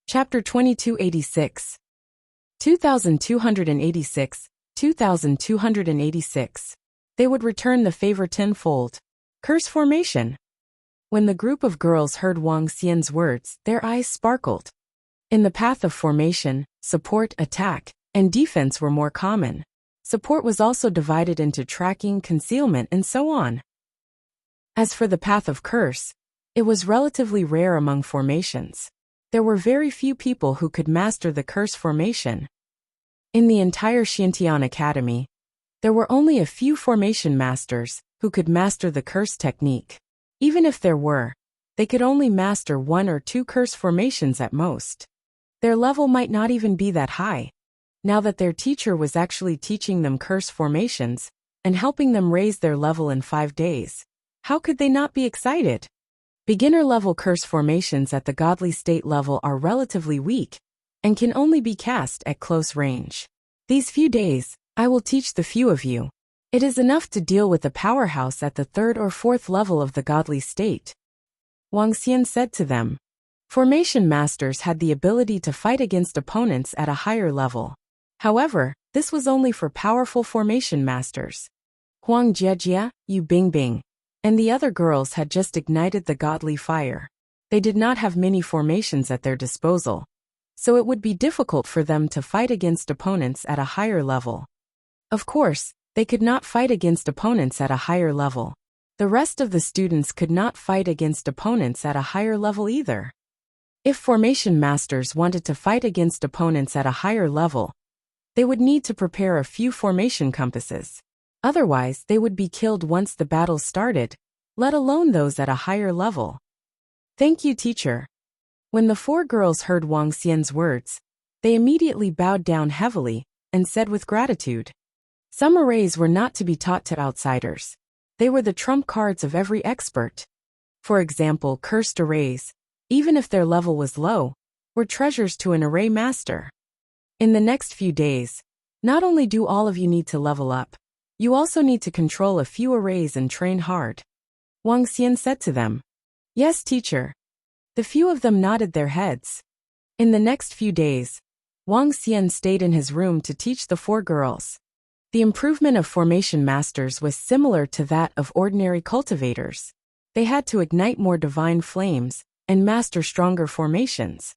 Chapter 2286. 2286, 2286. They would return the favor tenfold. Curse formation. When the group of girls heard Wang Xian's words, their eyes sparkled. In the path of formation, support, attack, and defense were more common. Support was also divided into tracking, concealment, and so on. As for the path of curse, it was relatively rare among formations. There were very few people who could master the curse formation. In the entire Xiantian Academy, there were only a few formation masters who could master the curse technique. Even if there were, they could only master 1 or 2 curse formations at most. Their level might not even be that high. Now that their teacher was actually teaching them curse formations and helping them raise their level in 5 days, how could they not be excited? Beginner-level curse formations at the godly state level are relatively weak and can only be cast at close range. These few days, I will teach the few of you. It is enough to deal with the powerhouse at the 3rd or 4th level of the godly state. Wang Xian said to them. Formation masters had the ability to fight against opponents at a higher level. However, this was only for powerful formation masters. Huang Jiejia, Yu Bingbing, and the other girls had just ignited the godly fire. They did not have many formations at their disposal, so it would be difficult for them to fight against opponents at a higher level. Of course, they could not fight against opponents at a higher level. The rest of the students could not fight against opponents at a higher level either. If formation masters wanted to fight against opponents at a higher level, they would need to prepare a few formation compasses. Otherwise, they would be killed once the battle started, let alone those at a higher level. Thank you, teacher. When the 4 girls heard Wang Xian's words, they immediately bowed down heavily and said with gratitude. Some arrays were not to be taught to outsiders. They were the trump cards of every expert. For example, cursed arrays, even if their level was low, were treasures to an array master. In the next few days, not only do all of you need to level up, you also need to control a few arrays and train hard. Wang Xian said to them. Yes, teacher. The few of them nodded their heads. In the next few days, Wang Xian stayed in his room to teach the 4 girls. The improvement of formation masters was similar to that of ordinary cultivators. They had to ignite more divine flames and master stronger formations.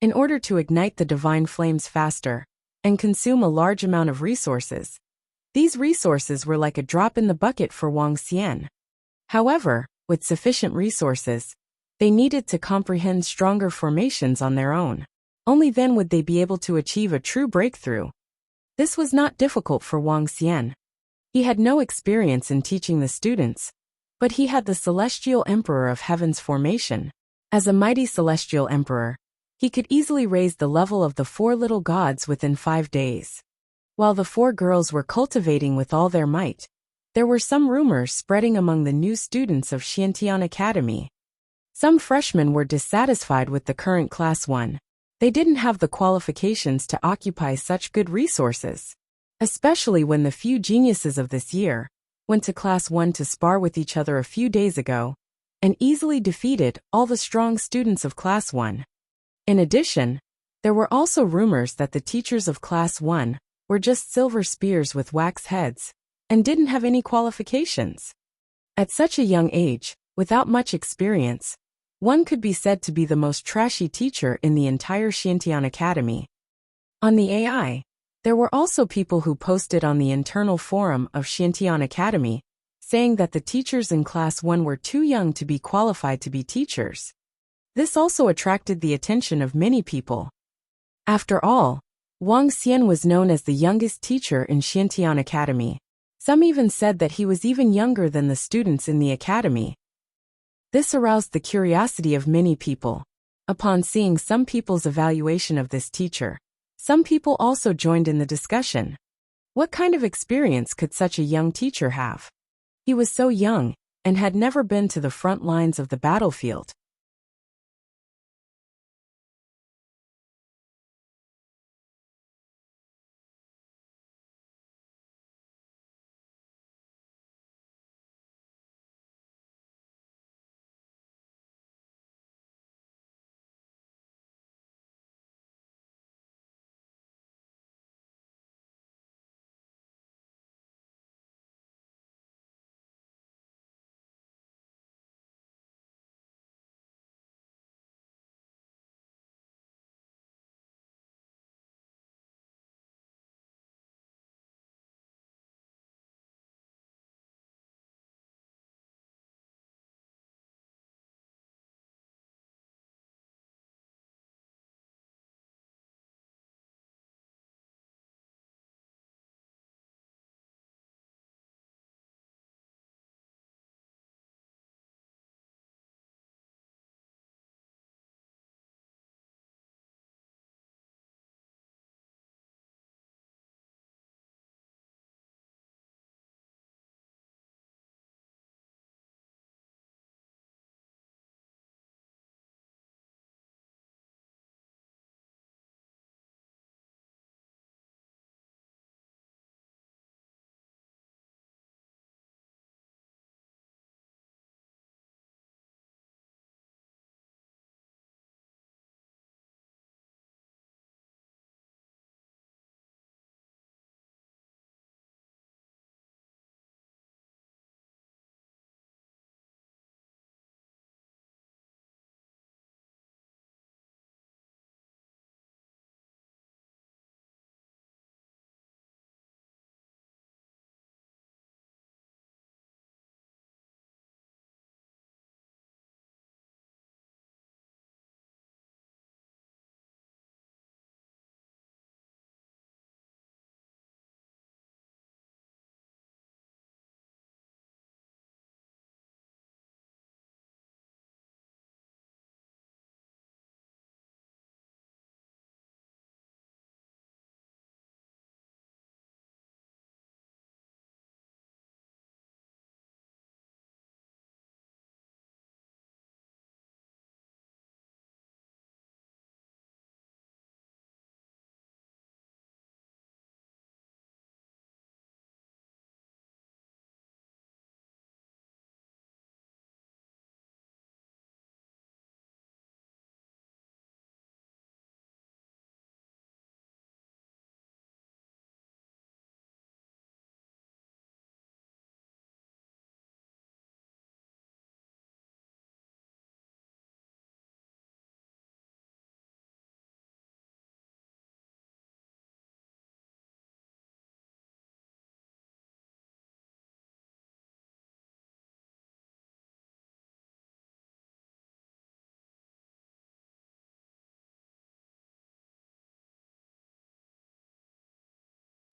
In order to ignite the divine flames faster and consume a large amount of resources, these resources were like a drop in the bucket for Wang Xian. However, with sufficient resources, they needed to comprehend stronger formations on their own. Only then would they be able to achieve a true breakthrough. This was not difficult for Wang Xian. He had no experience in teaching the students, but he had the celestial emperor of heaven's formation. As a mighty celestial emperor, he could easily raise the level of the 4 little gods within 5 days. While the 4 girls were cultivating with all their might, there were some rumors spreading among the new students of Xiantian Academy. Some freshmen were dissatisfied with the current Class 1. They didn't have the qualifications to occupy such good resources. Especially when the few geniuses of this year went to Class 1 to spar with each other a few days ago and easily defeated all the strong students of Class 1. In addition, there were also rumors that the teachers of Class 1 were just silver spears with wax heads and didn't have any qualifications. At such a young age, without much experience, one could be said to be the most trashy teacher in the entire Xiantian Academy. On the AI, there were also people who posted on the internal forum of Xiantian Academy, saying that the teachers in Class 1 were too young to be qualified to be teachers. This also attracted the attention of many people. After all, Wang Xian was known as the youngest teacher in Xiantian Academy. Some even said that he was even younger than the students in the academy. This aroused the curiosity of many people. Upon seeing some people's evaluation of this teacher, some people also joined in the discussion. What kind of experience could such a young teacher have? He was so young and had never been to the front lines of the battlefield.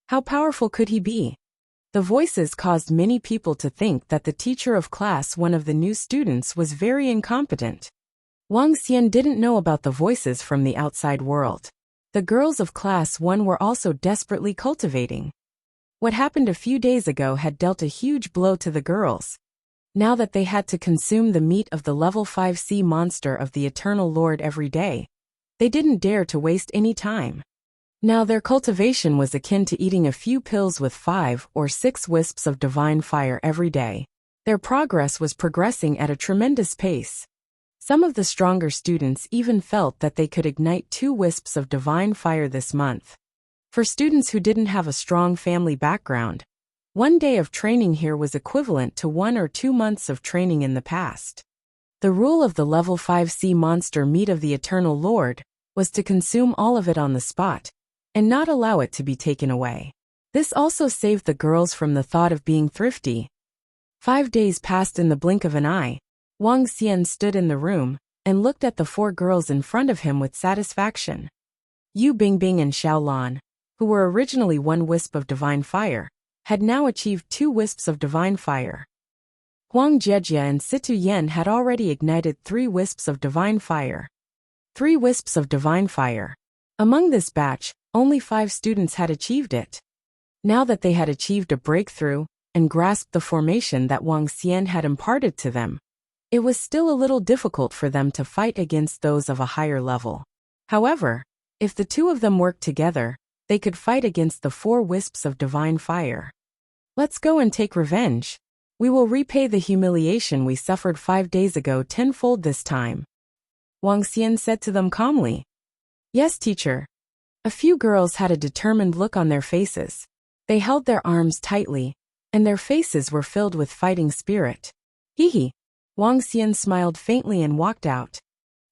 How powerful could he be? The voices caused many people to think that the teacher of class one of the new students was very incompetent. Wang Xian didn't know about the voices from the outside world. The girls of class 1 were also desperately cultivating. What happened a few days ago had dealt a huge blow to the girls. Now that they had to consume the meat of the level 5 sea monster of the Eternal Lord every day, they didn't dare to waste any time. Now their cultivation was akin to eating a few pills with 5 or 6 wisps of divine fire every day. Their progress was progressing at a tremendous pace. Some of the stronger students even felt that they could ignite 2 wisps of divine fire this month. For students who didn't have a strong family background, 1 day of training here was equivalent to 1 or 2 months of training in the past. The rule of the level 5 sea monster meat of the Eternal Lord was to consume all of it on the spot, and not allow it to be taken away. This also saved the girls from the thought of being thrifty. 5 days passed in the blink of an eye. Wang Xian stood in the room and looked at the 4 girls in front of him with satisfaction. Yu Bingbing and Xiaolan, who were originally 1 wisp of divine fire, had now achieved 2 wisps of divine fire. Huang Jejia and Situ Yen had already ignited 3 wisps of divine fire. 3 wisps of divine fire. Among this batch, only 5 students had achieved it. Now that they had achieved a breakthrough and grasped the formation that Wang Xian had imparted to them, it was still a little difficult for them to fight against those of a higher level. However, if the 2 of them worked together, they could fight against the 4 wisps of divine fire. Let's go and take revenge. We will repay the humiliation we suffered 5 days ago tenfold this time. Wang Xian said to them calmly. Yes, teacher. A few girls had a determined look on their faces. They held their arms tightly, and their faces were filled with fighting spirit. Hee. Wang Xian smiled faintly and walked out.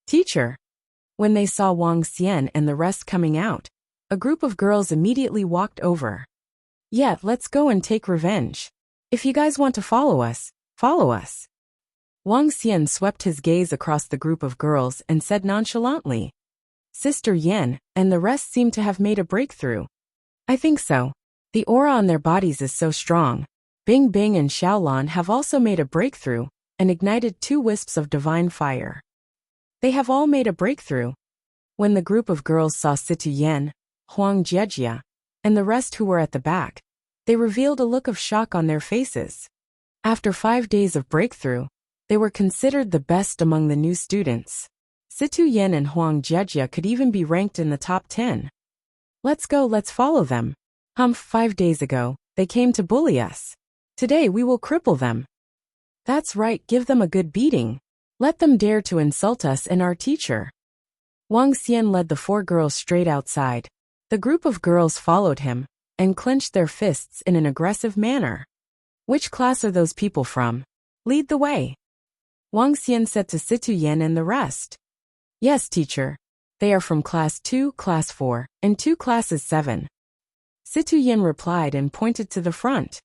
Teacher. When they saw Wang Xian and the rest coming out, a group of girls immediately walked over. Yeah, let's go and take revenge. If you guys want to follow us, follow us. Wang Xian swept his gaze across the group of girls and said nonchalantly. Sister Yan and the rest seem to have made a breakthrough. I think so. The aura on their bodies is so strong. Bing Bing and Xiaolan have also made a breakthrough and ignited 2 wisps of divine fire. They have all made a breakthrough. When the group of girls saw Situ Yan, Huang Jejia, and the rest who were at the back, they revealed a look of shock on their faces. After 5 days of breakthrough, they were considered the best among the new students. Situ Yan and Huang Jejia could even be ranked in the top 10. Let's go, let's follow them. 5 days ago, they came to bully us. Today we will cripple them. That's right, give them a good beating. Let them dare to insult us and our teacher. Wang Xian led the 4 girls straight outside. The group of girls followed him and clenched their fists in an aggressive manner. Which class are those people from? Lead the way. Wang Xian said to Situ Yan and the rest. Yes, teacher. They are from class 2, class 4, and 2 classes 7. Situ Yan replied and pointed to the front.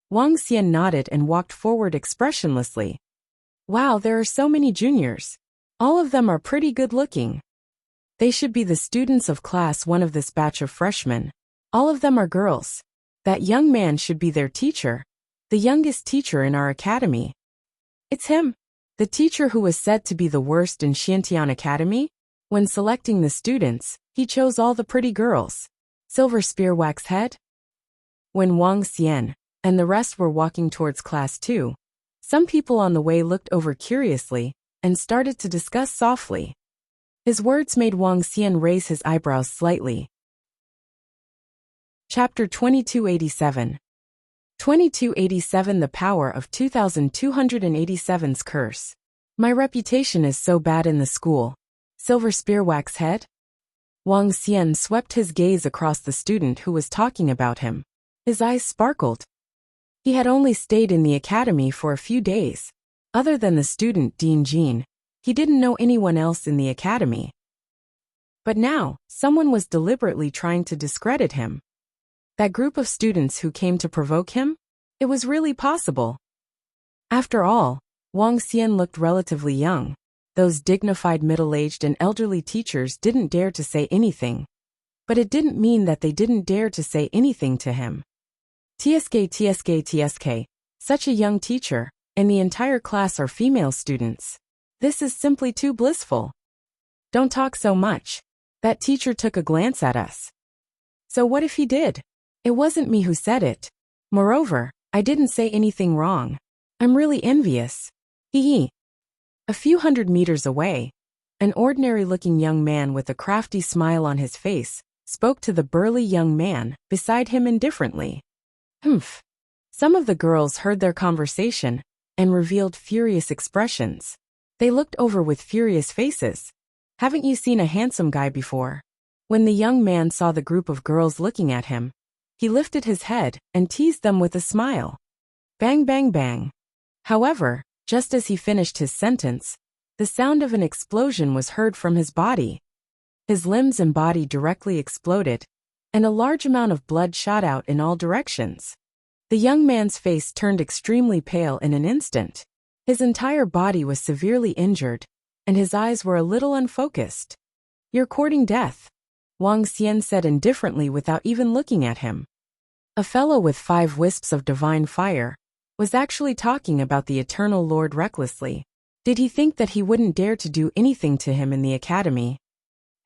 Wang Xian nodded and walked forward expressionlessly. Wow, there are so many juniors. All of them are pretty good looking. They should be the students of class 1 of this batch of freshmen. All of them are girls. That young man should be their teacher, the youngest teacher in our academy. It's him. The teacher who was said to be the worst in Xiantian Academy? When selecting the students, he chose all the pretty girls. Silver Spear Wax Head? When Wang Xian and the rest were walking towards class 2, some people on the way looked over curiously and started to discuss softly. His words made Wang Xian raise his eyebrows slightly. Chapter 2287. 2287 The Power of 2287's Curse. My reputation is so bad in the school. Silver Spear Wax Head? Wang Xian swept his gaze across the student who was talking about him. His eyes sparkled. He had only stayed in the academy for a few days. Other than the student Dean Jean, he didn't know anyone else in the academy. But now, someone was deliberately trying to discredit him. That group of students who came to provoke him? It was really possible. After all, Wang Xian looked relatively young. Those dignified middle-aged and elderly teachers didn't dare to say anything. but it didn't mean that they didn't dare to say anything to him. TSK, such a young teacher, and the entire class are female students. This is simply too blissful. Don't talk so much. That teacher took a glance at us. So what if he did? It wasn't me who said it. Moreover, I didn't say anything wrong. I'm really envious. Hee. A few hundred meters away, an ordinary-looking young man with a crafty smile on his face spoke to the burly young man beside him indifferently. Humph. Some of the girls heard their conversation and revealed furious expressions. They looked over with furious faces. Haven't you seen a handsome guy before? When the young man saw the group of girls looking at him, he lifted his head and teased them with a smile. Bang, bang, bang. However, just as he finished his sentence, the sound of an explosion was heard from his body. His limbs and body directly exploded, and a large amount of blood shot out in all directions. The young man's face turned extremely pale in an instant. His entire body was severely injured, and his eyes were a little unfocused. You're courting death, Wang Xian said indifferently without even looking at him. A fellow with 5 wisps of divine fire was actually talking about the Eternal Lord recklessly. Did he think that he wouldn't dare to do anything to him in the academy?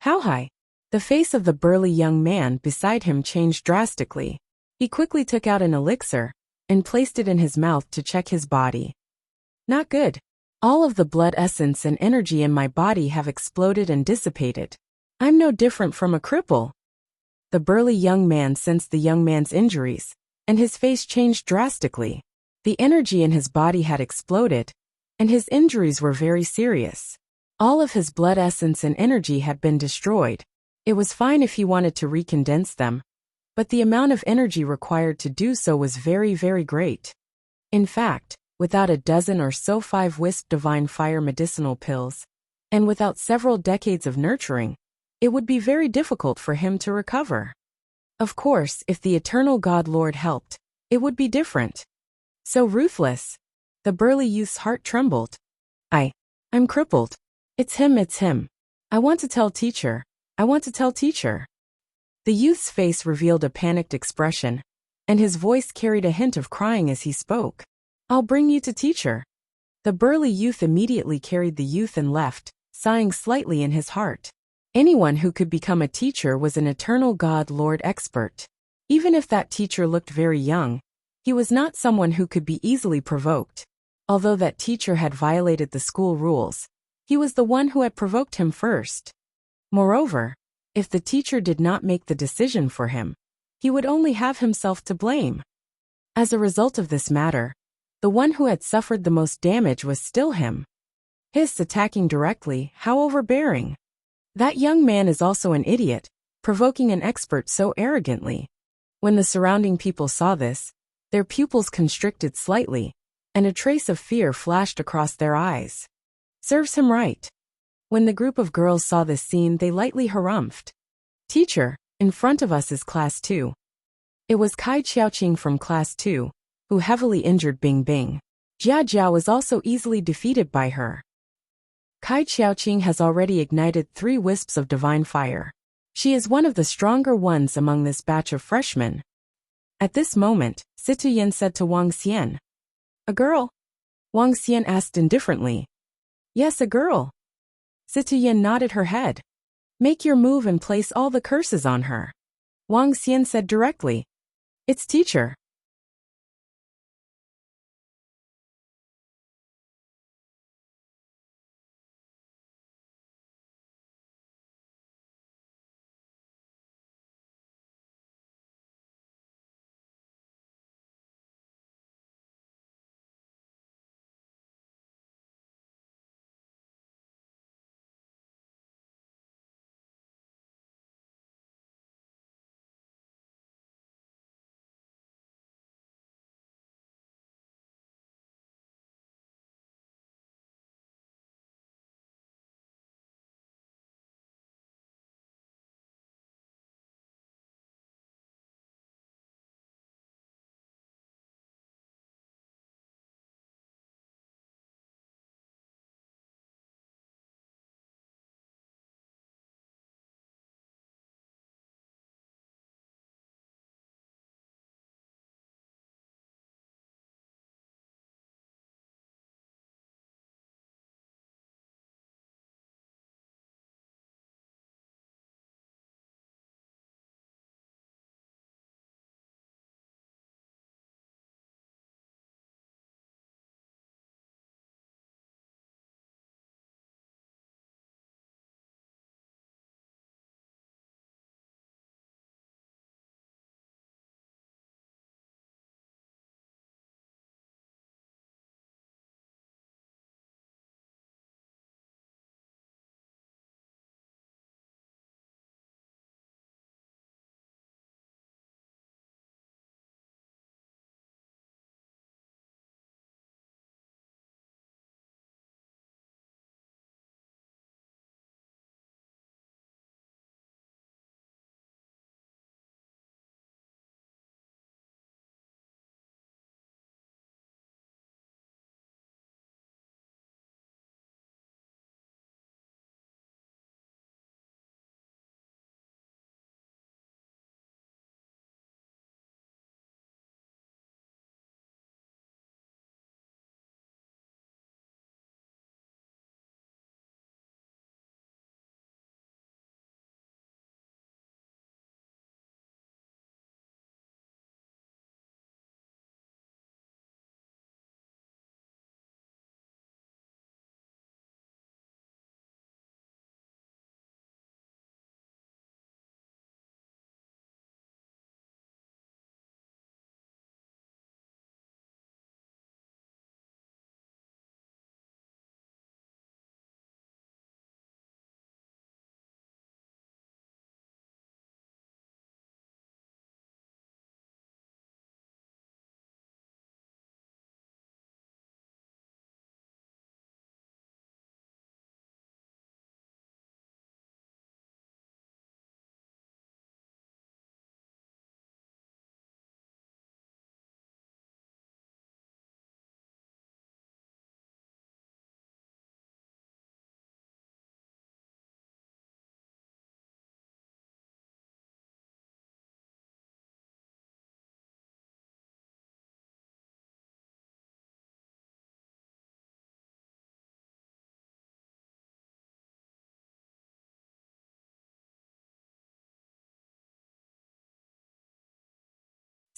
How high? The face of the burly young man beside him changed drastically. He quickly took out an elixir and placed it in his mouth to check his body. Not good. All of the blood essence and energy in my body have exploded and dissipated. I'm no different from a cripple. The burly young man sensed the young man's injuries, and his face changed drastically. The energy in his body had exploded, and his injuries were very serious. All of his blood essence and energy had been destroyed. It was fine if he wanted to recondense them, but the amount of energy required to do so was very, very great. In fact, without a dozen or so 5-wisp divine fire medicinal pills, and without several decades of nurturing, it would be very difficult for him to recover. Of course, if the Eternal God Lord helped, it would be different. So ruthless. The burly youth's heart trembled. I'm crippled. It's him. I want to tell teacher. The youth's face revealed a panicked expression, and his voice carried a hint of crying as he spoke. I'll bring you to teacher. The burly youth immediately carried the youth and left, sighing slightly in his heart. Anyone who could become a teacher was an Eternal God Lord expert. Even if that teacher looked very young, he was not someone who could be easily provoked. Although that teacher had violated the school rules, he was the one who had provoked him first. Moreover, if the teacher did not make the decision for him, he would only have himself to blame. As a result of this matter, the one who had suffered the most damage was still him. His attacking directly, how overbearing. That young man is also an idiot, provoking an expert so arrogantly. When the surrounding people saw this, their pupils constricted slightly, and a trace of fear flashed across their eyes. Serves him right. When the group of girls saw this scene, they lightly harumphed. Teacher, in front of us is Class 2. It was Kai Qiaoqing from Class 2, who heavily injured Bing Bing. Jia Jia was also easily defeated by her. Kai Qiaoqing has already ignited 3 wisps of divine fire. She is one of the stronger ones among this batch of freshmen. At this moment, Situyen said to Wang Xian. A girl? Wang Xian asked indifferently. Yes, a girl. Situyen nodded her head. Make your move and place all the curses on her. Wang Xian said directly. It's teacher.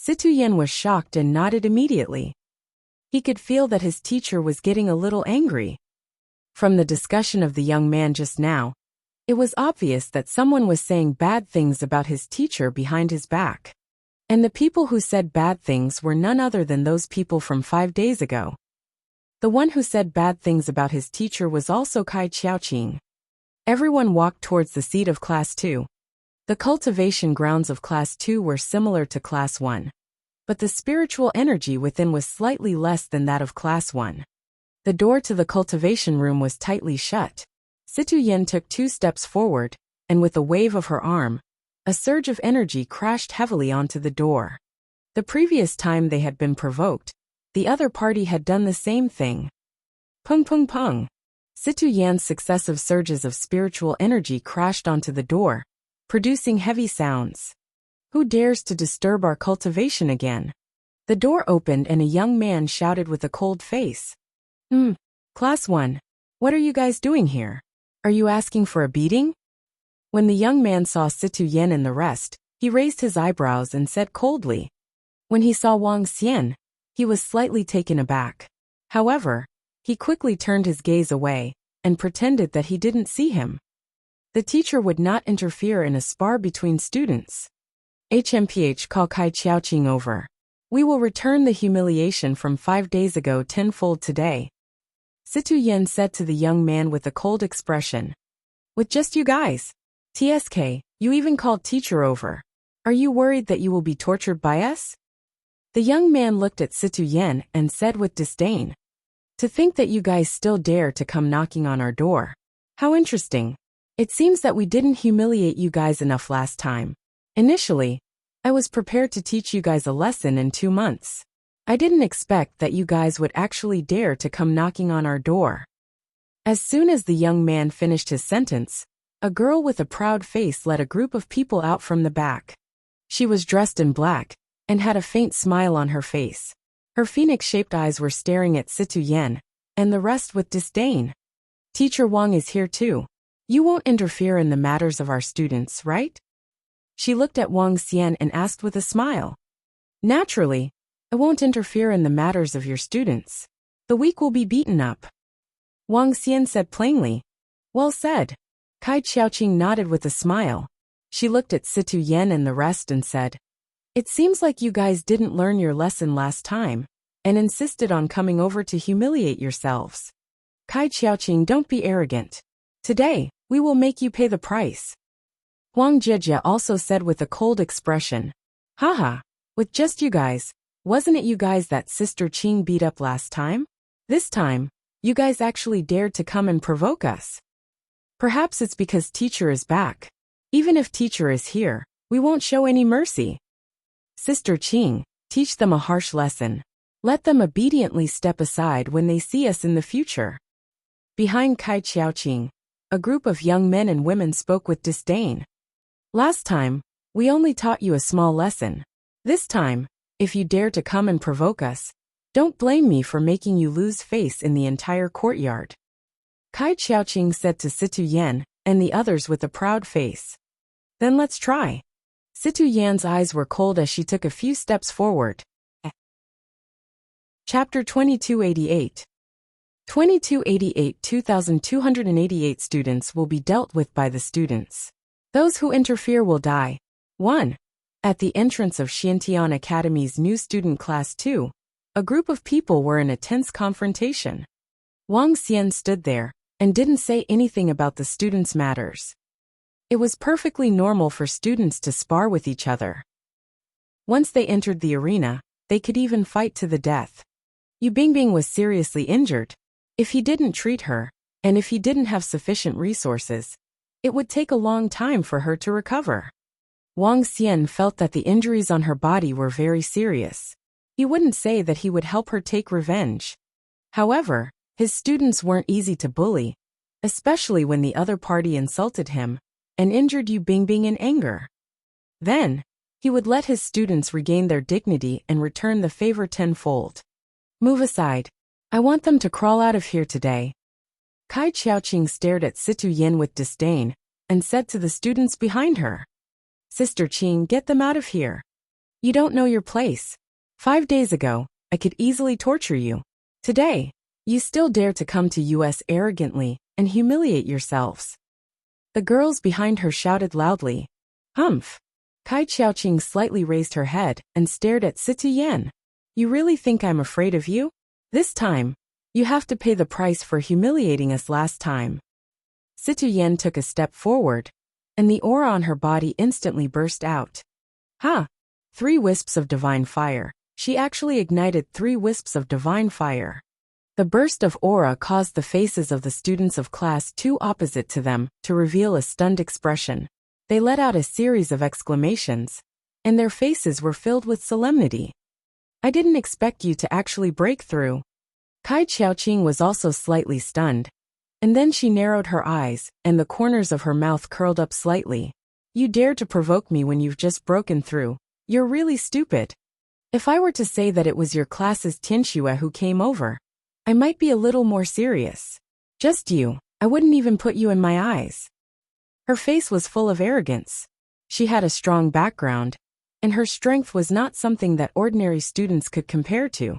Situ Yen was shocked and nodded immediately. He could feel that his teacher was getting a little angry. From the discussion of the young man just now, it was obvious that someone was saying bad things about his teacher behind his back. And the people who said bad things were none other than those people from 5 days ago. The one who said bad things about his teacher was also Kai Xiaoqing. Everyone walked towards the seat of Class 2. The cultivation grounds of Class 2 were similar to Class 1. But the spiritual energy within was slightly less than that of Class 1. The door to the cultivation room was tightly shut. Situ Yen took 2 steps forward, and with a wave of her arm, a surge of energy crashed heavily onto the door. The previous time they had been provoked, the other party had done the same thing. Pung pung pung. Situ Yan's successive surges of spiritual energy crashed onto the door, producing heavy sounds. Who dares to disturb our cultivation again? The door opened and a young man shouted with a cold face. Class 1. What are you guys doing here? Are you asking for a beating? When the young man saw Situ Yen and the rest, he raised his eyebrows and said coldly. When he saw Wang Xian, he was slightly taken aback. However, he quickly turned his gaze away and pretended that he didn't see him. The teacher would not interfere in a spar between students. HMPH, call Kai Xiaoqing over. We will return the humiliation from 5 days ago tenfold today. Situ Yen said to the young man with a cold expression. With just you guys? TSK, you even called teacher over. Are you worried that you will be tortured by us? The young man looked at Situ Yen and said with disdain. To think that you guys still dare to come knocking on our door. How interesting. It seems that we didn't humiliate you guys enough last time. Initially, I was prepared to teach you guys a lesson in 2 months. I didn't expect that you guys would actually dare to come knocking on our door. As soon as the young man finished his sentence, a girl with a proud face led a group of people out from the back. She was dressed in black and had a faint smile on her face. Her phoenix-shaped eyes were staring at Situ Yen, and the rest with disdain. Teacher Wang is here too. You won't interfere in the matters of our students, right? She looked at Wang Xian and asked with a smile. Naturally, I won't interfere in the matters of your students. The weak will be beaten up. Wang Xian said plainly. Well said. Kai Xiaoqing nodded with a smile. She looked at Situ Yen and the rest and said, It seems like you guys didn't learn your lesson last time, and insisted on coming over to humiliate yourselves. Kai Xiaoqing, don't be arrogant. Today, we will make you pay the price. Huang Jejia also said with a cold expression. Haha, with just you guys, wasn't it you guys that Sister Qing beat up last time? This time, you guys actually dared to come and provoke us. Perhaps it's because teacher is back. Even if teacher is here, we won't show any mercy. Sister Qing, teach them a harsh lesson. Let them obediently step aside when they see us in the future. Behind Kai Xiaoqing, a group of young men and women spoke with disdain. Last time, we only taught you a small lesson. This time, if you dare to come and provoke us, don't blame me for making you lose face in the entire courtyard. Kai Xiaoqing said to Situ Yen and the others with a proud face. Then let's try. Situ Yan's eyes were cold as she took a few steps forward. Chapter 2288. 2288 2,288 students will be dealt with by the students. Those who interfere will die. 1. At the entrance of Xiantian Academy's new student class 2, a group of people were in a tense confrontation. Wang Xian stood there and didn't say anything about the students' matters. It was perfectly normal for students to spar with each other. Once they entered the arena, they could even fight to the death. Yu Bingbing was seriously injured. If he didn't treat her, and if he didn't have sufficient resources, it would take a long time for her to recover. Wang Xian felt that the injuries on her body were very serious. He wouldn't say that he would help her take revenge. However, his students weren't easy to bully, especially when the other party insulted him and injured Yu Bingbing in anger. Then, he would let his students regain their dignity and return the favor tenfold. Move aside. I want them to crawl out of here today. Kai Xiaoqing stared at Situ Yen with disdain and said to the students behind her. Sister Qing, get them out of here. You don't know your place. 5 days ago, I could easily torture you. Today, you still dare to come to us arrogantly and humiliate yourselves." The girls behind her shouted loudly. "Humph!" Kai Qiaoqing slightly raised her head and stared at Situ Yan. "You really think I'm afraid of you? This time, you have to pay the price for humiliating us last time." Situ Yan took a step forward, and the aura on her body instantly burst out. Ha! 3 wisps of divine fire. She actually ignited 3 wisps of divine fire. The burst of aura caused the faces of the students of class 2 opposite to them to reveal a stunned expression. They let out a series of exclamations, and their faces were filled with solemnity. "I didn't expect you to actually break through." Kai Qiaoqing was also slightly stunned, and then she narrowed her eyes, and the corners of her mouth curled up slightly. "You dare to provoke me when you've just broken through. You're really stupid. If I were to say that it was your class's Tianxue who came over, I might be a little more serious. Just you, I wouldn't even put you in my eyes." Her face was full of arrogance. She had a strong background, and her strength was not something that ordinary students could compare to.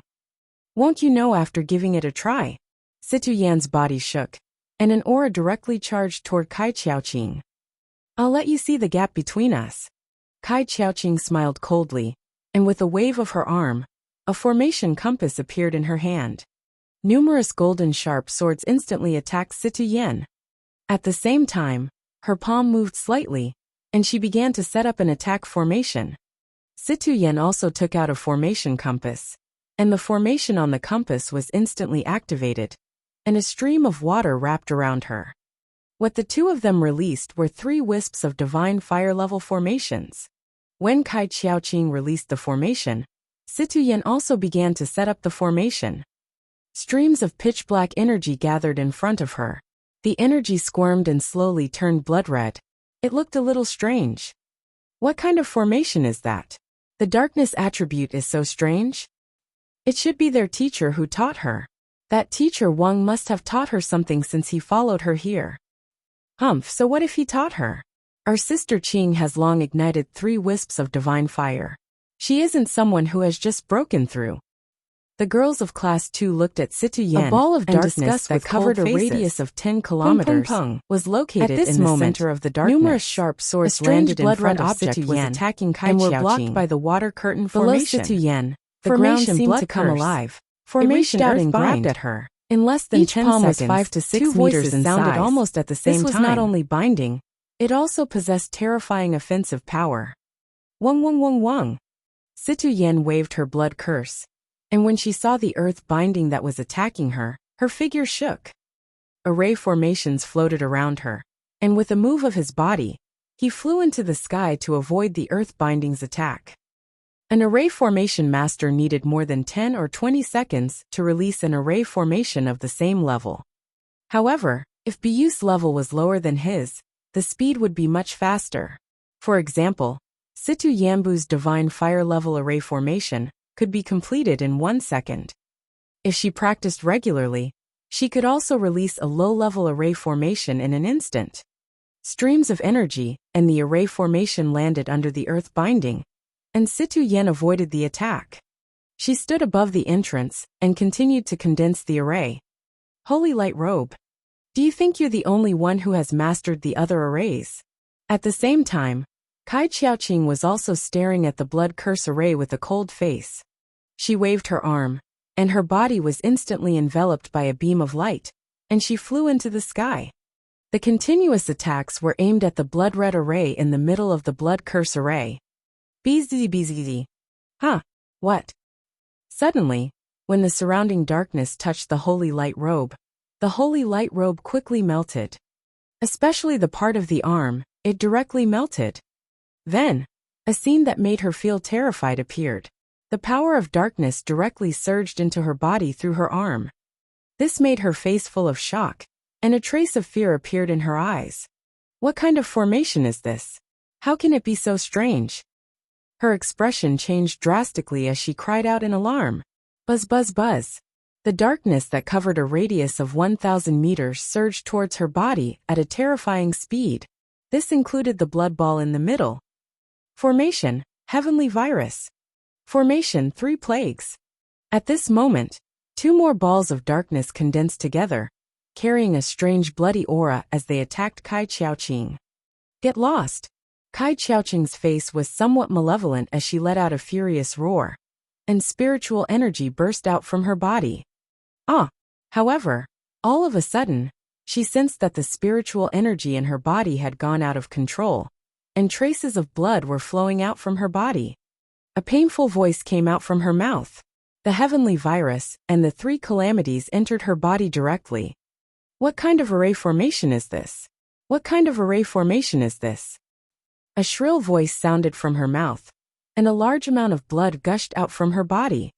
"Won't you know after giving it a try?" Situ Yan's body shook, and an aura directly charged toward Kai Qiaoqing. "I'll let you see the gap between us." Kai Qiaoqing smiled coldly, and with a wave of her arm, a formation compass appeared in her hand. Numerous golden sharp swords instantly attacked Situ Yan. At the same time, her palm moved slightly, and she began to set up an attack formation. Situ Yan also took out a formation compass, and the formation on the compass was instantly activated, and a stream of water wrapped around her. What the 2 of them released were 3 wisps of divine fire-level formations. When Kai Qiaoqing released the formation, Situ Yan also began to set up the formation. Streams of pitch-black energy gathered in front of her. The energy squirmed and slowly turned blood red. It looked a little strange. What kind of formation is that? The darkness attribute is so strange. It should be their teacher who taught her. That teacher Wang must have taught her something since he followed her here. Humph, so what if he taught her? Our sister Qing has long ignited 3 wisps of divine fire. She isn't someone who has just broken through. The girls of class 2 looked at Situ Yan. A ball of darkness that covered a radius of 10 kilometers was located in the center of the darkness. Numerous sharp swords landed in front of Situ Yan and were blocked by the water curtain formation. Below Situ Yan, the ground seemed to come alive. Formation out and grabbed at her. In less than 10 seconds, 5 to 6 meters in sounded size. Almost at the same time. This was not only binding, it also possessed terrifying offensive power. Wang wang wang wang. Situ Yan waved her blood curse, and when she saw the earth binding that was attacking her, her figure shook. Array formations floated around her, and with a move of his body, he flew into the sky to avoid the earth binding's attack. An array formation master needed more than 10 or 20 seconds to release an array formation of the same level. However, if Biyu's level was lower than his, the speed would be much faster. For example, Situ Yanbu's divine fire level array formation could be completed in 1 second. If she practiced regularly, she could also release a low-level array formation in an instant. Streams of energy and the array formation landed under the earth binding, and Situ Yan avoided the attack. She stood above the entrance and continued to condense the array. Holy Light Robe. Do you think you're the only one who has mastered the other arrays? At the same time, Kai Qiaoqing was also staring at the blood curse array with a cold face. She waved her arm, and her body was instantly enveloped by a beam of light, and she flew into the sky. The continuous attacks were aimed at the blood-red array in the middle of the blood curse array. Bzz. Huh, what? Suddenly, when the surrounding darkness touched the holy light robe, the holy light robe quickly melted. Especially the part of the arm, it directly melted. Then, a scene that made her feel terrified appeared. The power of darkness directly surged into her body through her arm. This made her face full of shock, and a trace of fear appeared in her eyes. What kind of formation is this? How can it be so strange? Her expression changed drastically as she cried out in alarm. Buzz buzz buzz. The darkness that covered a radius of 1,000 meters surged towards her body at a terrifying speed. This included the blood ball in the middle. Formation, Heavenly Virus. Formation 3 Plagues. At this moment, 2 more balls of darkness condensed together, carrying a strange bloody aura as they attacked Kai Qiaoqing. Get lost! Kai Qiaoqing's face was somewhat malevolent as she let out a furious roar, and spiritual energy burst out from her body. However, all of a sudden, she sensed that the spiritual energy in her body had gone out of control, and traces of blood were flowing out from her body. A painful voice came out from her mouth. The heavenly virus and the 3 calamities entered her body directly. What kind of array formation is this? What kind of array formation is this? A shrill voice sounded from her mouth, and a large amount of blood gushed out from her body.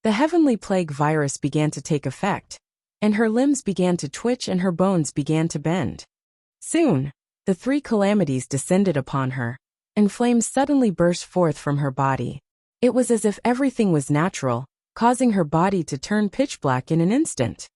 The heavenly plague virus began to take effect, and her limbs began to twitch and her bones began to bend. Soon, the 3 calamities descended upon her, and flames suddenly burst forth from her body. It was as if everything was natural, causing her body to turn pitch black in an instant.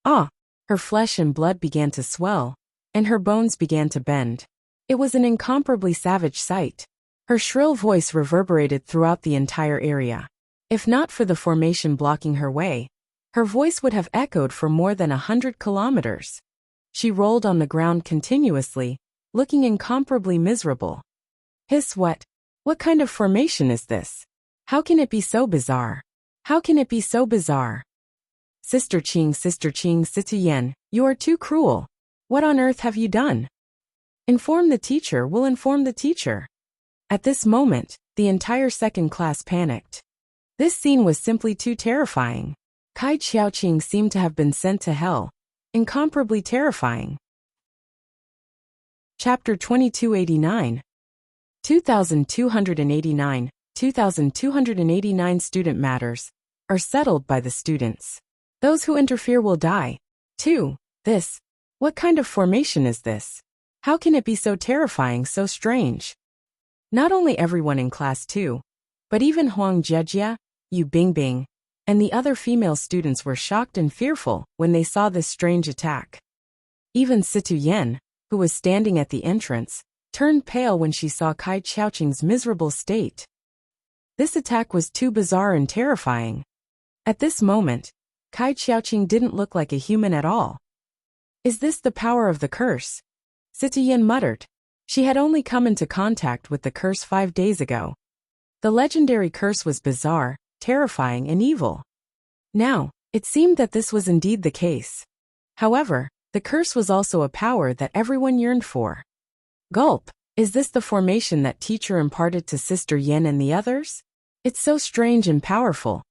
Her flesh and blood began to swell, and her bones began to bend. It was an incomparably savage sight. Her shrill voice reverberated throughout the entire area. If not for the formation blocking her way, her voice would have echoed for more than 100 kilometers. She rolled on the ground continuously, looking incomparably miserable. Hiss, what kind of formation is this? How can it be so bizarre? How can it be so bizarre? Sister Qing, Sister Yen, you are too cruel. What on earth have you done? Inform the teacher, will inform the teacher. At this moment, the entire second class panicked. This scene was simply too terrifying. Kai Qiaoqing seemed to have been sent to hell. Incomparably terrifying. Chapter 2289. 2289. 2289 student matters are settled by the students. Those who interfere will die. 2. What kind of formation is this? How can it be so terrifying, so strange? Not only everyone in class 2, but even Huang Jiejia, Yu Bingbing, and the other female students were shocked and fearful when they saw this strange attack. Even Situ Yen, who was standing at the entrance, turned pale when she saw Kai Qiaoqing's miserable state. This attack was too bizarre and terrifying. At this moment, Kai Qiaoqing didn't look like a human at all. Is this the power of the curse? Situ Yen muttered. She had only come into contact with the curse 5 days ago. The legendary curse was bizarre, terrifying, and evil. Now, it seemed that this was indeed the case. However, the curse was also a power that everyone yearned for. Gulp. Is this the formation that teacher imparted to Sister Yen and the others? It's so strange and powerful.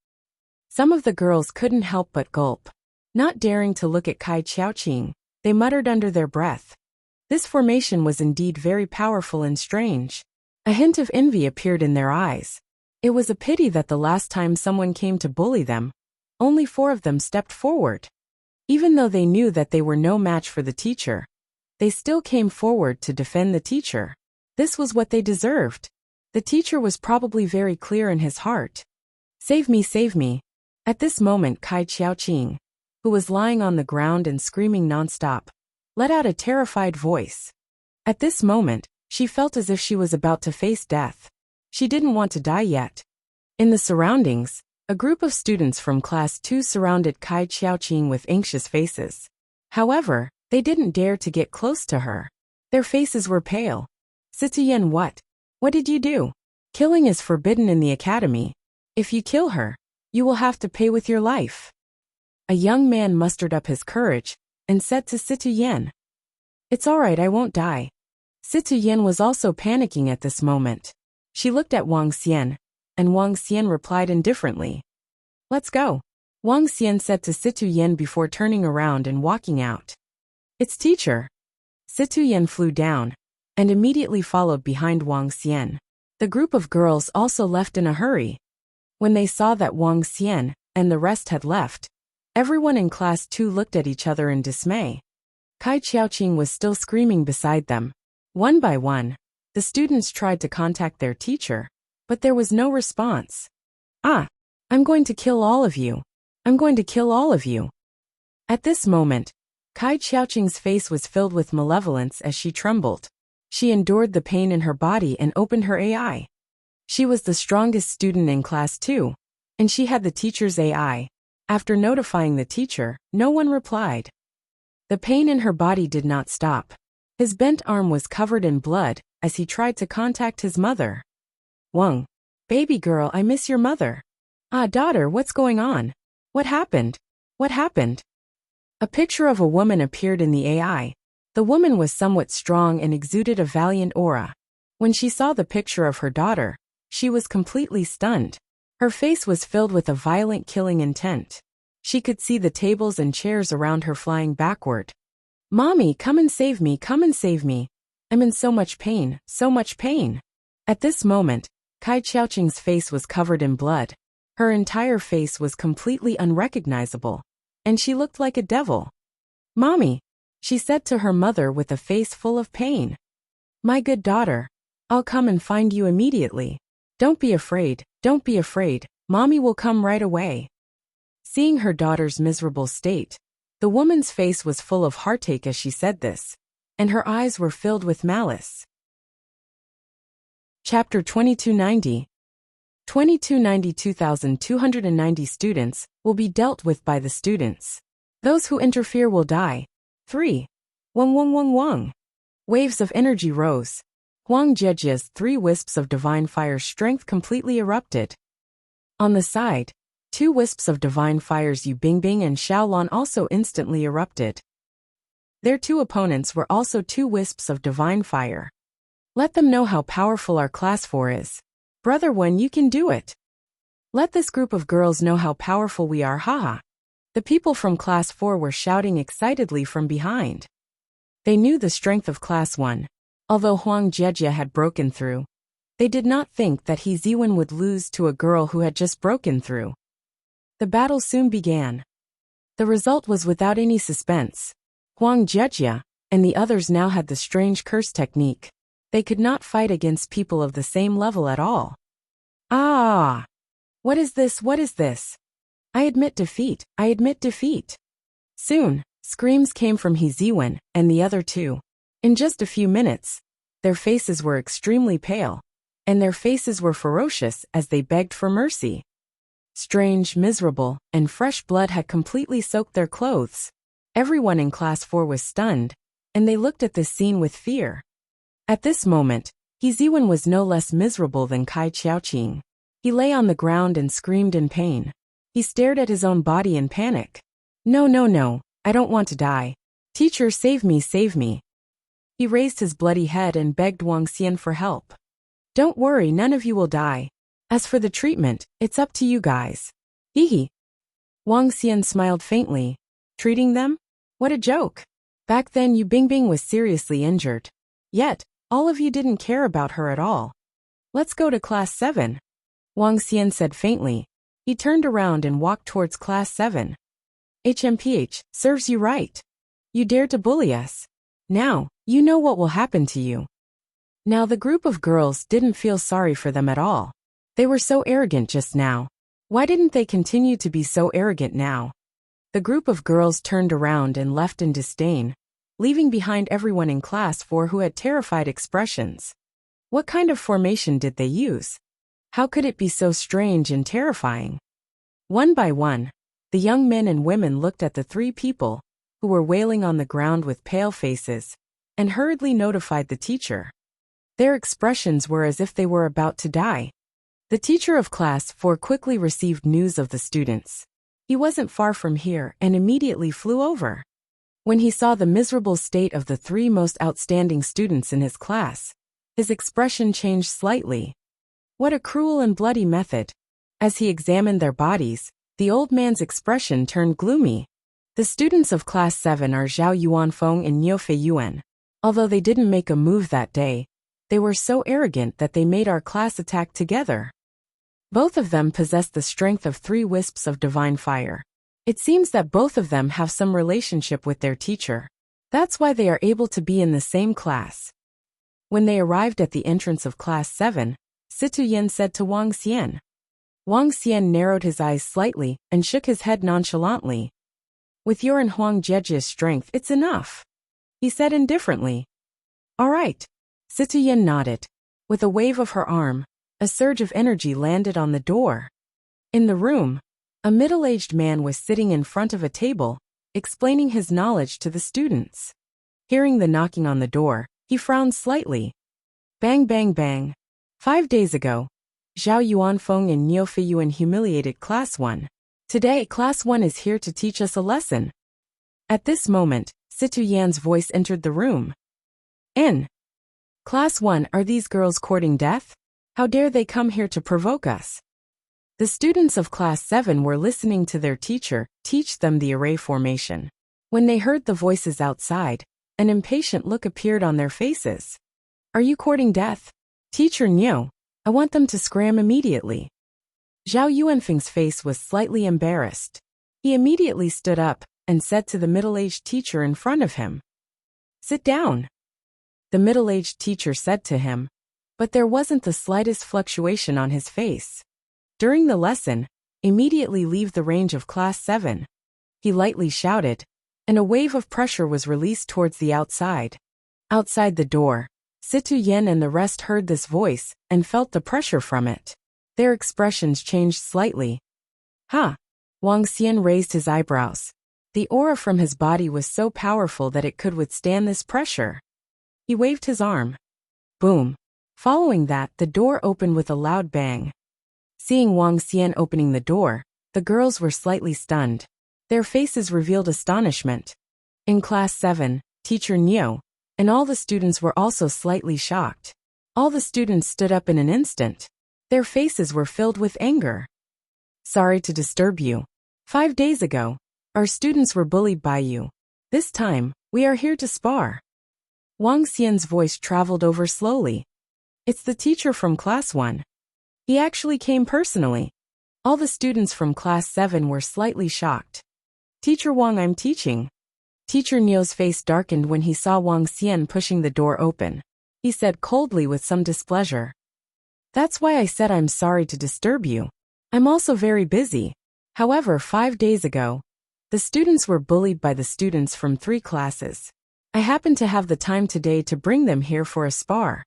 Some of the girls couldn't help but gulp. Not daring to look at Kai Qiaoqing, they muttered under their breath. This formation was indeed very powerful and strange. A hint of envy appeared in their eyes. It was a pity that the last time someone came to bully them, only 4 of them stepped forward. Even though they knew that they were no match for the teacher, they still came forward to defend the teacher. This was what they deserved. The teacher was probably very clear in his heart. Save me, save me. At this moment Kai Qiaoqing, who was lying on the ground and screaming nonstop, let out a terrified voice. At this moment, she felt as if she was about to face death. She didn't want to die yet. In the surroundings, a group of students from class 2 surrounded Kai Qiaoqing with anxious faces. However, they didn't dare to get close to her. Their faces were pale. Situ Yen, what? What did you do? Killing is forbidden in the academy. If you kill her, you will have to pay with your life. A young man mustered up his courage and said to Situ Yen, It's all right, I won't die. Situ Yen was also panicking at this moment. She looked at Wang Xian, and Wang Xian replied indifferently. Let's go. Wang Xian said to Situ Yen before turning around and walking out. It's teacher. Situ Yen flew down, and immediately followed behind Wang Xian. The group of girls also left in a hurry. When they saw that Wang Xian and the rest had left, everyone in class 2 looked at each other in dismay. Kai Qiaoqing was still screaming beside them. One by one, the students tried to contact their teacher, but there was no response. I'm going to kill all of you. I'm going to kill all of you. At this moment, Kai Qiaoqing's face was filled with malevolence as she trembled. She endured the pain in her body and opened her AI. She was the strongest student in class too, and she had the teacher's AI. After notifying the teacher, no one replied. The pain in her body did not stop. His bent arm was covered in blood as he tried to contact his mother. Wang. Baby girl, I miss your mother. Ah, daughter, what's going on? What happened? What happened? A picture of a woman appeared in the AI. The woman was somewhat strong and exuded a valiant aura. When she saw the picture of her daughter, she was completely stunned. Her face was filled with a violent killing intent. She could see the tables and chairs around her flying backward. Mommy, come and save me, come and save me. I'm in so much pain, so much pain. At this moment, Kai Xiaoqing's face was covered in blood. Her entire face was completely unrecognizable, and she looked like a devil. Mommy, she said to her mother with a face full of pain. My good daughter, I'll come and find you immediately. Don't be afraid, don't be afraid, Mommy will come right away. Seeing her daughter's miserable state, the woman's face was full of heartache as she said this, and her eyes were filled with malice. Chapter 2290. 2290 students will be dealt with by the students. Those who interfere will die. 3. Wang. Waves of energy rose. Huang Jiejia's 3 wisps of divine fire strength completely erupted. On the side, 2 wisps of divine fires Yu Bingbing and Xiaolon also instantly erupted. Their 2 opponents were also 2 wisps of divine fire. Let them know how powerful our class 4 is. Brother Wen, you can do it. Let this group of girls know how powerful we are, haha. The people from class 4 were shouting excitedly from behind. They knew the strength of class 1. Although Huang Jiejia had broken through, they did not think that He Ziwen would lose to a girl who had just broken through. The battle soon began. The result was without any suspense. Huang Jiejia and the others now had the strange curse technique. They could not fight against people of the same level at all. Ah! What is this? What is this? I admit defeat. I admit defeat. Soon, screams came from He Ziwen and the other 2. In just a few minutes, their faces were extremely pale, and their faces were ferocious as they begged for mercy. Strange, miserable, and fresh blood had completely soaked their clothes. Everyone in class 4 was stunned, and they looked at this scene with fear. At this moment, He Ziwen was no less miserable than Kai Xiaoqing. He lay on the ground and screamed in pain. He stared at his own body in panic. No, I don't want to die. Teacher, save me, save me. He raised his bloody head and begged Wang Xian for help. Don't worry, none of you will die. As for the treatment, it's up to you guys. Hehe. Wang Xian smiled faintly. Treating them? What a joke. Back then Yu Bingbing was seriously injured. Yet, all of you didn't care about her at all. Let's go to class 7. Wang Xian said faintly. He turned around and walked towards class 7. HMPH, serves you right. You dared to bully us. Now, you know what will happen to you. Now the group of girls didn't feel sorry for them at all. They were so arrogant just now. Why didn't they continue to be so arrogant now? The group of girls turned around and left in disdain, leaving behind everyone in class 4 who had terrified expressions. What kind of formation did they use? How could it be so strange and terrifying? One by one, the young men and women looked at the 3 people, who were wailing on the ground with pale faces, and hurriedly notified the teacher. Their expressions were as if they were about to die. The teacher of class 4 quickly received news of the students. He wasn't far from here and immediately flew over. When he saw the miserable state of the 3 most outstanding students in his class, his expression changed slightly. What a cruel and bloody method. As he examined their bodies, the old man's expression turned gloomy. The students of class 7 are Zhao Yuanfeng and Niu Fei Yuan. Although they didn't make a move that day, they were so arrogant that they made our class attack together. Both of them possess the strength of 3 wisps of divine fire. It seems that both of them have some relationship with their teacher. That's why they are able to be in the same class. When they arrived at the entrance of class 7, Situ Yin said to Wang Xian. Wang Xian narrowed his eyes slightly and shook his head nonchalantly. With your and Huang Jiejia's strength, it's enough, he said indifferently. All right. Situ Yin nodded. With a wave of her arm, A surge of energy landed on the door. In the room, a middle-aged man was sitting in front of a table, explaining his knowledge to the students. Hearing the knocking on the door, he frowned slightly. Bang bang bang. 5 days ago, Zhao Yuanfeng and Niu Feiyuan humiliated Class 1. Today, Class 1 is here to teach us a lesson. At this moment, Situ Yan's voice entered the room. In Class 1, are these girls courting death? How dare they come here to provoke us? The students of Class 7 were listening to their teacher teach them the array formation. When they heard the voices outside, an impatient look appeared on their faces. Are you courting death? Teacher Niu, I want them to scram immediately. Zhao Yuanfeng's face was slightly embarrassed. He immediately stood up and said to the middle-aged teacher in front of him, "Sit down." The middle-aged teacher said to him, but there wasn't the slightest fluctuation on his face. During the lesson, immediately leave the range of Class 7. He lightly shouted, and a wave of pressure was released towards the outside. Outside the door, Situ Yan and the rest heard this voice and felt the pressure from it. Their expressions changed slightly. Ha! Wang Xian raised his eyebrows. The aura from his body was so powerful that it could withstand this pressure. He waved his arm. Boom! Following that, the door opened with a loud bang. Seeing Wang Xian opening the door, the girls were slightly stunned. Their faces revealed astonishment. In Class 7, Teacher Niu and all the students were also slightly shocked. All the students stood up in an instant. Their faces were filled with anger. Sorry to disturb you. 5 days ago, our students were bullied by you. This time, we are here to spar. Wang Xian's voice traveled over slowly. It's the teacher from Class 1. He actually came personally. All the students from Class 7 were slightly shocked. Teacher Wang, I'm teaching. Teacher Niu's face darkened when he saw Wang Xian pushing the door open. He said coldly with some displeasure. That's why I said I'm sorry to disturb you. I'm also very busy. However, 5 days ago, the students were bullied by the students from 3 classes. I happened to have the time today to bring them here for a spar.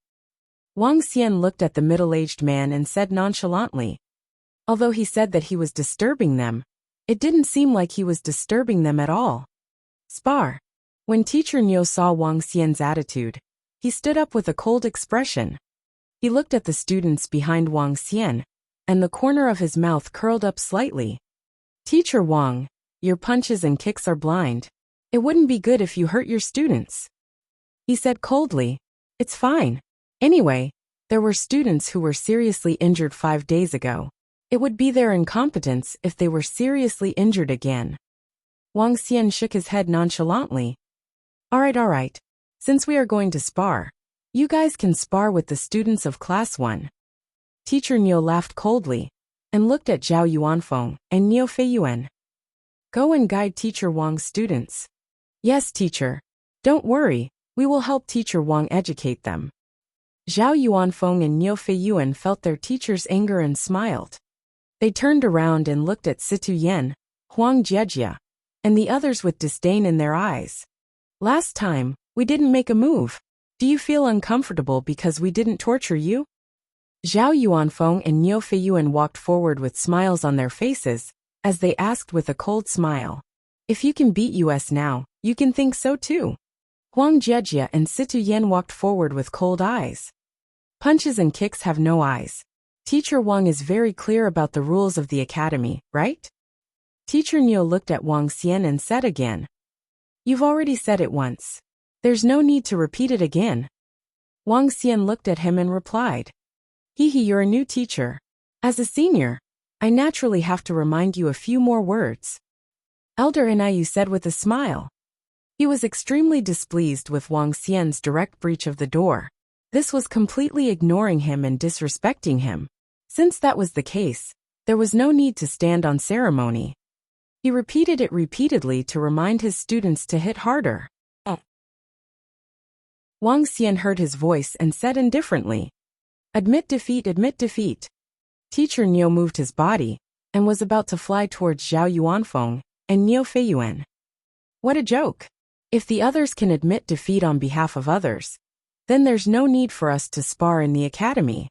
Wang Xian looked at the middle-aged man and said nonchalantly. Although he said that he was disturbing them, it didn't seem like he was disturbing them at all. Spar. When Teacher Niu saw Wang Xian's attitude, he stood up with a cold expression. He looked at the students behind Wang Xian, and the corner of his mouth curled up slightly. Teacher Wang, your punches and kicks are blind. It wouldn't be good if you hurt your students. He said coldly. It's fine. Anyway, there were students who were seriously injured 5 days ago. It would be their incompetence if they were seriously injured again. Wang Xian shook his head nonchalantly. All right. Since we are going to spar, you guys can spar with the students of Class 1. Teacher Niu laughed coldly and looked at Zhao Yuanfeng and Niu Feiyuan. Go and guide Teacher Wang's students. Yes, teacher. Don't worry, we will help Teacher Wang educate them. Zhao Yuanfeng and Niu Feiyuan felt their teacher's anger and smiled. They turned around and looked at Situ Yan, Huang Jiejia, and the others with disdain in their eyes. Last time, we didn't make a move. Do you feel uncomfortable because we didn't torture you? Zhao Yuanfeng and Niu Feiyuan walked forward with smiles on their faces, as they asked with a cold smile. If you can beat us now, you can think so too. Huang Jiejia and Situ Yan walked forward with cold eyes. Punches and kicks have no eyes. Teacher Wang is very clear about the rules of the academy, right? Teacher Niu looked at Wang Xian and said again. You've already said it once. There's no need to repeat it again. Wang Xian looked at him and replied. You're a new teacher. As a senior, I naturally have to remind you a few more words. Elder Inayu said with a smile. He was extremely displeased with Wang Xian's direct breach of the door. This was completely ignoring him and disrespecting him. Since that was the case, there was no need to stand on ceremony. He repeated it repeatedly to remind his students to hit harder. Wang Xian heard his voice and said indifferently. Admit defeat, admit defeat. Teacher Niu moved his body and was about to fly towards Zhao Yuanfeng and Niu Feiyuan. What a joke. If the others can admit defeat on behalf of others, then there's no need for us to spar in the academy.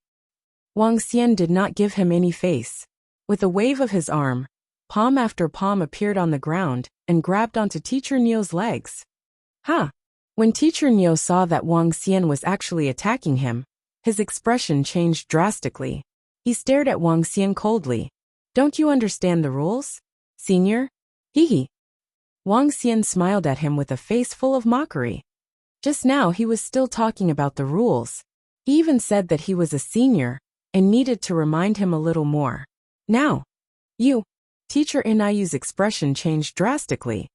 Wang Xian did not give him any face. With a wave of his arm, palm after palm appeared on the ground and grabbed onto Teacher Niu's legs. Ha! When Teacher Niu saw that Wang Xian was actually attacking him, his expression changed drastically. He stared at Wang Xian coldly. Don't you understand the rules, senior? Hee. Wang Xian smiled at him with a face full of mockery. Just now he was still talking about the rules. He even said that he was a senior and needed to remind him a little more. Now, you. Teacher Inayu's expression changed drastically.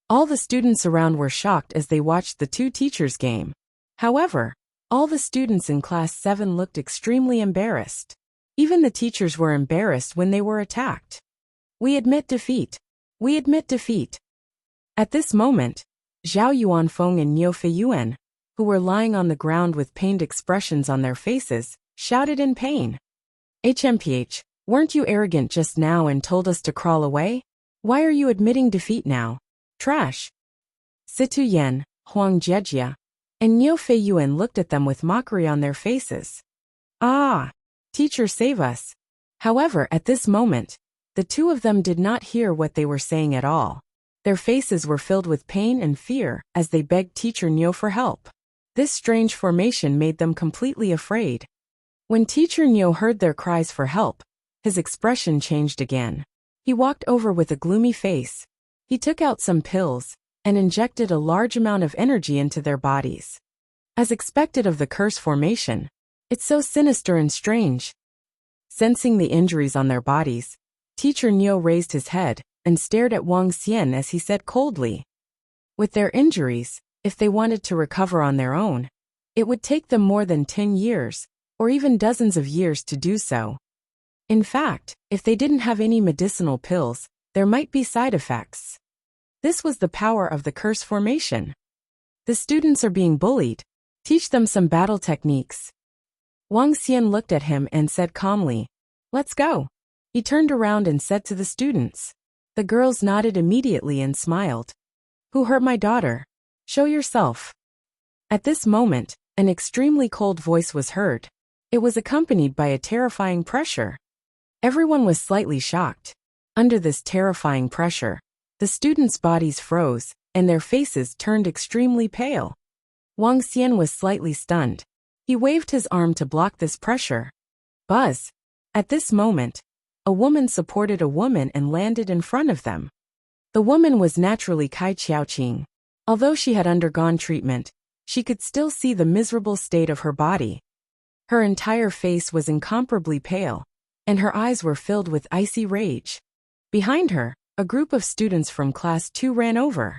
All the students around were shocked as they watched the two teachers' game. However, all the students in Class 7 looked extremely embarrassed. Even the teachers were embarrassed when they were attacked. We admit defeat. We admit defeat. At this moment, Zhao Yuanfeng and Niu Feiyuan, who were lying on the ground with pained expressions on their faces, shouted in pain. HMPH, weren't you arrogant just now and told us to crawl away? Why are you admitting defeat now? Trash. Situ Yan, Huang Jiejia, and Niu Feiyuan looked at them with mockery on their faces. Ah! Teacher, save us. However, at this moment, the two of them did not hear what they were saying at all. Their faces were filled with pain and fear as they begged Teacher Niu for help. This strange formation made them completely afraid. When Teacher Niu heard their cries for help, his expression changed again. He walked over with a gloomy face. He took out some pills and injected a large amount of energy into their bodies. As expected of the curse formation, it's so sinister and strange. Sensing the injuries on their bodies, Teacher Niu raised his head and stared at Wang Xian as he said coldly. With their injuries, if they wanted to recover on their own, it would take them more than 10 years, or even dozens of years to do so. In fact, if they didn't have any medicinal pills, there might be side effects. This was the power of the curse formation. The students are being bullied. Teach them some battle techniques. Wang Xian looked at him and said calmly, Let's go. He turned around and said to the students. The girls nodded immediately and smiled. Who hurt my daughter? Show yourself. At this moment, an extremely cold voice was heard. It was accompanied by a terrifying pressure. Everyone was slightly shocked. Under this terrifying pressure, the students' bodies froze, and their faces turned extremely pale. Wang Xian was slightly stunned. He waved his arm to block this pressure. Buzz! At this moment, a woman supported a woman and landed in front of them. The woman was naturally Kai Qiaoqing. Although she had undergone treatment, she could still see the miserable state of her body. Her entire face was incomparably pale, and her eyes were filled with icy rage. Behind her, a group of students from Class 2 ran over.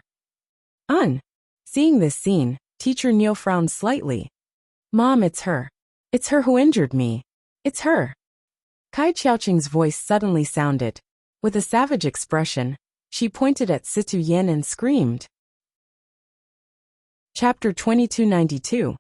Seeing this scene, Teacher Niu frowned slightly. Mom, it's her. It's her who injured me. It's her. Kai Qiaoqing's voice suddenly sounded. With a savage expression, she pointed at Situ Yan and screamed. Chapter 2292.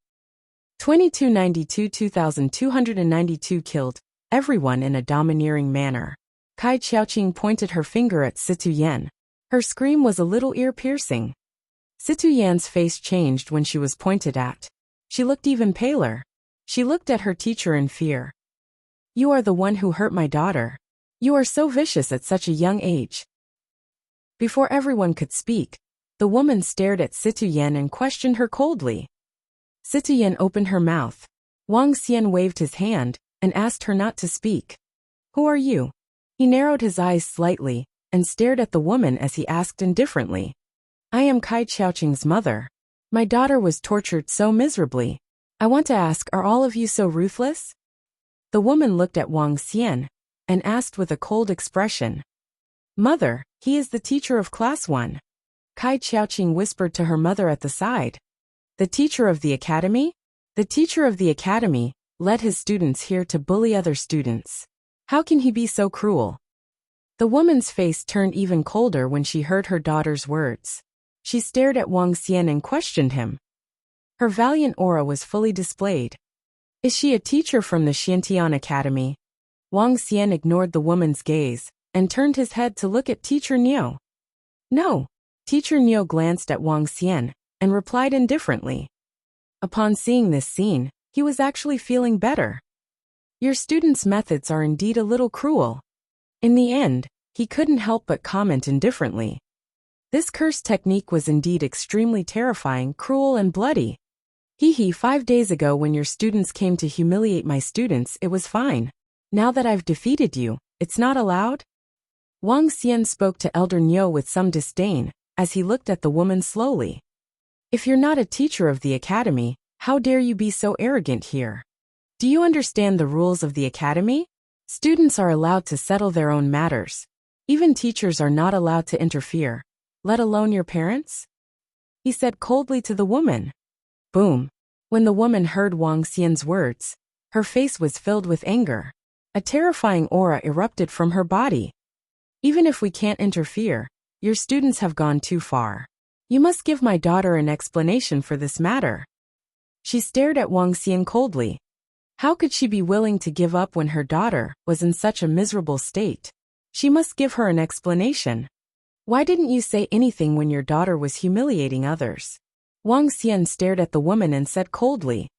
2292 killed everyone in a domineering manner. Kai Qiaoqing pointed her finger at Situ Yan. Her scream was a little ear-piercing. Situ Yan's face changed when she was pointed at. She looked even paler. She looked at her teacher in fear. You are the one who hurt my daughter. You are so vicious at such a young age. Before everyone could speak, the woman stared at Situ Yan and questioned her coldly. Situ Yan opened her mouth. Wang Xian waved his hand and asked her not to speak. Who are you? He narrowed his eyes slightly and stared at the woman as he asked indifferently. I am Kai Qiaoqing's mother. My daughter was tortured so miserably. I want to ask, are all of you so ruthless? The woman looked at Wang Xian and asked with a cold expression. Mother, he is the teacher of Class 1. Kai Qiaoqing whispered to her mother at the side. The teacher of the academy? The teacher of the academy led his students here to bully other students. How can he be so cruel? The woman's face turned even colder when she heard her daughter's words. She stared at Wang Xian and questioned him. Her valiant aura was fully displayed. Is she a teacher from the Xiantian Academy? Wang Xian ignored the woman's gaze and turned his head to look at Teacher Niu. No. Teacher Niu glanced at Wang Xian and replied indifferently. Upon seeing this scene, he was actually feeling better. Your student's methods are indeed a little cruel. In the end, he couldn't help but comment indifferently. This curse technique was indeed extremely terrifying, cruel and bloody. Hee hee, 5 days ago when your students came to humiliate my students, it was fine. Now that I've defeated you, it's not allowed? Wang Xian spoke to Elder Niu with some disdain, as he looked at the woman slowly. If you're not a teacher of the academy, how dare you be so arrogant here? Do you understand the rules of the academy? Students are allowed to settle their own matters. Even teachers are not allowed to interfere, let alone your parents? He said coldly to the woman. Boom. When the woman heard Wang Xian's words, her face was filled with anger. A terrifying aura erupted from her body. Even if we can't interfere, your students have gone too far. You must give my daughter an explanation for this matter. She stared at Wang Xian coldly. How could she be willing to give up when her daughter was in such a miserable state? She must give her an explanation. Why didn't you say anything when your daughter was humiliating others? Wang Xian stared at the woman and said coldly.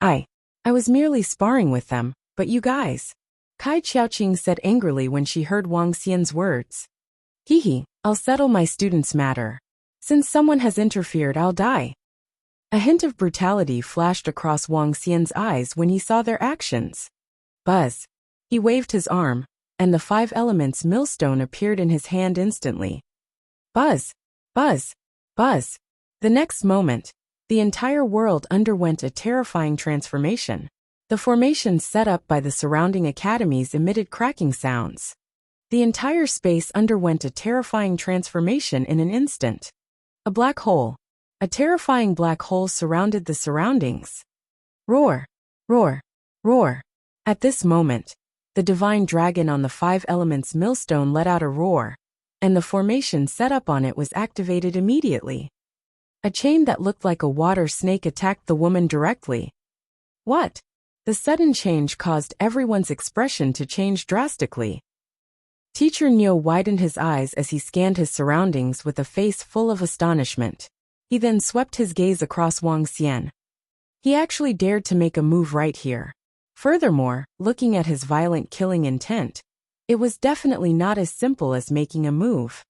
I was merely sparring with them, but you guys. Kai Qiaoqing said angrily when she heard Wang Xian's words. Hee hee, I'll settle my student's matter. Since someone has interfered, I'll die. A hint of brutality flashed across Wang Xian's eyes when he saw their actions. Buzz. He waved his arm, and the 5 elements millstone appeared in his hand instantly. Buzz. Buzz. Buzz. The next moment, the entire world underwent a terrifying transformation. The formations set up by the surrounding academies emitted cracking sounds. The entire space underwent a terrifying transformation in an instant. A black hole. A terrifying black hole surrounded the surroundings. Roar! Roar! Roar! At this moment, the divine dragon on the 5 elements millstone let out a roar, and the formation set up on it was activated immediately. A chain that looked like a water snake attacked the woman directly. What? The sudden change caused everyone's expression to change drastically. Teacher Niu widened his eyes as he scanned his surroundings with a face full of astonishment. He then swept his gaze across Wang Xian. He actually dared to make a move right here. Furthermore, looking at his violent killing intent, it was definitely not as simple as making a move.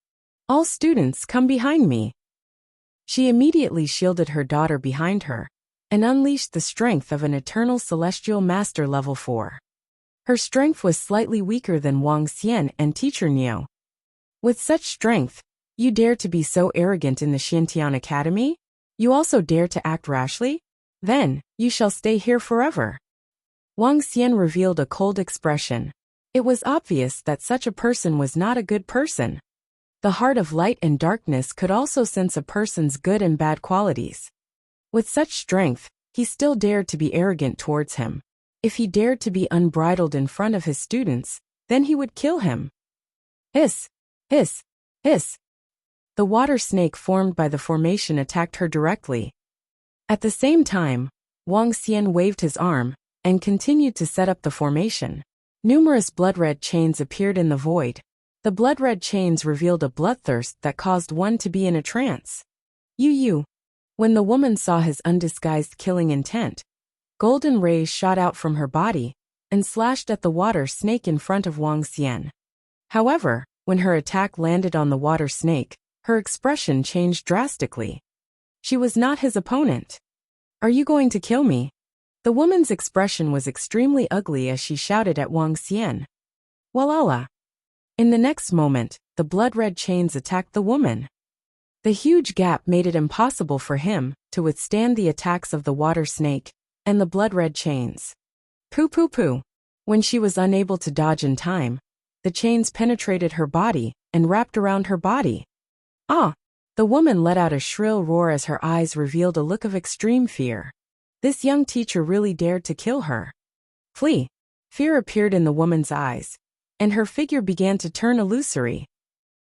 All students, come behind me. She immediately shielded her daughter behind her and unleashed the strength of an eternal celestial master level 4. Her strength was slightly weaker than Wang Xian and Teacher Niu. With such strength, you dare to be so arrogant in the Xintian Academy? You also dare to act rashly? Then, you shall stay here forever. Wang Xian revealed a cold expression. It was obvious that such a person was not a good person. The heart of light and darkness could also sense a person's good and bad qualities. With such strength, he still dared to be arrogant towards him. If he dared to be unbridled in front of his students, then he would kill him. Hiss! Hiss! Hiss! The water snake formed by the formation attacked her directly. At the same time, Wang Xian waved his arm and continued to set up the formation. Numerous blood-red chains appeared in the void. The blood-red chains revealed a bloodthirst that caused one to be in a trance. You. When the woman saw his undisguised killing intent, golden rays shot out from her body and slashed at the water snake in front of Wang Xian. However, when her attack landed on the water snake, her expression changed drastically. She was not his opponent. Are you going to kill me? The woman's expression was extremely ugly as she shouted at Wang Xian. Walala. In the next moment, the blood-red chains attacked the woman. The huge gap made it impossible for him to withstand the attacks of the water snake and the blood-red chains. Poo. When she was unable to dodge in time, the chains penetrated her body and wrapped around her body. Ah! The woman let out a shrill roar as her eyes revealed a look of extreme fear. This young teacher really dared to kill her. Flee! Fear appeared in the woman's eyes, and her figure began to turn illusory.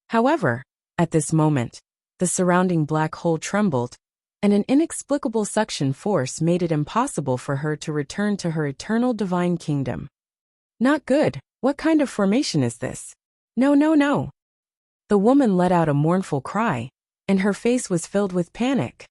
However, at this moment, the surrounding black hole trembled, and an inexplicable suction force made it impossible for her to return to her eternal divine kingdom. Not good. What kind of formation is this? No. The woman let out a mournful cry, and her face was filled with panic.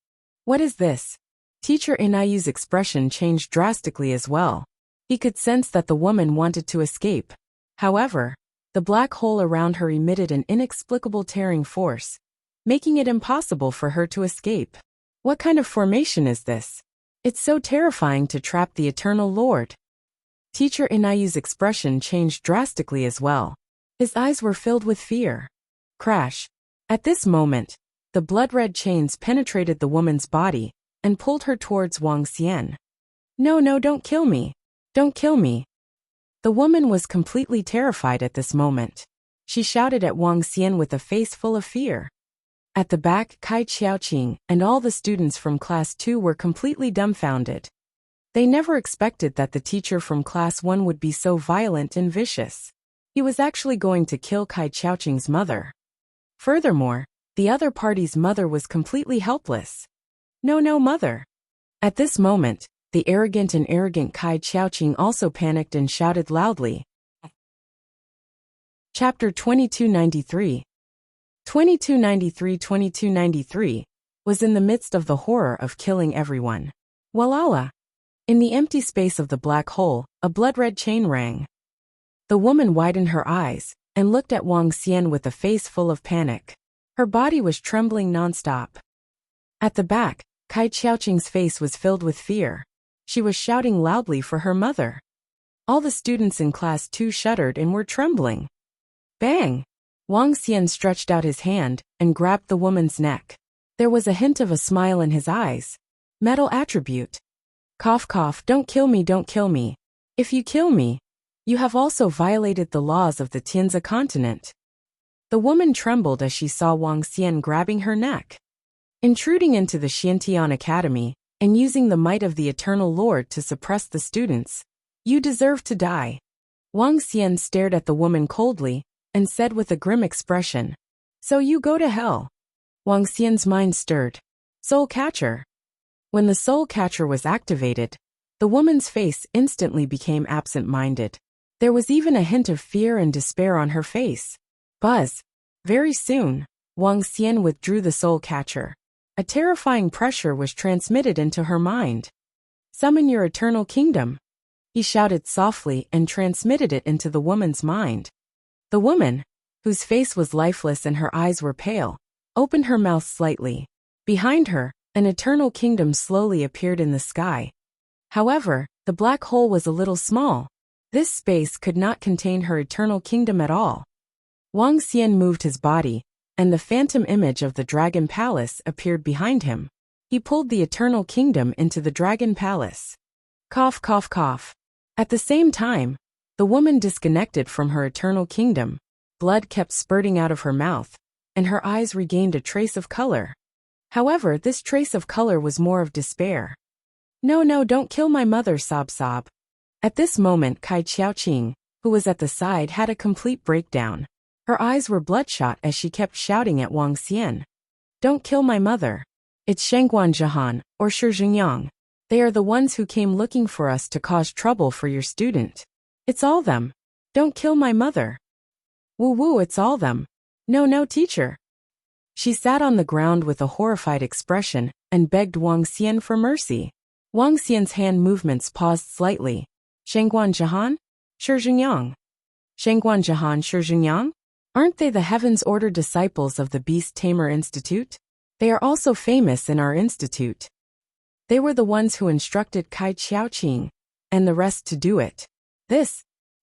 What is this? Teacher Inayu's expression changed drastically as well. He could sense that the woman wanted to escape. However, the black hole around her emitted an inexplicable tearing force, making it impossible for her to escape. What kind of formation is this? It's so terrifying to trap the Eternal Lord. Teacher Inayu's expression changed drastically as well. His eyes were filled with fear. Crash. At this moment, the blood-red chains penetrated the woman's body and pulled her towards Wang Xian. No, no, don't kill me. Don't kill me. The woman was completely terrified at this moment. She shouted at Wang Xian with a face full of fear. At the back, Kai Qiaoqing and all the students from Class 2 were completely dumbfounded. They never expected that the teacher from Class 1 would be so violent and vicious. He was actually going to kill Kai Qiaoqing's mother. Furthermore, the other party's mother was completely helpless. No, no, mother. At this moment, the arrogant Kai Qiaoqing also panicked and shouted loudly. Chapter 2293. 2293 was in the midst of the horror of killing everyone. Walala! In the empty space of the black hole, a blood-red chain rang. The woman widened her eyes and looked at Wang Xian with a face full of panic. Her body was trembling non-stop. At the back, Kai Qiaoqing's face was filled with fear. She was shouting loudly for her mother. All the students in Class 2 shuddered and were trembling. Bang! Wang Xian stretched out his hand and grabbed the woman's neck. There was a hint of a smile in his eyes. Metal attribute. Cough cough, don't kill me, don't kill me. If you kill me, you have also violated the laws of the Tianzi continent. The woman trembled as she saw Wang Xian grabbing her neck. Intruding into the Xiantian Academy and using the might of the Eternal Lord to suppress the students, you deserve to die. Wang Xian stared at the woman coldly and said with a grim expression, so you go to hell. Wang Xian's mind stirred. Soul Catcher. When the Soul Catcher was activated, the woman's face instantly became absent-minded. There was even a hint of fear and despair on her face. Buzz. Very soon, Wang Xian withdrew the Soul Catcher. A terrifying pressure was transmitted into her mind. Summon your eternal kingdom. He shouted softly and transmitted it into the woman's mind. The woman, whose face was lifeless and her eyes were pale, opened her mouth slightly. Behind her, an eternal kingdom slowly appeared in the sky. However, the black hole was a little small. This space could not contain her eternal kingdom at all. Wang Xian moved his body, and the phantom image of the Dragon Palace appeared behind him. He pulled the eternal kingdom into the Dragon Palace. Cough, cough, cough. At the same time, the woman disconnected from her eternal kingdom. Blood kept spurting out of her mouth, and her eyes regained a trace of color. However, this trace of color was more of despair. No, no, don't kill my mother, sob sob. At this moment, Kai Qiaoqing, who was at the side, had a complete breakdown. Her eyes were bloodshot as she kept shouting at Wang Xian. Don't kill my mother. It's Shengguan Jahan, or Shizhengyang. They are the ones who came looking for us to cause trouble for your student. It's all them. Don't kill my mother. Woo woo, it's all them. No, no, teacher. She sat on the ground with a horrified expression and begged Wang Xian for mercy. Wang Xian's hand movements paused slightly. Shengguan Jahan? Shizhengyang. Shengguan Jahan, Shizhengyang? Aren't they the heavens-ordered disciples of the Beast Tamer Institute? They are also famous in our institute. They were the ones who instructed Kai Qiaoqing and the rest to do it.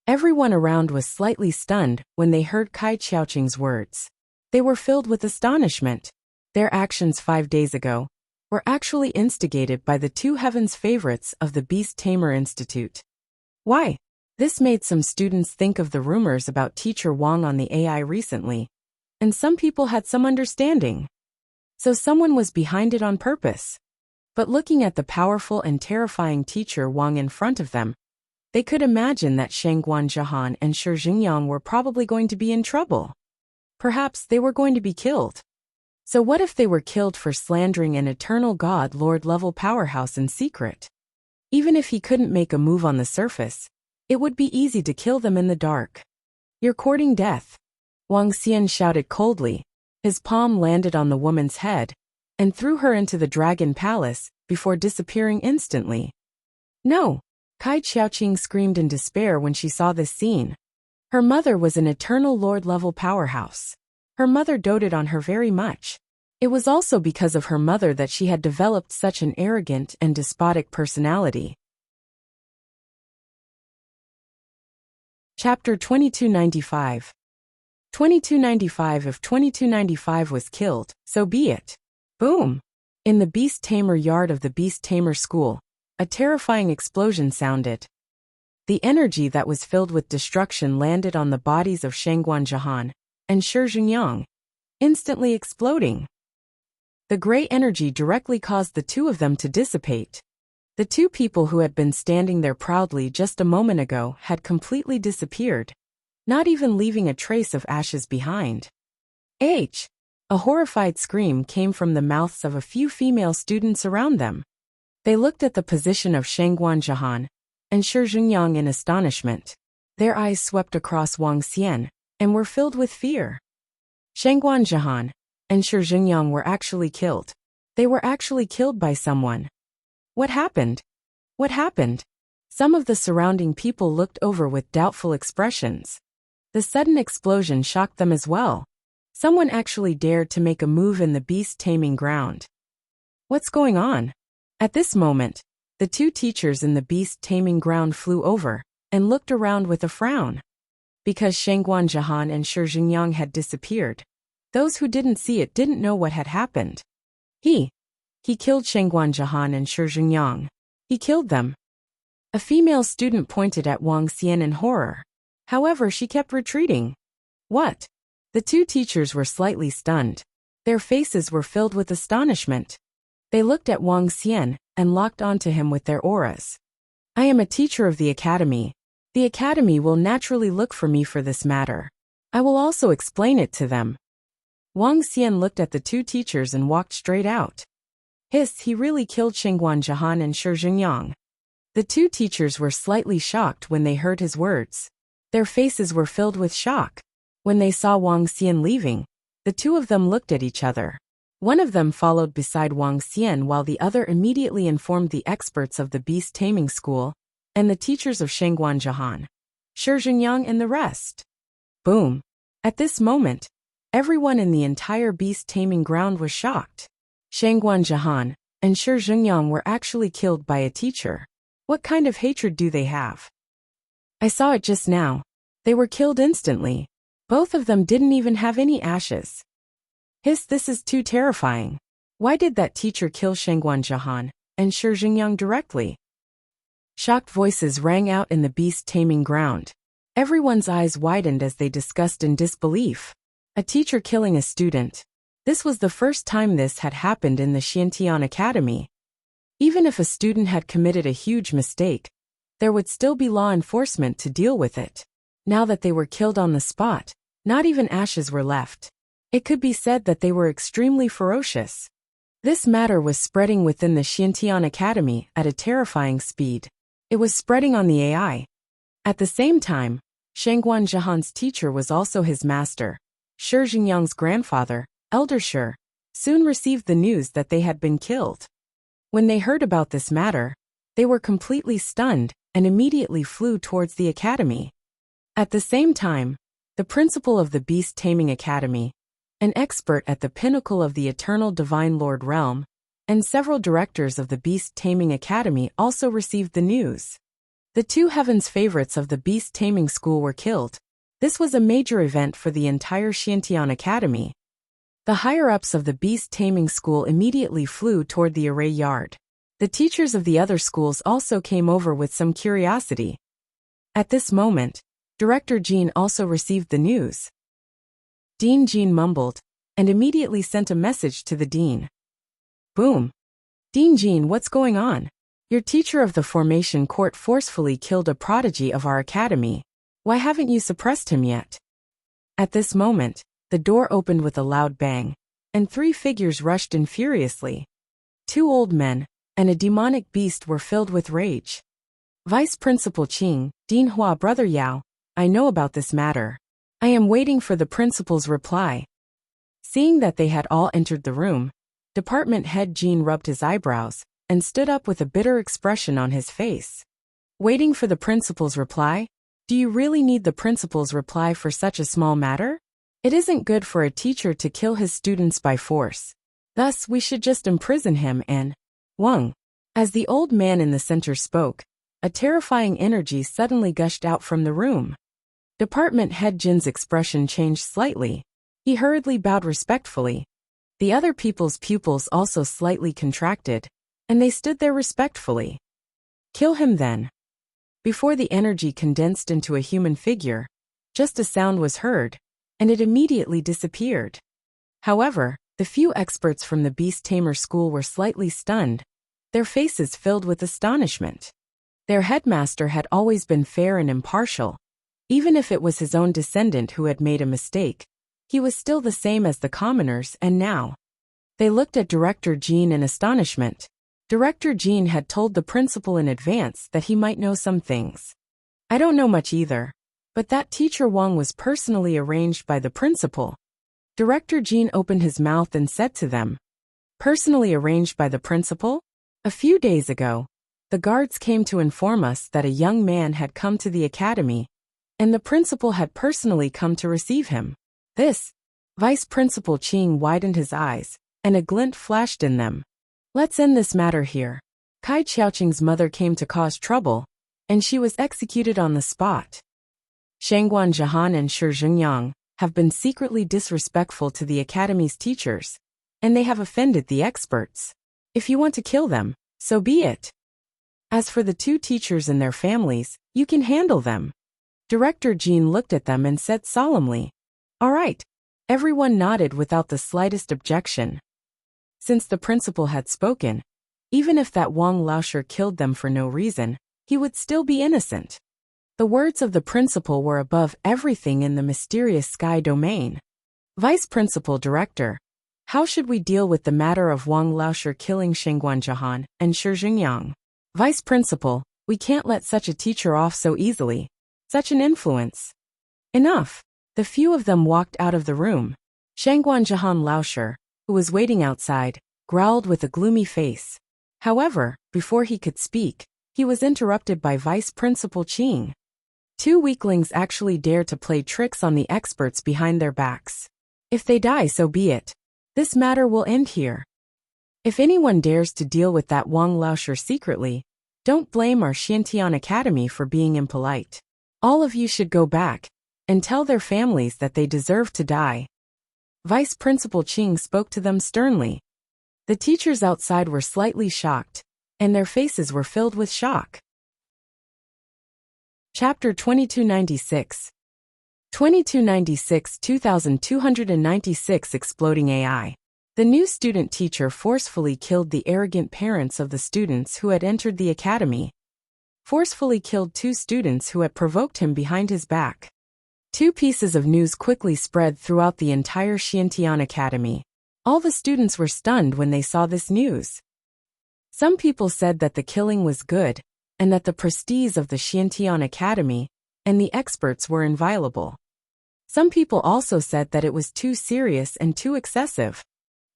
Everyone around was slightly stunned when they heard Kai Qiaoqing's words. They were filled with astonishment. Their actions 5 days ago were actually instigated by the two heavens favorites of the Beast Tamer Institute. Why? This made some students think of the rumors about Teacher Wang on the AI recently, and some people had some understanding. So someone was behind it on purpose. But looking at the powerful and terrifying Teacher Wang in front of them, they could imagine that Shengguan Jahan and Shizhengyang were probably going to be in trouble. Perhaps they were going to be killed. So what if they were killed for slandering an eternal God Lord-level powerhouse in secret? Even if he couldn't make a move on the surface, it would be easy to kill them in the dark. You're courting death. Wang Xian shouted coldly. His palm landed on the woman's head and threw her into the Dragon Palace before disappearing instantly. No, Kai Xiaoqing screamed in despair when she saw this scene. Her mother was an eternal lord-level powerhouse. Her mother doted on her very much. It was also because of her mother that she had developed such an arrogant and despotic personality. Chapter 2295. 2295. If 2295 was killed, so be it. Boom! In the beast tamer yard of the beast tamer school, a terrifying explosion sounded. The energy that was filled with destruction landed on the bodies of Shangguan Jahan and Shi Jingyang, instantly exploding. The gray energy directly caused the two of them to dissipate. The two people who had been standing there proudly just a moment ago had completely disappeared, not even leaving a trace of ashes behind. H! A horrified scream came from the mouths of a few female students around them. They looked at the position of Shangguan Jahan and Shi Jingyang in astonishment. Their eyes swept across Wang Xian and were filled with fear. Shangguan Jahan and Shi Jingyang were actually killed. They were actually killed by someone. What happened? What happened? Some of the surrounding people looked over with doubtful expressions. The sudden explosion shocked them as well. Someone actually dared to make a move in the beast taming ground. What's going on? At this moment, the two teachers in the beast taming ground flew over and looked around with a frown. Because Shangguan Jahan and Shi Jingyang had disappeared, those who didn't see it didn't know what had happened. He killed Shangguan Jahan and Shi Jingyang. He killed them. A female student pointed at Wang Xian in horror. However, she kept retreating. What? The two teachers were slightly stunned. Their faces were filled with astonishment. They looked at Wang Xian and locked onto him with their auras. I am a teacher of the academy. The academy will naturally look for me for this matter. I will also explain it to them. Wang Xian looked at the two teachers and walked straight out. Hiss, he really killed Shangguan Jahan and Shi Jingyang. The two teachers were slightly shocked when they heard his words. Their faces were filled with shock. When they saw Wang Xian leaving, the two of them looked at each other. One of them followed beside Wang Xian while the other immediately informed the experts of the beast taming school and the teachers of Shangguan Jahan, Shi Jingyang and the rest. Boom! At this moment, everyone in the entire beast taming ground was shocked. Shangguan Jahan and Shi Jingyang were actually killed by a teacher. What kind of hatred do they have? I saw it just now. They were killed instantly. Both of them didn't even have any ashes. Hiss, this is too terrifying. Why did that teacher kill Shangguan Jahan and Shi Jingyang directly? Shocked voices rang out in the beast taming ground. Everyone's eyes widened as they discussed in disbelief. A teacher killing a student. This was the first time this had happened in the Xiantian Academy. Even if a student had committed a huge mistake, there would still be law enforcement to deal with it. Now that they were killed on the spot, not even ashes were left. It could be said that they were extremely ferocious. This matter was spreading within the Xiantian Academy at a terrifying speed. It was spreading on the AI. At the same time, Shangguan Jahan's teacher was also his master. Shi Jingyang's grandfather, Elder Shi, soon received the news that they had been killed. When they heard about this matter, they were completely stunned and immediately flew towards the academy. At the same time, the principal of the Beast Taming Academy, an expert at the pinnacle of the Eternal Divine Lord Realm, and several directors of the Beast Taming Academy also received the news. The two heavens favorites of the Beast Taming School were killed. This was a major event for the entire Xiantian Academy. The higher-ups of the Beast Taming School immediately flew toward the array yard. The teachers of the other schools also came over with some curiosity. At this moment, Director Jean also received the news. Dean Jean mumbled, and immediately sent a message to the dean. Boom! Dean Jean, what's going on? Your teacher of the formation court forcefully killed a prodigy of our academy. Why haven't you suppressed him yet? At this moment, the door opened with a loud bang, and three figures rushed in furiously. Two old men and a demonic beast were filled with rage. Vice Principal Qing, Dean Hua, Brother Yao, I know about this matter. I am waiting for the principal's reply. Seeing that they had all entered the room, Department Head Jean rubbed his eyebrows and stood up with a bitter expression on his face. Waiting for the principal's reply? Do you really need the principal's reply for such a small matter? It isn't good for a teacher to kill his students by force. Thus, we should just imprison him and Wang. As the old man in the center spoke, a terrifying energy suddenly gushed out from the room. Department head Jin's expression changed slightly. He hurriedly bowed respectfully. The other people's pupils also slightly contracted, and they stood there respectfully. Kill him then. Before the energy condensed into a human figure, just a sound was heard, and it immediately disappeared. However, the few experts from the Beast Tamer school were slightly stunned, their faces filled with astonishment. Their headmaster had always been fair and impartial. Even if it was his own descendant who had made a mistake, he was still the same as the commoners, and now they looked at Director Jean in astonishment. Director Jean had told the principal in advance that he might know some things. I don't know much either, but that teacher Wang was personally arranged by the principal. Director Jean opened his mouth and said to them, "Personally arranged by the principal? A few days ago, the guards came to inform us that a young man had come to the academy, and the principal had personally come to receive him." This, Vice Principal Qing widened his eyes, and a glint flashed in them. Let's end this matter here. Kai Qiaoqing's mother came to cause trouble, and she was executed on the spot. Shangguan Jihan and Shi Zhengyang have been secretly disrespectful to the academy's teachers, and they have offended the experts. If you want to kill them, so be it. As for the two teachers and their families, you can handle them. Director Jean looked at them and said solemnly, "All right." Everyone nodded without the slightest objection. Since the principal had spoken, even if that Wang Laosher killed them for no reason, he would still be innocent. The words of the principal were above everything in the mysterious sky domain. Vice Principal Director, how should we deal with the matter of Wang Laosher killing Shangguan Jihan and Shi Zhengyang? Vice Principal, we can't let such a teacher off so easily. Such an influence. Enough. The few of them walked out of the room. Shangguan Jihan Laosher, who was waiting outside, growled with a gloomy face. However, before he could speak, he was interrupted by Vice Principal Qing. Two weaklings actually dare to play tricks on the experts behind their backs. If they die, so be it. This matter will end here. If anyone dares to deal with that Wang Laosher secretly, don't blame our Xiantian Academy for being impolite. All of you should go back and tell their families that they deserve to die. Vice Principal Qing spoke to them sternly. The teachers outside were slightly shocked, and their faces were filled with shock. Chapter 2296 2296 Exploding AI. The new student teacher forcefully killed the arrogant parents of the students who had entered the academy. Forcefully killed two students who had provoked him behind his back. Two pieces of news quickly spread throughout the entire Xiantian Academy. All the students were stunned when they saw this news. Some people said that the killing was good, and that the prestige of the Xiantian Academy and the experts were inviolable. Some people also said that it was too serious and too excessive.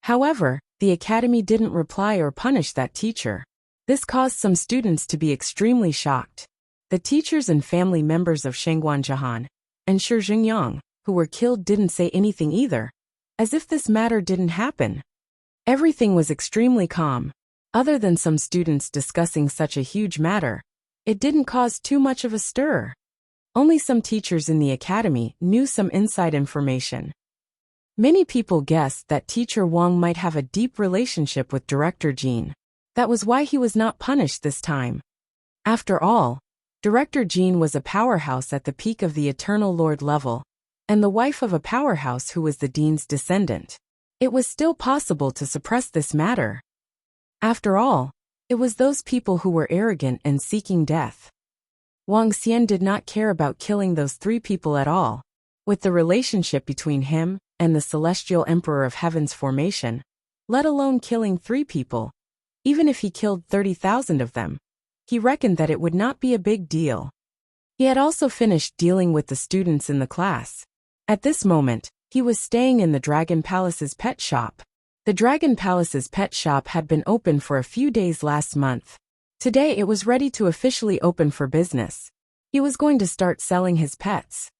However, the academy didn't reply or punish that teacher. This caused some students to be extremely shocked. The teachers and family members of Shangguan Jihan and Shi Zhengyang, who were killed, didn't say anything either, as if this matter didn't happen. Everything was extremely calm. Other than some students discussing such a huge matter, it didn't cause too much of a stir. Only some teachers in the academy knew some inside information. Many people guessed that teacher Wang might have a deep relationship with Director Jean. That was why he was not punished this time. After all, Director Jean was a powerhouse at the peak of the Eternal Lord level, and the wife of a powerhouse who was the dean's descendant. It was still possible to suppress this matter. After all, it was those people who were arrogant and seeking death. Wang Xian did not care about killing those three people at all. With the relationship between him and the Celestial Emperor of Heaven's formation, let alone killing three people, even if he killed 30,000 of them, he reckoned that it would not be a big deal. He had also finished dealing with the students in the class. At this moment, he was staying in the Dragon Palace's pet shop. The Dragon Palace's pet shop had been open for a few days last month. Today it was ready to officially open for business. He was going to start selling his pets.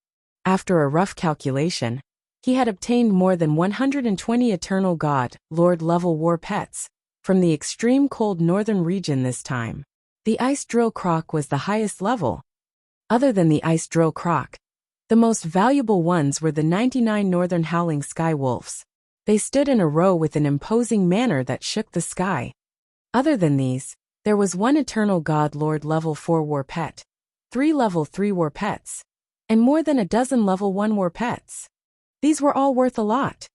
After a rough calculation, he had obtained more than 120 Eternal God, Lord level war pets, from the extreme cold northern region this time. The Ice Drill Croc was the highest level. Other than the Ice Drill Croc, the most valuable ones were the 99 Northern Howling Sky Wolves. They stood in a row with an imposing manner that shook the sky. Other than these, there was one Eternal God Lord level 4 war pet, 3 level 3 war pets, and more than a dozen level 1 war pets. These were all worth a lot.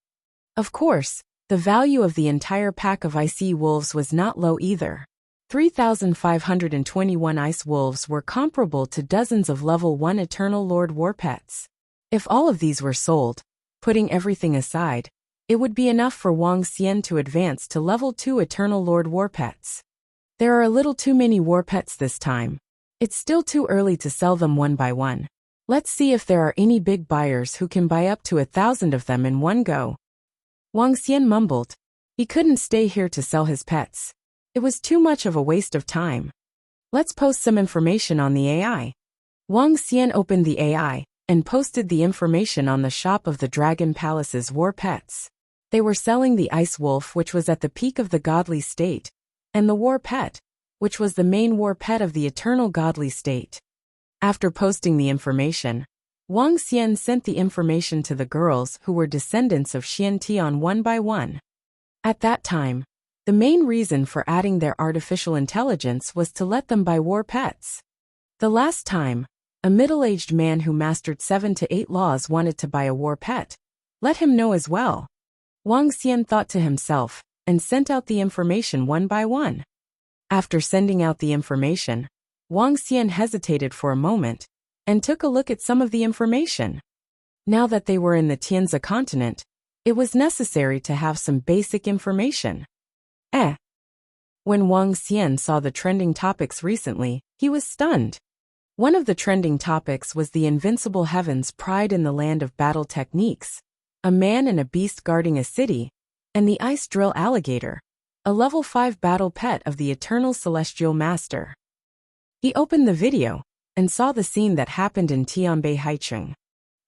Of course, the value of the entire pack of icy wolves was not low either. 3,521 ice wolves were comparable to dozens of level 1 Eternal Lord war pets. If all of these were sold, putting everything aside, it would be enough for Wang Xian to advance to level 2 Eternal Lord war pets. There are a little too many war pets this time. It's still too early to sell them one by one. Let's see if there are any big buyers who can buy up to 1,000 of them in one go. Wang Xian mumbled. He couldn't stay here to sell his pets. It was too much of a waste of time. Let's post some information on the AI. Wang Xian opened the AI and posted the information on the shop of the Dragon Palace's war pets. They were selling the Ice Wolf, which was at the peak of the godly state, and the War Pet, which was the main war pet of the Eternal Godly State. After posting the information, Wang Xian sent the information to the girls who were descendants of Xian Tian one by one. At that time, the main reason for adding their artificial intelligence was to let them buy war pets. The last time, a middle-aged man who mastered 7 to 8 laws wanted to buy a war pet. Let him know as well. Wang Xian thought to himself, and sent out the information one by one. After sending out the information, Wang Xian hesitated for a moment, and took a look at some of the information. Now that they were in the Tianzi continent, it was necessary to have some basic information. When Wang Xian saw the trending topics recently, he was stunned. One of the trending topics was the Invincible Heaven's pride in the land of battle techniques, a man and a beast guarding a city, and the Ice Drill Alligator, a level 5 battle pet of the Eternal Celestial Master. He opened the video and saw the scene that happened in Tianbei Haicheng.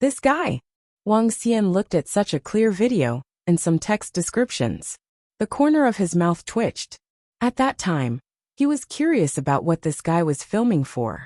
This guy! Wang Xian looked at such a clear video and some text descriptions. The corner of his mouth twitched. At that time, he was curious about what this guy was filming for.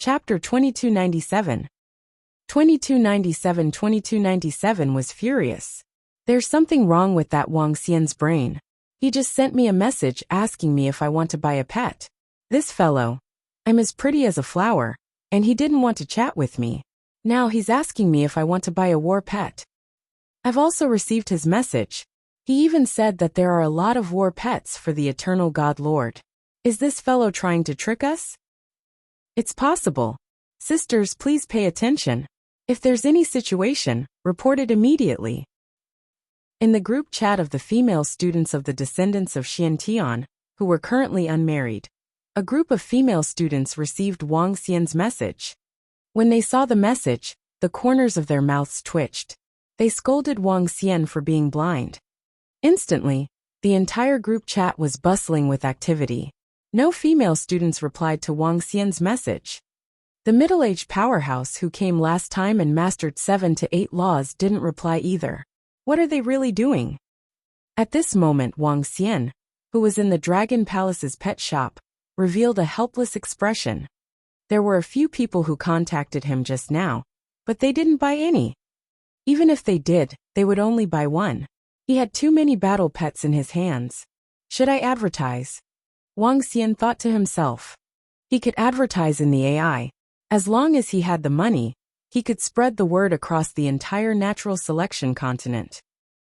Chapter 2297. 2297 was furious. There's something wrong with that Wang Xian's brain. He just sent me a message asking me if I want to buy a pet. This fellow. I'm as pretty as a flower, and he didn't want to chat with me. Now he's asking me if I want to buy a war pet. I've also received his message. He even said that there are a lot of war pets for the eternal God Lord. Is this fellow trying to trick us? It's possible. Sisters, please pay attention. If there's any situation, report it immediately. In the group chat of the female students of the descendants of Xiantian, who were currently unmarried, a group of female students received Wang Xian's message. When they saw the message, the corners of their mouths twitched. They scolded Wang Xian for being blind. Instantly, the entire group chat was bustling with activity. No female students replied to Wang Xian's message. The middle-aged powerhouse who came last time and mastered 7 to 8 laws didn't reply either. What are they really doing? At this moment, Wang Xian, who was in the Dragon Palace's pet shop, revealed a helpless expression. There were a few people who contacted him just now, but they didn't buy any. Even if they did, they would only buy one. He had too many battle pets in his hands. Should I advertise? Wang Xian thought to himself. He could advertise in the AI. As long as he had the money, he could spread the word across the entire natural selection continent.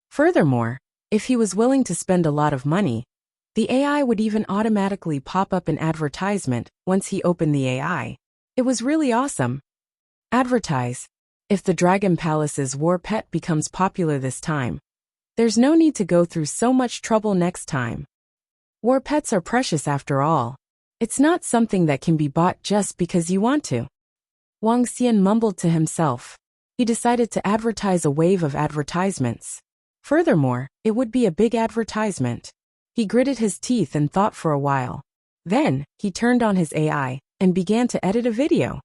Furthermore, if he was willing to spend a lot of money, the AI would even automatically pop up an advertisement once he opened the AI. It was really awesome. Advertise. If the Dragon Palace's war pet becomes popular this time, there's no need to go through so much trouble next time. War pets are precious after all. It's not something that can be bought just because you want to. Wang Xian mumbled to himself. He decided to advertise a wave of advertisements. Furthermore, it would be a big advertisement. He gritted his teeth and thought for a while. Then, he turned on his AI and began to edit a video.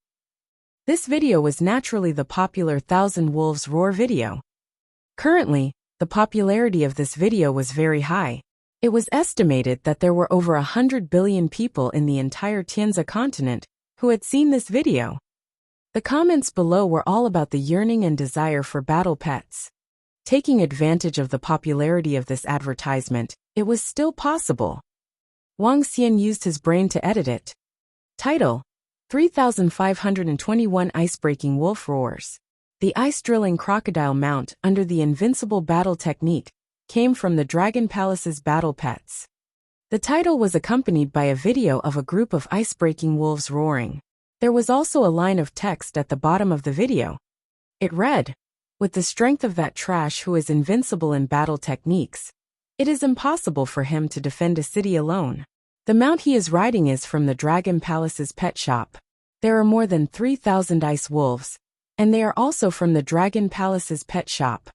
This video was naturally the popular Thousand Wolves Roar video. Currently, the popularity of this video was very high. It was estimated that there were over 100 billion people in the entire Tianzi continent who had seen this video. The comments below were all about the yearning and desire for battle pets. Taking advantage of the popularity of this advertisement, it was still possible. Wang Xian used his brain to edit it. Title: 3521 Ice-Breaking Wolf Roars. The ice-drilling crocodile mount under the Invincible battle technique came from the Dragon Palace's battle pets. The title was accompanied by a video of a group of ice-breaking wolves roaring. There was also a line of text at the bottom of the video. It read, "With the strength of that trash who is invincible in battle techniques, it is impossible for him to defend a city alone." The mount he is riding is from the Dragon Palace's pet shop. There are more than 3,000 ice wolves, and they are also from the Dragon Palace's pet shop.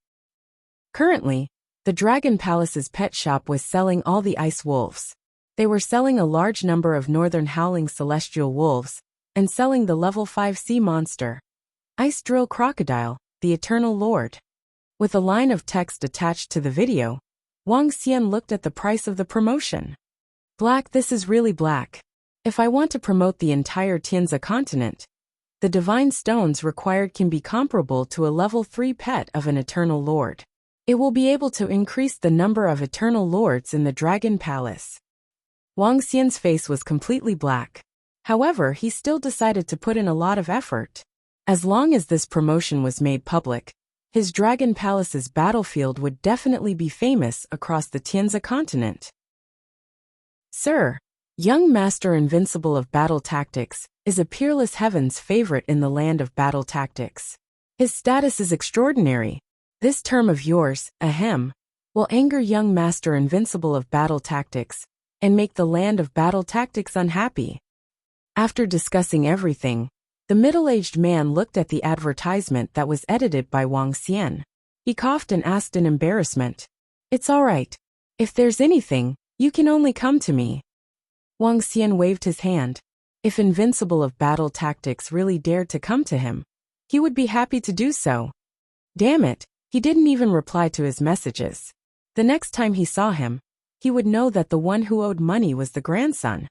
Currently, the Dragon Palace's pet shop was selling all the ice wolves. They were selling a large number of northern howling celestial wolves, and selling the level 5 sea monster, Ice Drill Crocodile, the Eternal Lord. With a line of text attached to the video, Wang Xian looked at the price of the promotion. Black. This is really black. If I want to promote the entire Tianzi continent, the divine stones required can be comparable to a level 3 pet of an Eternal Lord. It will be able to increase the number of Eternal Lords in the Dragon Palace. Wang Xian's face was completely black. However, he still decided to put in a lot of effort. As long as this promotion was made public, his Dragon Palace's battlefield would definitely be famous across the Tianzi continent. Sir, young Master Invincible of Battle Tactics is a peerless heaven's favorite in the land of battle tactics. His status is extraordinary. This term of yours, ahem, will anger young Master Invincible of Battle Tactics and make the land of battle tactics unhappy. After discussing everything, the middle-aged man looked at the advertisement that was edited by Wang Xian. He coughed and asked in embarrassment, "It's all right. If there's anything, you can only come to me." Wang Xian waved his hand. If Invincible of Battle Tactics really dared to come to him, he would be happy to do so. Damn it, he didn't even reply to his messages. The next time he saw him, he would know that the one who owed money was the grandson.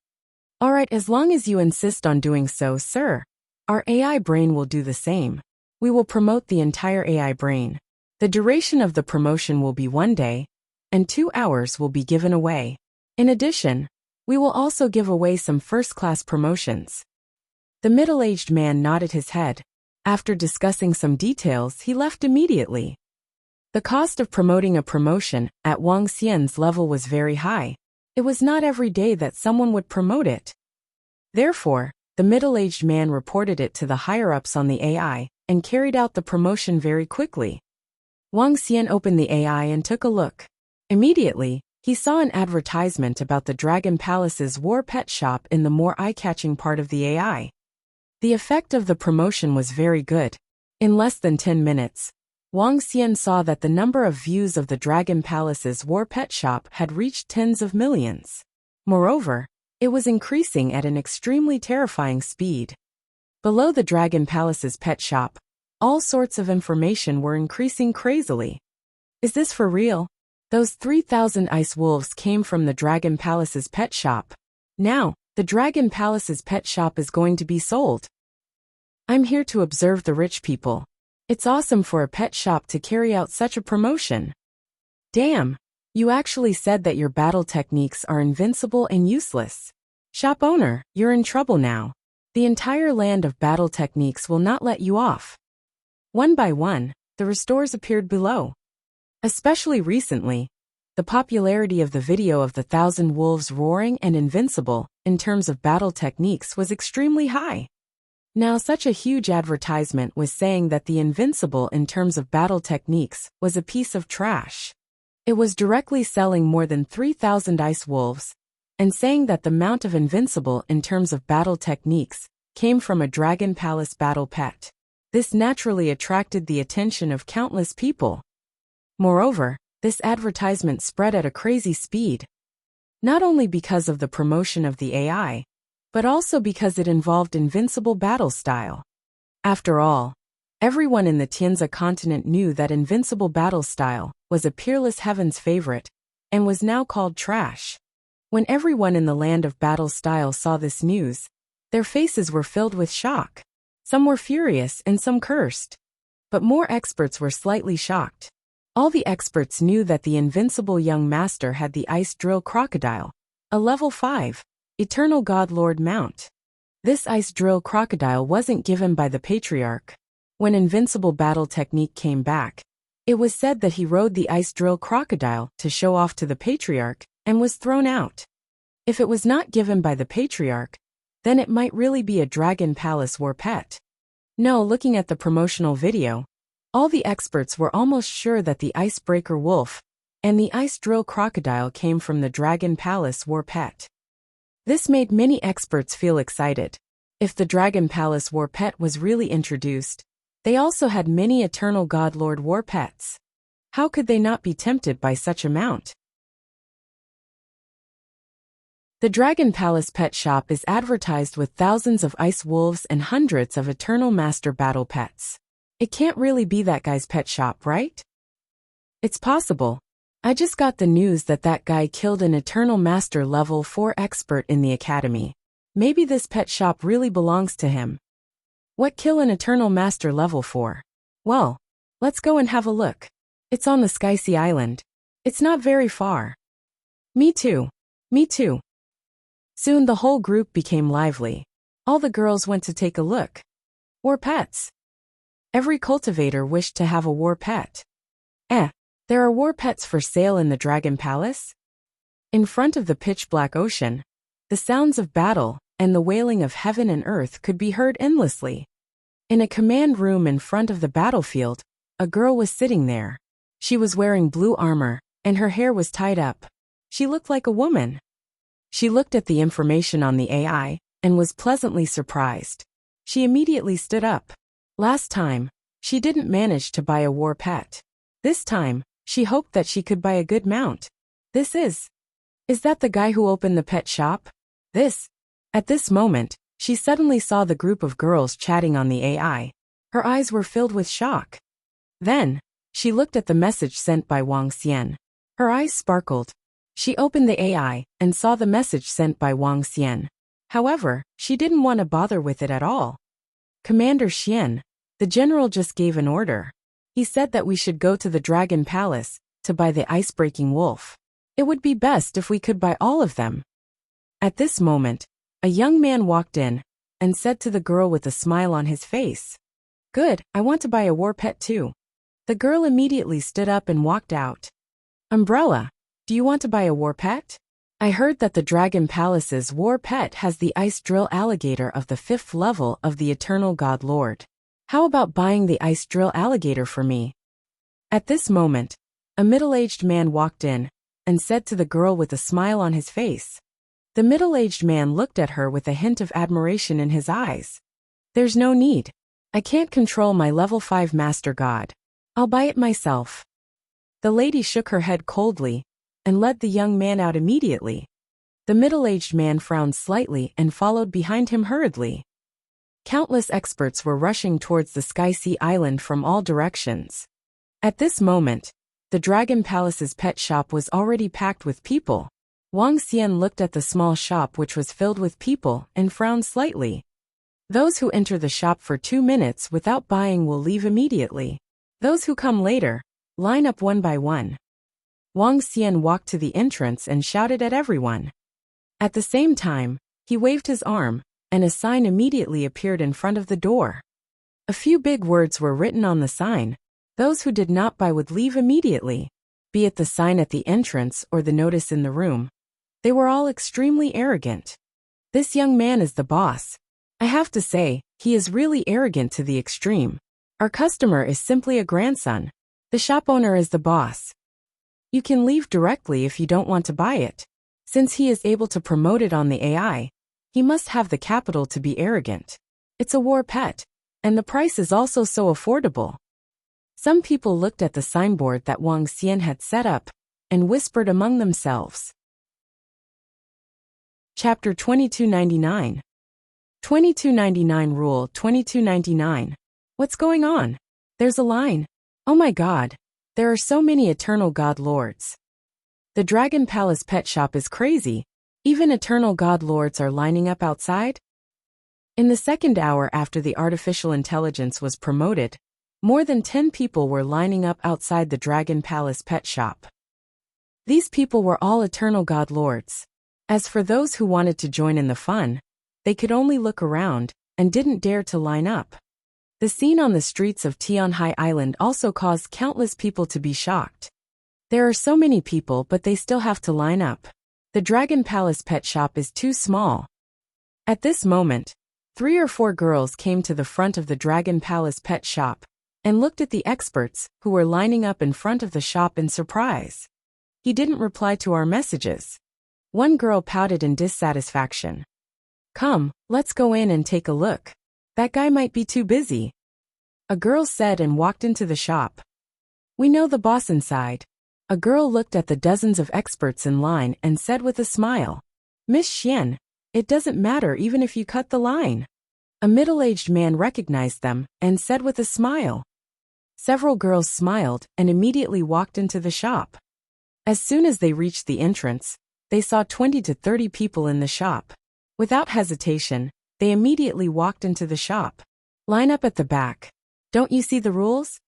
All right, as long as you insist on doing so, sir. Our AI brain will do the same. We will promote the entire AI brain. The duration of the promotion will be 1 day, and 2 hours will be given away. In addition, we will also give away some first-class promotions. The middle-aged man nodded his head. After discussing some details, he left immediately. The cost of promoting a promotion at Wang Xian's level was very high. It was not every day that someone would promote it. Therefore, the middle-aged man reported it to the higher-ups on the AI and carried out the promotion very quickly. Wang Xian opened the AI and took a look. Immediately, he saw an advertisement about the Dragon Palace's War Pet Shop in the more eye-catching part of the AI. The effect of the promotion was very good. In less than 10 minutes, Wang Xian saw that the number of views of the Dragon Palace's War Pet Shop had reached tens of millions. Moreover, it was increasing at an extremely terrifying speed. Below the Dragon Palace's pet shop, all sorts of information were increasing crazily. Is this for real? Those 3,000 ice wolves came from the Dragon Palace's pet shop. Now, the Dragon Palace's pet shop is going to be sold. I'm here to observe the rich people. It's awesome for a pet shop to carry out such a promotion. Damn, you actually said that your battle techniques are invincible and useless. Shop owner, you're in trouble now. The entire land of battle techniques will not let you off. One by one, the restores appeared below. Especially recently, the popularity of the video of the 1,000 wolves roaring and invincible, in terms of battle techniques, was extremely high. Now such a huge advertisement was saying that the invincible in terms of battle techniques was a piece of trash. It was directly selling more than 3,000 ice wolves, and saying that the mount of invincible in terms of battle techniques came from a Dragon Palace battle pet. This naturally attracted the attention of countless people. Moreover, this advertisement spread at a crazy speed. Not only because of the promotion of the AI, but also because it involved invincible battle style. After all, everyone in the Tianzi continent knew that invincible battle style was a peerless heaven's favorite, and was now called trash. When everyone in the land of battle style saw this news, their faces were filled with shock. Some were furious and some cursed. But more experts were slightly shocked. All the experts knew that the invincible young master had the ice drill crocodile, a level 5. Eternal God Lord mount. This ice drill crocodile wasn't given by the patriarch. When invincible battle technique came back, it was said that he rode the ice drill crocodile to show off to the patriarch and was thrown out. If it was not given by the patriarch, then it might really be a Dragon Palace war pet. No, looking at the promotional video, all the experts were almost sure that the icebreaker wolf and the ice drill crocodile came from the Dragon Palace war pet. This made many experts feel excited. If the Dragon Palace war pet was really introduced, they also had many Eternal God Lord war pets. How could they not be tempted by such a mount? The Dragon Palace pet shop is advertised with thousands of ice wolves and hundreds of Eternal Master battle pets. It can't really be that guy's pet shop, right? It's possible. I just got the news that that guy killed an Eternal Master level 4 expert in the academy. Maybe this pet shop really belongs to him. What kill an Eternal Master level 4? Well, let's go and have a look. It's on the Sky Sea Island. It's not very far. Me too. Me too. Soon the whole group became lively. All the girls went to take a look. War pets. Every cultivator wished to have a war pet. There are war pets for sale in the Dragon Palace? In front of the pitch-black ocean, the sounds of battle and the wailing of heaven and earth could be heard endlessly. In a command room in front of the battlefield, a girl was sitting there. She was wearing blue armor, and her hair was tied up. She looked like a woman. She looked at the information on the AI, and was pleasantly surprised. She immediately stood up. Last time, she didn't manage to buy a war pet. This time, she hoped that she could buy a good mount. Is that the guy who opened the pet shop? At this moment, she suddenly saw the group of girls chatting on the AI. Her eyes were filled with shock. Then, she looked at the message sent by Wang Xian. Her eyes sparkled. She opened the AI and saw the message sent by Wang Xian. However, she didn't want to bother with it at all. Commander Xian, the general just gave an order. He said that we should go to the Dragon Palace to buy the ice-breaking wolf. It would be best if we could buy all of them. At this moment, a young man walked in and said to the girl with a smile on his face, "Good, I want to buy a war pet too." The girl immediately stood up and walked out. "Umbrella, do you want to buy a war pet? I heard that the Dragon Palace's war pet has the ice drill alligator of the 5th level of the Eternal God Lord. How about buying the ice drill alligator for me?" At this moment, a middle-aged man walked in and said to the girl with a smile on his face. The middle-aged man looked at her with a hint of admiration in his eyes. "There's no need. I can't control my level 5 Master God. I'll buy it myself." The lady shook her head coldly and led the young man out immediately. The middle-aged man frowned slightly and followed behind him hurriedly. Countless experts were rushing towards the Sky Sea Island from all directions. At this moment, the Dragon Palace's pet shop was already packed with people. Wang Xian looked at the small shop which was filled with people and frowned slightly. Those who enter the shop for 2 minutes without buying will leave immediately. Those who come later, line up one by one. Wang Xian walked to the entrance and shouted at everyone. At the same time, he waved his arm, and a sign immediately appeared in front of the door. A few big words were written on the sign. Those who did not buy would leave immediately, be it the sign at the entrance or the notice in the room. They were all extremely arrogant. This young man is the boss. I have to say, he is really arrogant to the extreme. Our customer is simply a grandson. The shop owner is the boss. You can leave directly if you don't want to buy it. Since he is able to promote it on the AI, he must have the capital to be arrogant. It's a war pet, and the price is also so affordable. Some people looked at the signboard that Wang Xian had set up and whispered among themselves. Chapter 2299. 2299 Rule 2299. What's going on? There's a line. Oh my god, there are so many Eternal God Lords. The Dragon Palace pet shop is crazy. Even Eternal God Lords are lining up outside. In the second hour after the artificial intelligence was promoted, more than 10 people were lining up outside the Dragon Palace pet shop. These people were all Eternal God Lords. As for those who wanted to join in the fun, they could only look around and didn't dare to line up. The scene on the streets of Tianhai Island also caused countless people to be shocked. There are so many people but they still have to line up. The Dragon Palace pet shop is too small. At this moment, 3 or 4 girls came to the front of the Dragon Palace pet shop and looked at the experts who were lining up in front of the shop in surprise. He didn't reply to our messages. One girl pouted in dissatisfaction. "Come, let's go in and take a look. That guy might be too busy," a girl said and walked into the shop. "We know the boss inside." A girl looked at the dozens of experts in line and said with a smile, "Miss Xian, it doesn't matter even if you cut the line." A middle-aged man recognized them and said with a smile. Several girls smiled and immediately walked into the shop. As soon as they reached the entrance, they saw 20 to 30 people in the shop. Without hesitation, they immediately walked into the shop. "Line up at the back. Don't you see the rules?"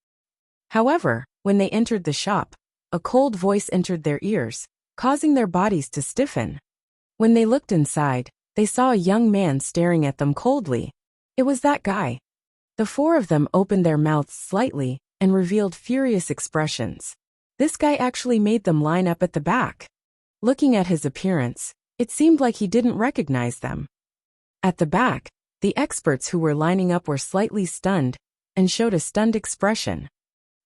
However, when they entered the shop, a cold voice entered their ears, causing their bodies to stiffen. When they looked inside, they saw a young man staring at them coldly. It was that guy. The 4 of them opened their mouths slightly and revealed furious expressions. This guy actually made them line up at the back. Looking at his appearance, it seemed like he didn't recognize them. At the back, the experts who were lining up were slightly stunned and showed a stunned expression.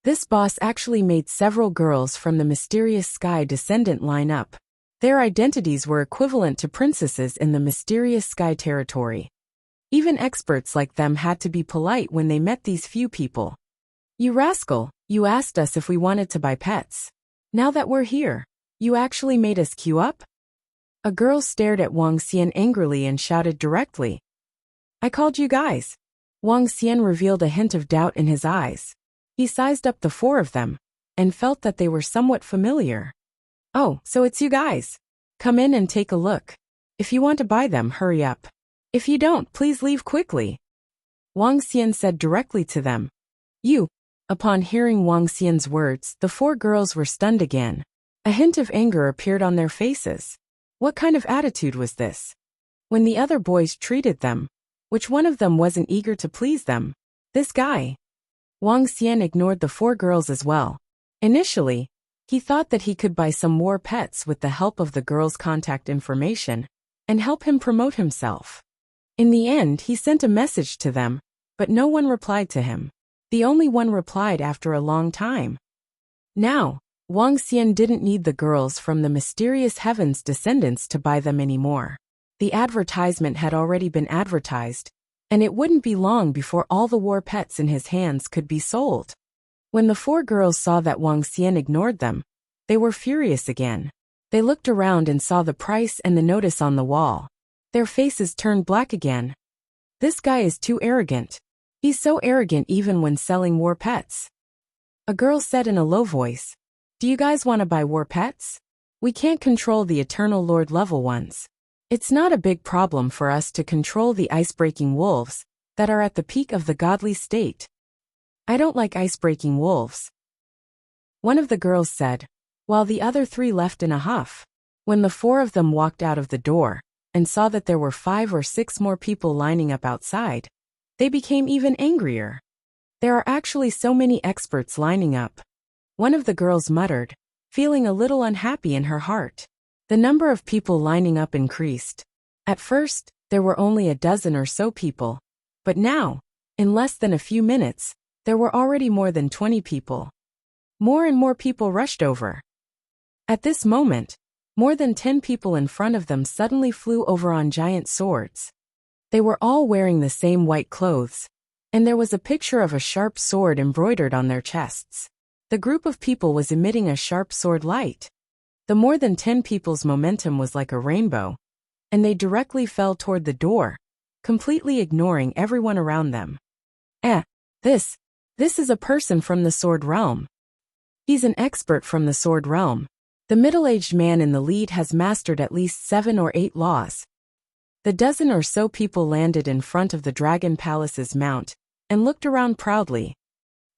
This boss actually made several girls from the mysterious sky descendant line up. Their identities were equivalent to princesses in the mysterious sky territory. Even experts like them had to be polite when they met these few people. "You rascal, you asked us if we wanted to buy pets. Now that we're here, you actually made us queue up?" A girl stared at Wang Xian angrily and shouted directly. "I called you guys." Wang Xian revealed a hint of doubt in his eyes. He sized up the 4 of them and felt that they were somewhat familiar. "Oh, so it's you guys. Come in and take a look. If you want to buy them, hurry up. If you don't, please leave quickly." Wang Xian said directly to them. You. Upon hearing Wang Xian's words, the 4 girls were stunned again. A hint of anger appeared on their faces. What kind of attitude was this? When the other boys treated them, which one of them wasn't eager to please them? This guy. Wang Xian ignored the 4 girls as well. Initially, he thought that he could buy some war pets with the help of the girls' contact information and help him promote himself. In the end, he sent a message to them, but no one replied to him. The only one replied after a long time. Now, Wang Xian didn't need the girls from the mysterious heavens descendants to buy them anymore. The advertisement had already been advertised, and it wouldn't be long before all the war pets in his hands could be sold. When the 4 girls saw that Wang Xian ignored them, they were furious again. They looked around and saw the price and the notice on the wall. Their faces turned black again. This guy is too arrogant. He's so arrogant even when selling war pets. A girl said in a low voice, "Do you guys want to buy war pets? We can't control the Eternal Lord level ones. It's not a big problem for us to control the ice-breaking wolves that are at the peak of the godly state. I don't like ice-breaking wolves," one of the girls said, while the other 3 left in a huff. When the 4 of them walked out of the door and saw that there were 5 or 6 more people lining up outside, they became even angrier. There are actually so many experts lining up, one of the girls muttered, feeling a little unhappy in her heart. The number of people lining up increased. At first, there were only a dozen or so people, but now, in less than a few minutes, there were already more than 20 people. More and more people rushed over. At this moment, more than 10 people in front of them suddenly flew over on giant swords. They were all wearing the same white clothes, and there was a picture of a sharp sword embroidered on their chests. The group of people was emitting a sharp sword light. The more than 10 people's momentum was like a rainbow, and they directly fell toward the door, completely ignoring everyone around them. This is a person from the Sword Realm. He's an expert from the Sword Realm. The middle-aged man in the lead has mastered at least 7 or 8 laws. The dozen or so people landed in front of the Dragon Palace's mount and looked around proudly.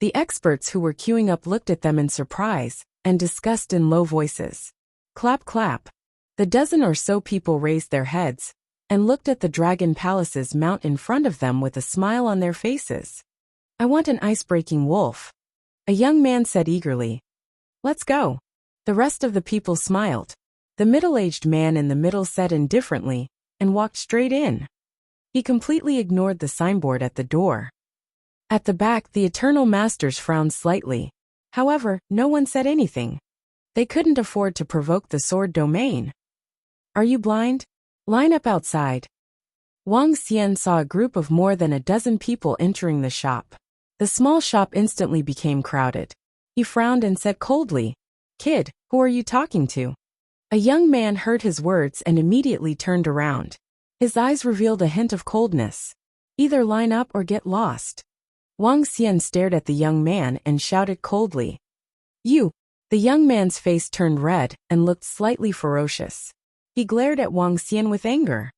The experts who were queuing up looked at them in surprise and disgust in low voices. Clap, clap. The dozen or so people raised their heads and looked at the Dragon Palace's mount in front of them with a smile on their faces. "I want an ice-breaking wolf," a young man said eagerly. "Let's go." The rest of the people smiled. The middle-aged man in the middle said indifferently and walked straight in. He completely ignored the signboard at the door. At the back, the Eternal Masters frowned slightly. However, no one said anything. They couldn't afford to provoke the sword domain. "Are you blind? Line up outside." Wang Xian saw a group of more than a dozen people entering the shop. The small shop instantly became crowded. He frowned and said coldly, "Kid, who are you talking to?" A young man heard his words and immediately turned around. His eyes revealed a hint of coldness. "Either line up or get lost." Wang Xian stared at the young man and shouted coldly, "You!" The young man's face turned red and looked slightly ferocious. He glared at Wang Xian with anger.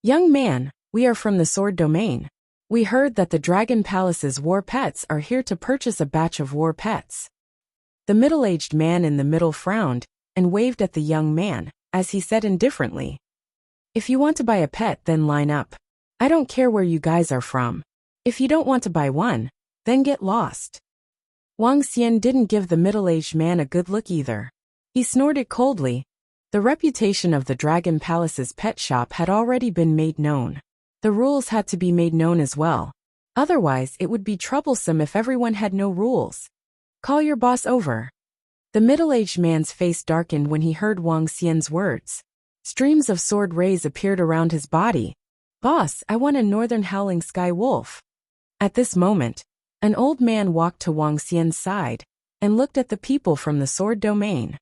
"Young man, we are from the Sword Domain. We heard that the Dragon Palace's war pets are here to purchase a batch of war pets." The middle-aged man in the middle frowned and waved at the young man, as he said indifferently, "If you want to buy a pet, then line up. I don't care where you guys are from. If you don't want to buy one, then get lost." Wang Xian didn't give the middle-aged man a good look either. He snorted coldly. The reputation of the Dragon Palace's pet shop had already been made known. The rules had to be made known as well. Otherwise, it would be troublesome if everyone had no rules. "Call your boss over." The middle-aged man's face darkened when he heard Wang Xian's words. Streams of sword rays appeared around his body. "Boss, I want a northern howling sky wolf." At this moment, an old man walked to Wang Xian's side and looked at the people from the Sword Domain.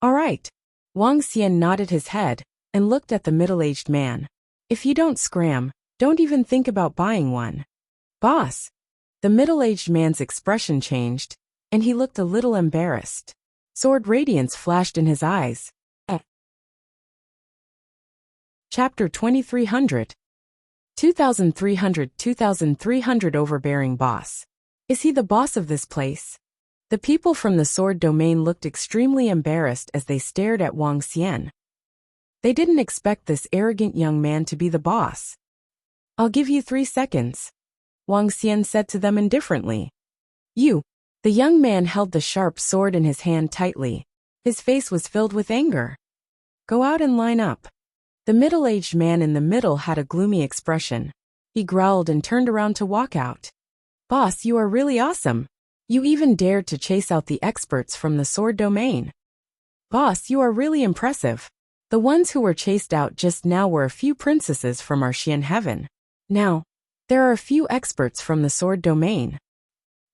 "All right." Wang Xian nodded his head and looked at the middle-aged man. "If you don't scram, don't even think about buying one." "Boss." The middle-aged man's expression changed, and he looked a little embarrassed. Sword radiance flashed in his eyes. Chapter 2300. 2,300 overbearing boss. Is he the boss of this place? The people from the sword domain looked extremely embarrassed as they stared at Wang Xian. They didn't expect this arrogant young man to be the boss. I'll give you 3 seconds, Wang Xian said to them indifferently. You. The young man held the sharp sword in his hand tightly. His face was filled with anger. Go out and line up. The middle-aged man in the middle had a gloomy expression. He growled and turned around to walk out. Boss, you are really awesome. You even dared to chase out the experts from the sword domain. Boss, you are really impressive. The ones who were chased out just now were a few princesses from our Xian heaven. Now, there are a few experts from the sword domain.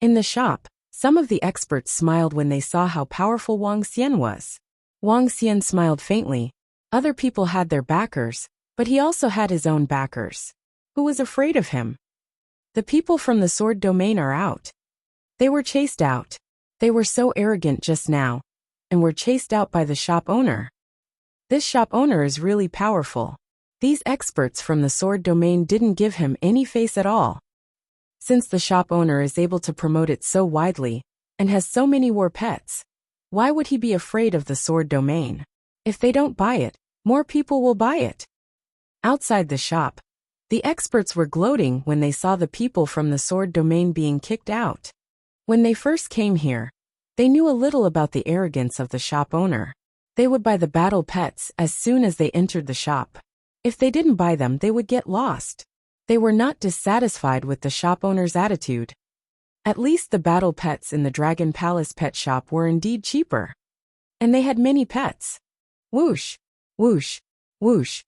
In the shop, some of the experts smiled when they saw how powerful Wang Xian was. Wang Xian smiled faintly. Other people had their backers, but he also had his own backers. Who was afraid of him? The people from the sword domain are out. They were chased out. They were so arrogant just now, and were chased out by the shop owner. This shop owner is really powerful. These experts from the sword domain didn't give him any face at all. Since the shop owner is able to promote it so widely, and has so many war pets, why would he be afraid of the sword domain? If they don't buy it, more people will buy it. Outside the shop, the experts were gloating when they saw the people from the sword domain being kicked out. When they first came here, they knew a little about the arrogance of the shop owner. They would buy the battle pets as soon as they entered the shop. If they didn't buy them, they would get lost. They were not dissatisfied with the shop owner's attitude. At least the battle pets in the Dragon Palace pet shop were indeed cheaper. And they had many pets. Whoosh, whoosh, whoosh.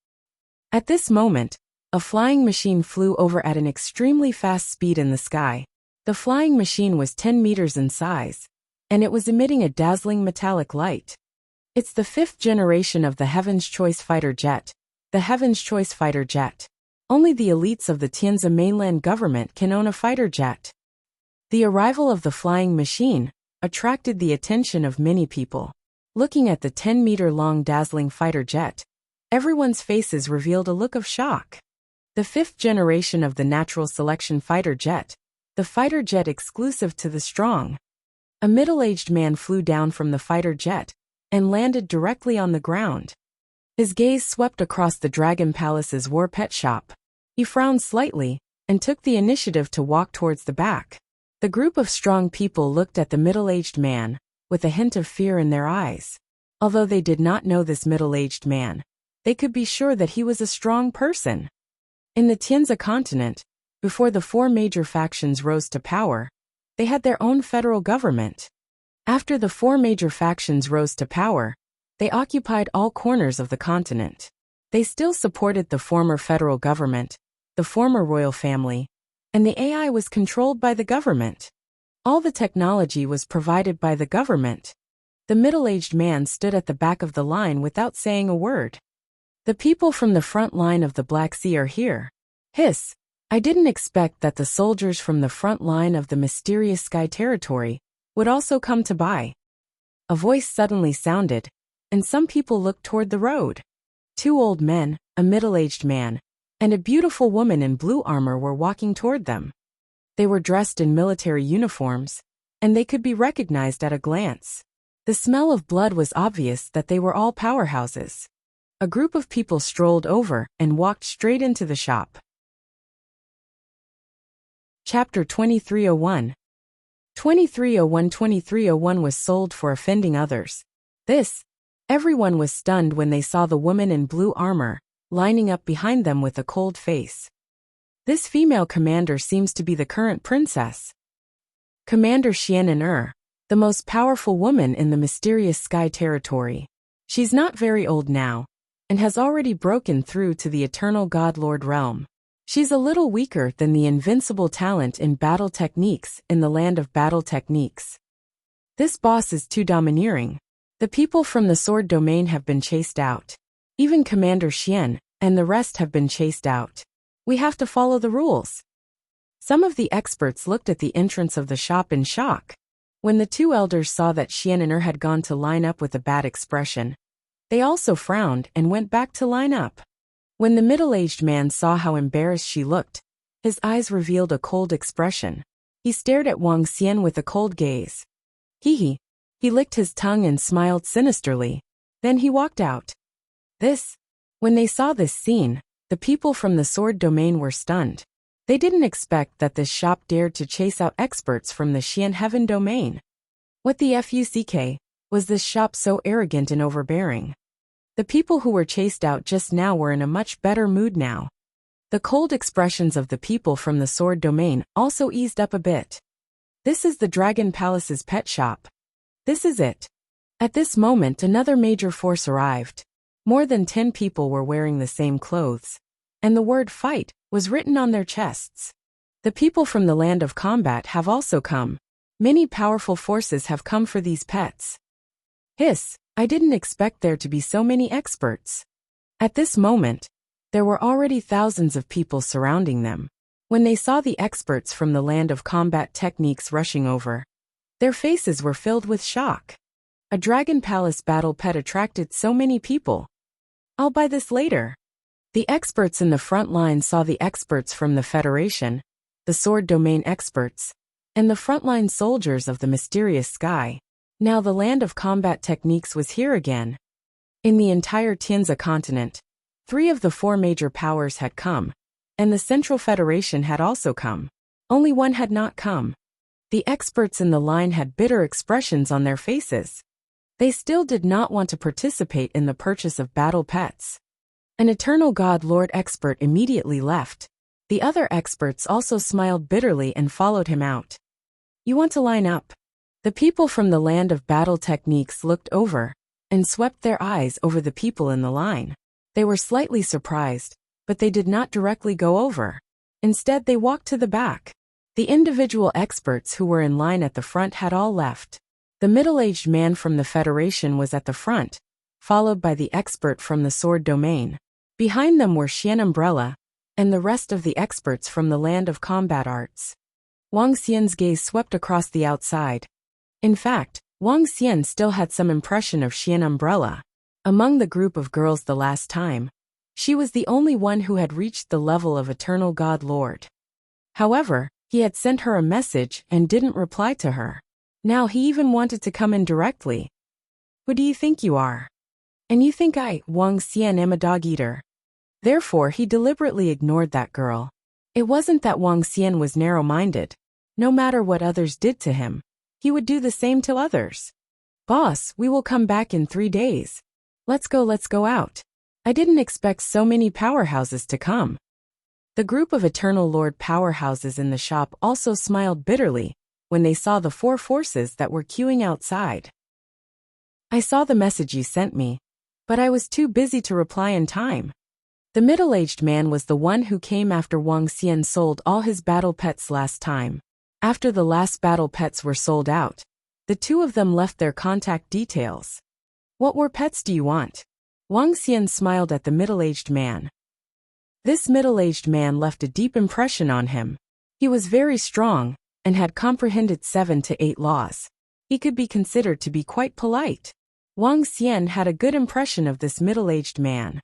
At this moment, a flying machine flew over at an extremely fast speed in the sky. The flying machine was 10 meters in size, and it was emitting a dazzling metallic light. It's the 5th generation of the Heaven's Choice Fighter Jet. The Heaven's Choice Fighter Jet. Only the elites of the Tianzi mainland government can own a fighter jet. The arrival of the flying machine attracted the attention of many people. Looking at the 10-meter-long dazzling fighter jet, everyone's faces revealed a look of shock. The 5th generation of the natural selection fighter jet, the fighter jet exclusive to the strong. A middle-aged man flew down from the fighter jet and landed directly on the ground. His gaze swept across the Dragon Palace's war pet shop. He frowned slightly and took the initiative to walk towards the back. The group of strong people looked at the middle-aged man with a hint of fear in their eyes. Although they did not know this middle-aged man, they could be sure that he was a strong person. In the Tianzi continent, before the 4 major factions rose to power, they had their own federal government. After the 4 major factions rose to power, they occupied all corners of the continent. They still supported the former federal government, the former royal family, and the AI was controlled by the government. All the technology was provided by the government. The middle-aged man stood at the back of the line without saying a word. The people from the front line of the Black Sea are here. Hiss. I didn't expect that the soldiers from the front line of the mysterious sky territory would also come to buy. A voice suddenly sounded, and some people looked toward the road. 2 old men, a middle-aged man, and a beautiful woman in blue armor were walking toward them. They were dressed in military uniforms, and they could be recognized at a glance. The smell of blood was obvious that they were all powerhouses. A group of people strolled over and walked straight into the shop. Chapter 2301. 2301 was sold for offending others. Everyone was stunned when they saw the woman in blue armor, lining up behind them with a cold face. This female commander seems to be the current princess. Commander Xian, the most powerful woman in the mysterious sky territory. She's not very old now, and has already broken through to the eternal God Lord realm. She's a little weaker than the invincible talent in battle techniques in the land of battle techniques. This boss is too domineering. The people from the sword domain have been chased out. Even Commander Xian and the rest have been chased out. We have to follow the rules. Some of the experts looked at the entrance of the shop in shock. When the 2 elders saw that Xian had gone to line up with a bad expression, they also frowned and went back to line up. When the middle-aged man saw how embarrassed she looked, his eyes revealed a cold expression. He stared at Wang Xian with a cold gaze. He licked his tongue and smiled sinisterly. Then he walked out. When they saw this scene, the people from the sword domain were stunned. They didn't expect that this shop dared to chase out experts from the Xian Heaven domain. What the fuck was this shop so arrogant and overbearing? The people who were chased out just now were in a much better mood now. The cold expressions of the people from the sword domain also eased up a bit. This is the Dragon Palace's pet shop. This is it. At this moment, another major force arrived. More than 10 people were wearing the same clothes, and the word fight was written on their chests. The people from the land of combat have also come. Many powerful forces have come for these pets. I didn't expect there to be so many experts. At this moment, there were already thousands of people surrounding them. When they saw the experts from the land of combat techniques rushing over, their faces were filled with shock. A Dragon Palace battle pet attracted so many people. I'll buy this later. The experts in the front line saw the experts from the Federation, the sword domain experts, and the frontline soldiers of the mysterious sky. Now the land of combat techniques was here again. In the entire Tianzi continent, 3 of the 4 major powers had come, and the Central Federation had also come. Only one had not come. The experts in the line had bitter expressions on their faces. They still did not want to participate in the purchase of battle pets. An Eternal God Lord expert immediately left. The other experts also smiled bitterly and followed him out. You want to line up? The people from the land of battle techniques looked over and swept their eyes over the people in the line. They were slightly surprised, but they did not directly go over. Instead, they walked to the back. The individual experts who were in line at the front had all left. The middle-aged man from the Federation was at the front, followed by the expert from the sword domain. Behind them were Xian Umbrella and the rest of the experts from the land of combat arts. Wang Xian's gaze swept across the outside. In fact, Wang Xian still had some impression of Xian Umbrella. Among the group of girls the last time, she was the only one who had reached the level of Eternal God Lord. However, he had sent her a message and didn't reply to her. Now he even wanted to come in directly. Who do you think you are? And you think I, Wang Xian, am a dog-eater? Therefore he deliberately ignored that girl. It wasn't that Wang Xian was narrow-minded. No matter what others did to him, he would do the same to others. Boss, we will come back in 3 days. Let's go out. I didn't expect so many powerhouses to come. The group of Eternal Lord powerhouses in the shop also smiled bitterly when they saw the 4 forces that were queuing outside. I saw the message you sent me, but I was too busy to reply in time. The middle-aged man was the one who came after Wang Xian sold all his battle pets last time. After the last battle pets were sold out, the 2 of them left their contact details. What more pets do you want? Wang Xian smiled at the middle-aged man. This middle-aged man left a deep impression on him. He was very strong and had comprehended 7 to 8 laws. He could be considered to be quite polite. Wang Xian had a good impression of this middle-aged man.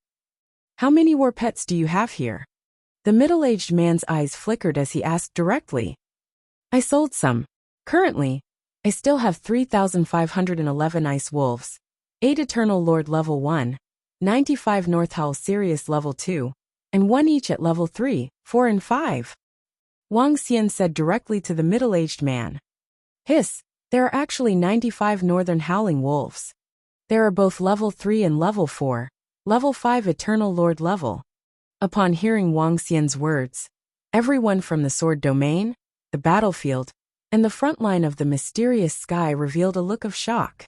How many war pets do you have here? The middle-aged man's eyes flickered as he asked directly. I sold some. Currently, I still have 3,511 ice wolves, 8 Eternal Lord level 1, 95 North Howl Sirius level 2, and 1 each at level 3, 4 and 5. Wang Xian said directly to the middle-aged man. There are actually 95 Northern Howling Wolves. There are both level 3 and level 4, level 5 Eternal Lord level. Upon hearing Wang Xian's words, everyone from the sword domain, the battlefield, and the front line of the mysterious sky revealed a look of shock.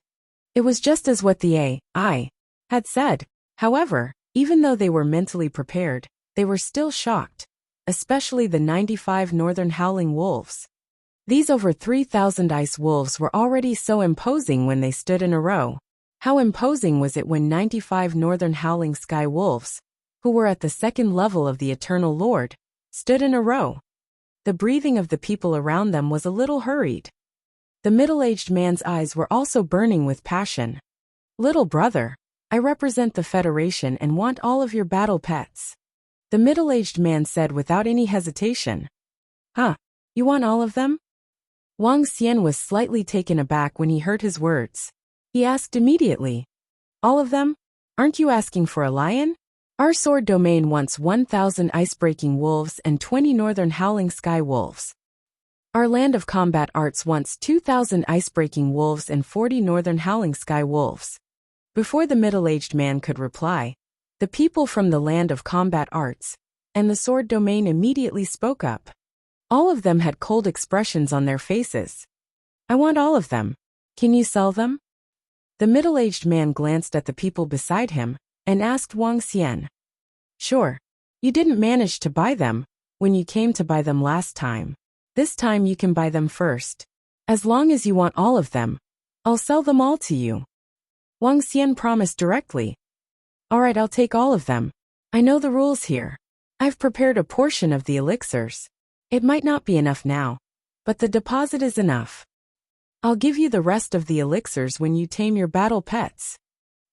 It was just as what the AI had said. However, even though they were mentally prepared, they were still shocked, especially the 95 Northern Howling Wolves. These over 3,000 ice wolves were already so imposing when they stood in a row. How imposing was it when 95 Northern Howling Sky Wolves, who were at the 2nd level of the Eternal Lord, stood in a row. The breathing of the people around them was a little hurried. The middle-aged man's eyes were also burning with passion. Little brother, I represent the Federation and want all of your battle pets. The middle-aged man said without any hesitation. Huh, you want all of them? Wang Xian was slightly taken aback when he heard his words. He asked immediately. All of them? Aren't you asking for a lion? Our sword domain wants 1,000 ice-breaking wolves and 20 northern howling sky wolves. Our land of combat arts wants 2,000 ice-breaking wolves and 40 northern howling sky wolves. Before the middle-aged man could reply, the people from the land of combat arts and the sword domain immediately spoke up. All of them had cold expressions on their faces. I want all of them. Can you sell them? The middle-aged man glanced at the people beside him and asked Wang Xian. Sure. You didn't manage to buy them when you came to buy them last time. This time you can buy them first. As long as you want all of them, I'll sell them all to you. Wang Xian promised directly. Alright, I'll take all of them. I know the rules here. I've prepared a portion of the elixirs. It might not be enough now, but the deposit is enough. I'll give you the rest of the elixirs when you tame your battle pets.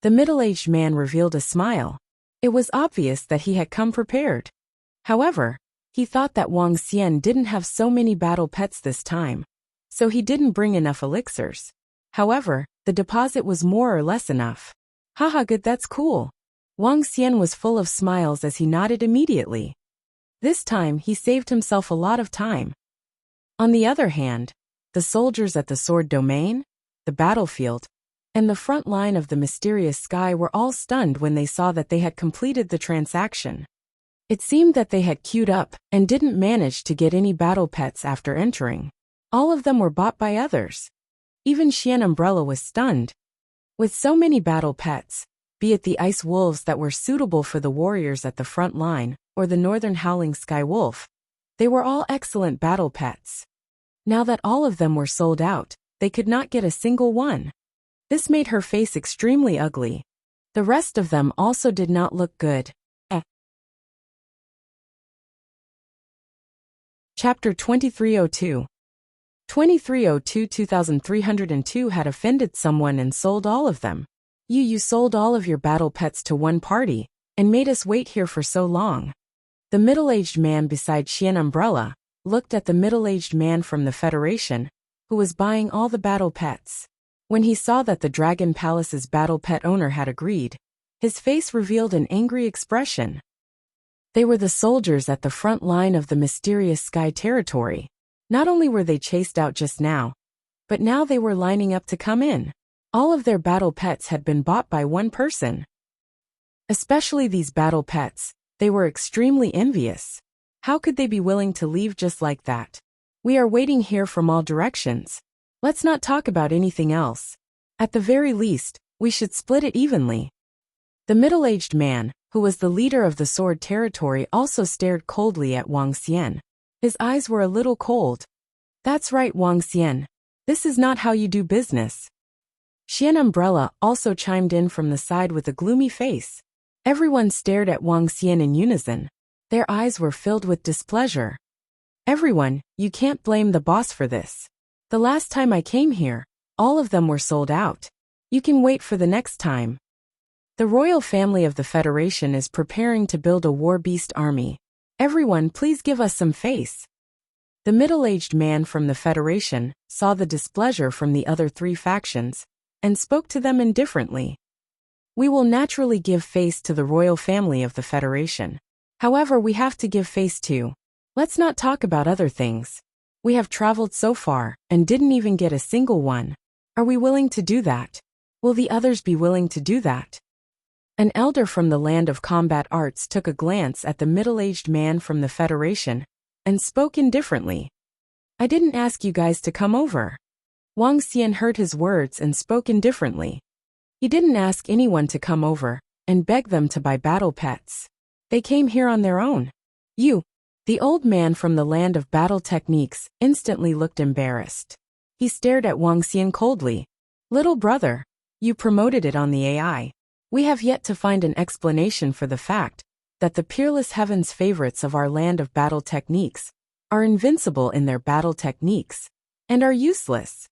The middle-aged man revealed a smile. It was obvious that he had come prepared. However, he thought that Wang Xian didn't have so many battle pets this time, so he didn't bring enough elixirs. However, the deposit was more or less enough. Haha, good, that's cool. Wang Xian was full of smiles as he nodded immediately. This time he saved himself a lot of time. On the other hand, the soldiers at the sword domain, the battlefield, and the front line of the mysterious sky were all stunned when they saw that they had completed the transaction. It seemed that they had queued up and didn't manage to get any battle pets after entering. All of them were bought by others. Even Xian Umbrella was stunned. With so many battle pets, be it the ice wolves that were suitable for the warriors at the front line, or the northern howling sky wolf, they were all excellent battle pets. Now that all of them were sold out, they could not get a single one. This made her face extremely ugly. The rest of them also did not look good. Chapter 2302. 2302 had offended someone and sold all of them. You sold all of your battle pets to one party, and made us wait here for so long. The middle-aged man beside Xian Umbrella looked at the middle-aged man from the Federation, who was buying all the battle pets. When he saw that the Dragon Palace's battle pet owner had agreed, his face revealed an angry expression. They were the soldiers at the front line of the mysterious sky territory. Not only were they chased out just now, but now they were lining up to come in. All of their battle pets had been bought by one person. Especially these battle pets, they were extremely envious. How could they be willing to leave just like that? We are waiting here from all directions. Let's not talk about anything else. At the very least, we should split it evenly. The middle-aged man, who was the leader of the sword territory, also stared coldly at Wang Xian. His eyes were a little cold. That's right, Wang Xian. This is not how you do business. Xian Umbrella also chimed in from the side with a gloomy face. Everyone stared at Wang Xian in unison. Their eyes were filled with displeasure. Everyone, you can't blame the boss for this. The last time I came here, all of them were sold out. You can wait for the next time. The royal family of the Federation is preparing to build a war beast army. Everyone, please give us some face. The middle-aged man from the Federation saw the displeasure from the other three factions and spoke to them indifferently. We will naturally give face to the royal family of the Federation. However, we have to give face to. Let's not talk about other things. We have traveled so far and didn't even get a single one. Are we willing to do that? Will the others be willing to do that? An elder from the land of combat arts took a glance at the middle-aged man from the Federation and spoke indifferently. I didn't ask you guys to come over. Wang Xian heard his words and spoke indifferently. He didn't ask anyone to come over and beg them to buy battle pets. They came here on their own. You, the old man from the land of battle techniques, instantly looked embarrassed. He stared at Wang Xian coldly. Little brother, you promoted it on the AI. We have yet to find an explanation for the fact that the peerless heavens favorites of our land of battle techniques are invincible in their battle techniques and are useless.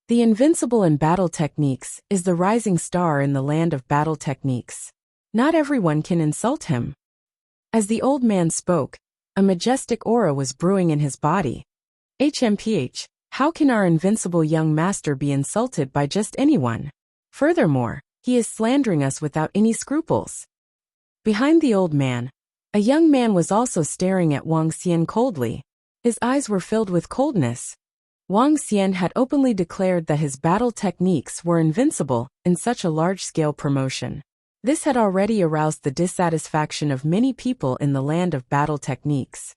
The Invincible in battle techniques is the rising star in the land of battle techniques. Not everyone can insult him. As the old man spoke, a majestic aura was brewing in his body. HMPH, how can our invincible young master be insulted by just anyone? Furthermore, he is slandering us without any scruples. Behind the old man, a young man was also staring at Wang Xian coldly. His eyes were filled with coldness. Wang Xian had openly declared that his battle techniques were invincible in such a large-scale promotion. This had already aroused the dissatisfaction of many people in the land of battle techniques.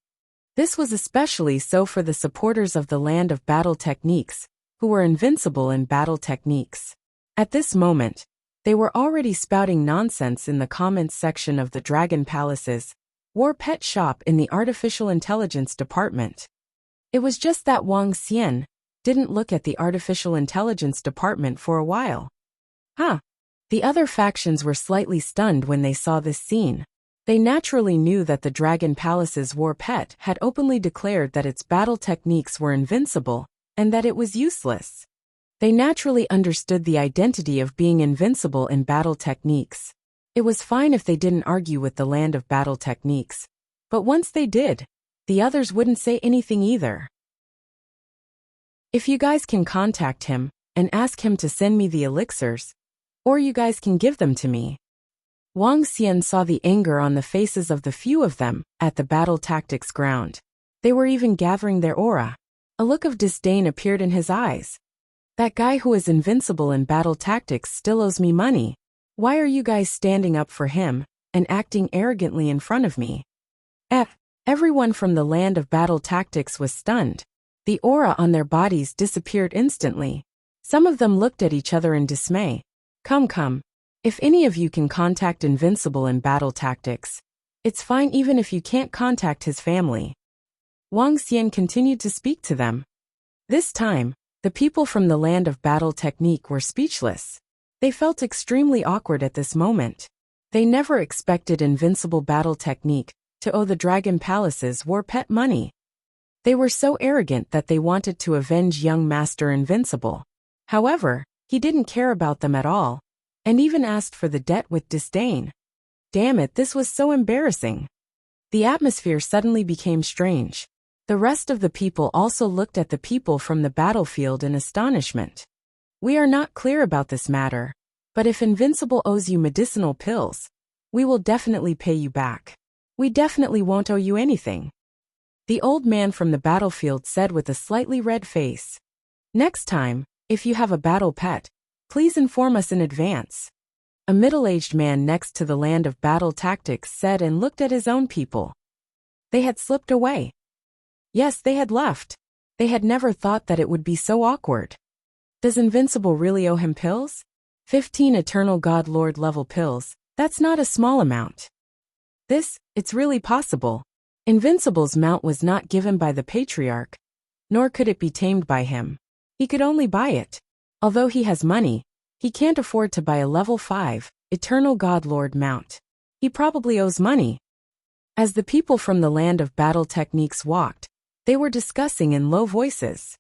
This was especially so for the supporters of the land of battle techniques, who were invincible in battle techniques. At this moment, they were already spouting nonsense in the comments section of the Dragon Palace's War Pet Shop in the Artificial Intelligence Department. It was just that Wang Xian didn't look at the Artificial Intelligence Department for a while. The other factions were slightly stunned when they saw this scene. They naturally knew that the Dragon Palace's war pet had openly declared that its battle techniques were invincible, and that it was useless. They naturally understood the identity of being invincible in battle techniques. It was fine if they didn't argue with the land of battle techniques. But once they did, the others wouldn't say anything either. If you guys can contact him and ask him to send me the elixirs, or you guys can give them to me. Wang Xian saw the anger on the faces of the few of them at the battle tactics ground. They were even gathering their aura. A look of disdain appeared in his eyes. That guy who is invincible in battle tactics still owes me money. Why are you guys standing up for him and acting arrogantly in front of me? Everyone from the land of battle tactics was stunned. The aura on their bodies disappeared instantly. Some of them looked at each other in dismay. Come. If any of you can contact Invincible in battle tactics, it's fine even if you can't contact his family. Wang Xian continued to speak to them. This time, the people from the land of battle technique were speechless. They felt extremely awkward at this moment. They never expected Invincible battle technique to owe the Dragon Palace's war pet money. They were so arrogant that they wanted to avenge young Master Invincible. However, he didn't care about them at all, and even asked for the debt with disdain. Damn it, this was so embarrassing. The atmosphere suddenly became strange. The rest of the people also looked at the people from the battlefield in astonishment. We are not clear about this matter, but if Invincible owes you medicinal pills, we will definitely pay you back. We definitely won't owe you anything. The old man from the battlefield said with a slightly red face. Next time, if you have a battle pet, please inform us in advance. A middle-aged man next to the land of battle tactics said and looked at his own people. They had slipped away. Yes, they had left. They had never thought that it would be so awkward. Does Invincible really owe him pills? 15 Eternal God Lord level pills, that's not a small amount. It's really possible. Invincible's mount was not given by the Patriarch, nor could it be tamed by him. He could only buy it. Although he has money, he can't afford to buy a level 5, Eternal God Lord mount. He probably owes money. As the people from the land of battle techniques walked, they were discussing in low voices.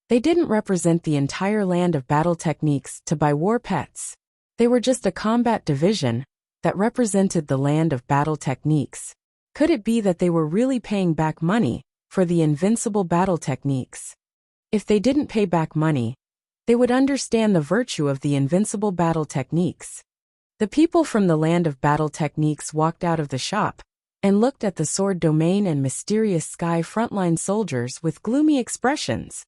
They didn't represent the entire land of battle techniques to buy war pets. They were just a combat division that represented the land of battle techniques. Could it be that they were really paying back money for the Invincible battle techniques? If they didn't pay back money, they would understand the virtue of the Invincible battle techniques. The people from the land of battle techniques walked out of the shop and looked at the sword domain and mysterious sky frontline soldiers with gloomy expressions.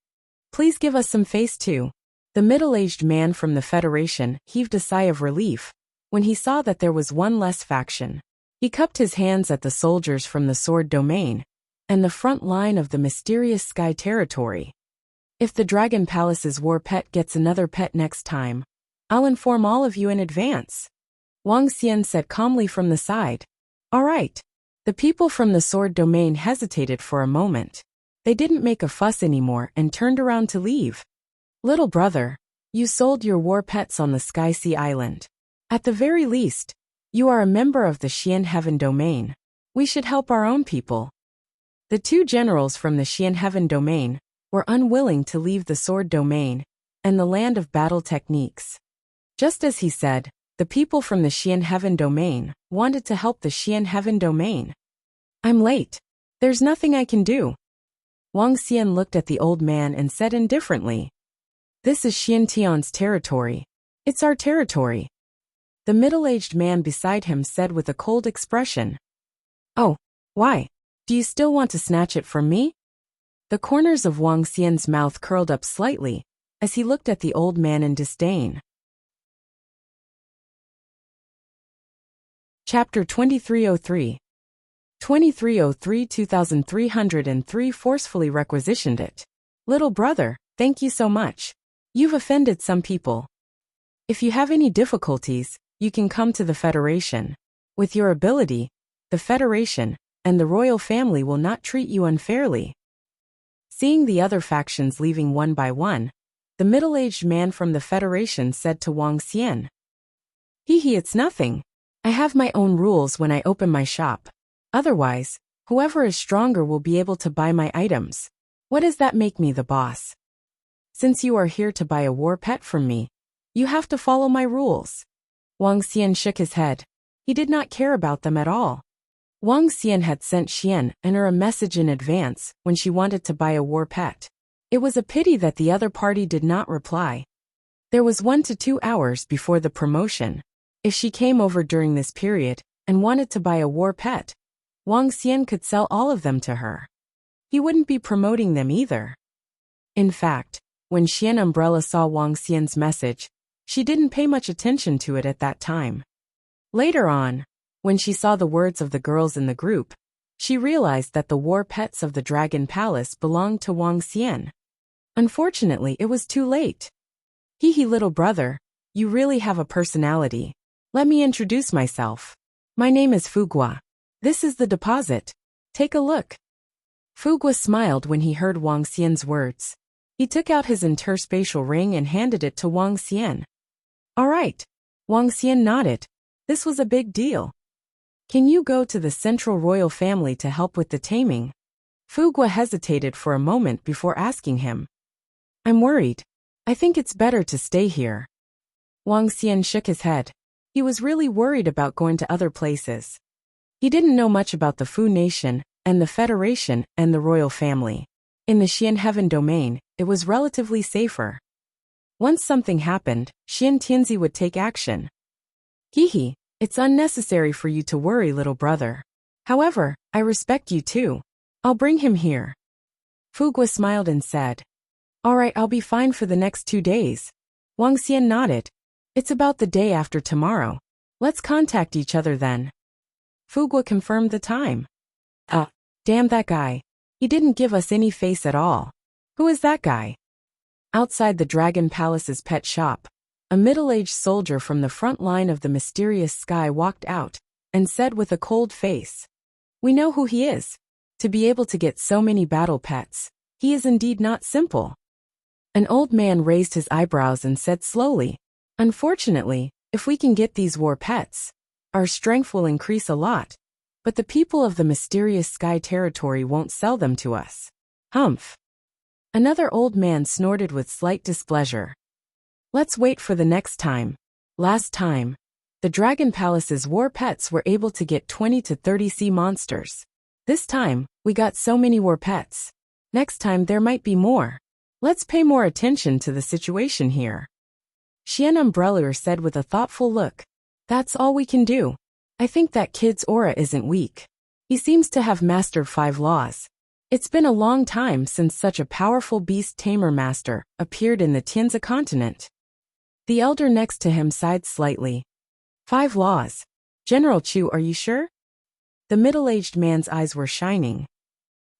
Please give us some face too. The middle-aged man from the Federation heaved a sigh of relief when he saw that there was one less faction. He cupped his hands at the soldiers from the sword domain and the front line of the mysterious sky territory. If the Dragon Palace's war pet gets another pet next time, I'll inform all of you in advance. Wang Xian said calmly from the side. All right. The people from the sword domain hesitated for a moment. They didn't make a fuss anymore and turned around to leave. Little brother, you sold your war pets on the Sky Sea Island. At the very least, you are a member of the Xian Heaven domain. We should help our own people. The two generals from the Xian Heaven domain were unwilling to leave the sword domain and the land of battle techniques. Just as he said, the people from the Xian Heaven Domain wanted to help the Xian Heaven Domain. I'm late. There's nothing I can do. Wang Xian looked at the old man and said indifferently, This is Xian Tian's territory. It's our territory. The middle-aged man beside him said with a cold expression, Oh, why? Do you still want to snatch it from me? The corners of Wang Xian's mouth curled up slightly as he looked at the old man in disdain. Chapter 2303. 2303-2303 forcefully requisitioned it. Little brother, thank you so much. You've offended some people. If you have any difficulties, you can come to the Federation. With your ability, the Federation and the royal family will not treat you unfairly. Seeing the other factions leaving one by one, the middle-aged man from the Federation said to Wang Xian, It's nothing. I have my own rules when I open my shop. Otherwise, whoever is stronger will be able to buy my items. What does that make me the boss? Since you are here to buy a war pet from me, you have to follow my rules. Wang Xian shook his head. He did not care about them at all. Wang Xian had sent Xian and her a message in advance when she wanted to buy a war pet. It was a pity that the other party did not reply. There was 1 to 2 hours before the promotion. If she came over during this period and wanted to buy a war pet, Wang Xian could sell all of them to her. He wouldn't be promoting them either. In fact, when Xian Umbrella saw Wang Xian's message, she didn't pay much attention to it at that time. Later on, when she saw the words of the girls in the group, she realized that the war pets of the Dragon Palace belonged to Wang Xian. Unfortunately, it was too late. Little brother, you really have a personality. Let me introduce myself. My name is Fugua. This is the deposit. Take a look. Fugua smiled when he heard Wang Xian's words. He took out his interspatial ring and handed it to Wang Xian. All right. Wang Xian nodded. This was a big deal. Can you go to the central royal family to help with the taming? Fugua hesitated for a moment before asking him. I'm worried. I think it's better to stay here. Wang Xian shook his head. He was really worried about going to other places. He didn't know much about the Fu Nation and the Federation and the royal family. In the Xian Heaven Domain, it was relatively safer. Once something happened, Xian Tianzi would take action. It's unnecessary for you to worry, little brother. However, I respect you too. I'll bring him here. Fugua smiled and said, All right, I'll be fine for the next 2 days. Wang Xian nodded. It's about the day after tomorrow. Let's contact each other then. Fugua confirmed the time. Damn that guy. He didn't give us any face at all. Who is that guy? Outside the Dragon Palace's pet shop, a middle-aged soldier from the front line of the mysterious sky walked out and said with a cold face, We know who he is. To be able to get so many battle pets, he is indeed not simple. An old man raised his eyebrows and said slowly, Unfortunately, if we can get these war pets, our strength will increase a lot, but the people of the mysterious sky territory won't sell them to us. Humph. Another old man snorted with slight displeasure. Let's wait for the next time. Last time, the Dragon Palace's war pets were able to get 20 to 30 sea monsters. This time, we got so many war pets. Next time there might be more. Let's pay more attention to the situation here. Xian Umbrella said with a thoughtful look. That's all we can do. I think that kid's aura isn't weak. He seems to have mastered 5 laws. It's been a long time since such a powerful beast tamer master appeared in the Tianzi continent. The elder next to him sighed slightly. 5 laws. General Chu, are you sure? The middle-aged man's eyes were shining.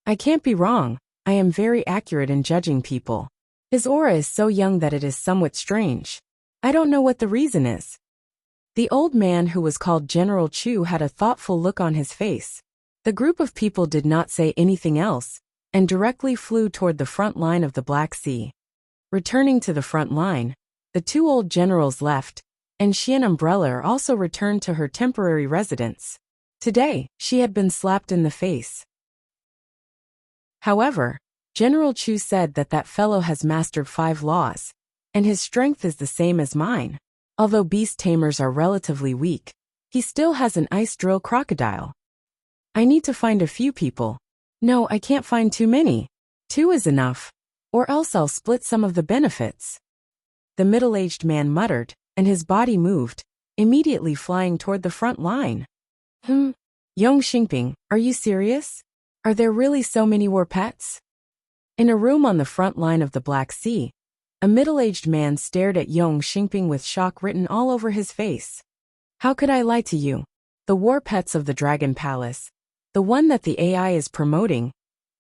I can't be wrong. I am very accurate in judging people. His aura is so young that it is somewhat strange. I don't know what the reason is. The old man who was called General Chu had a thoughtful look on his face. The group of people did not say anything else, and directly flew toward the front line of the Black Sea. Returning to the front line, the 2 old generals left, and Xian Umbrella also returned to her temporary residence. Today, she had been slapped in the face. However, General Chu said that fellow has mastered 5 laws, and his strength is the same as mine. Although beast tamers are relatively weak, he still has an ice drill crocodile. I need to find a few people. No, I can't find too many. 2 is enough. Or else I'll split some of the benefits. The middle-aged man muttered, and his body moved, immediately flying toward the front line. Yong Xingping, are you serious? Are there really so many war pets? In a room on the front line of the Black Sea, a middle-aged man stared at Yong Xingping with shock written all over his face. How could I lie to you? The war pets of the Dragon Palace, the one that the AI is promoting,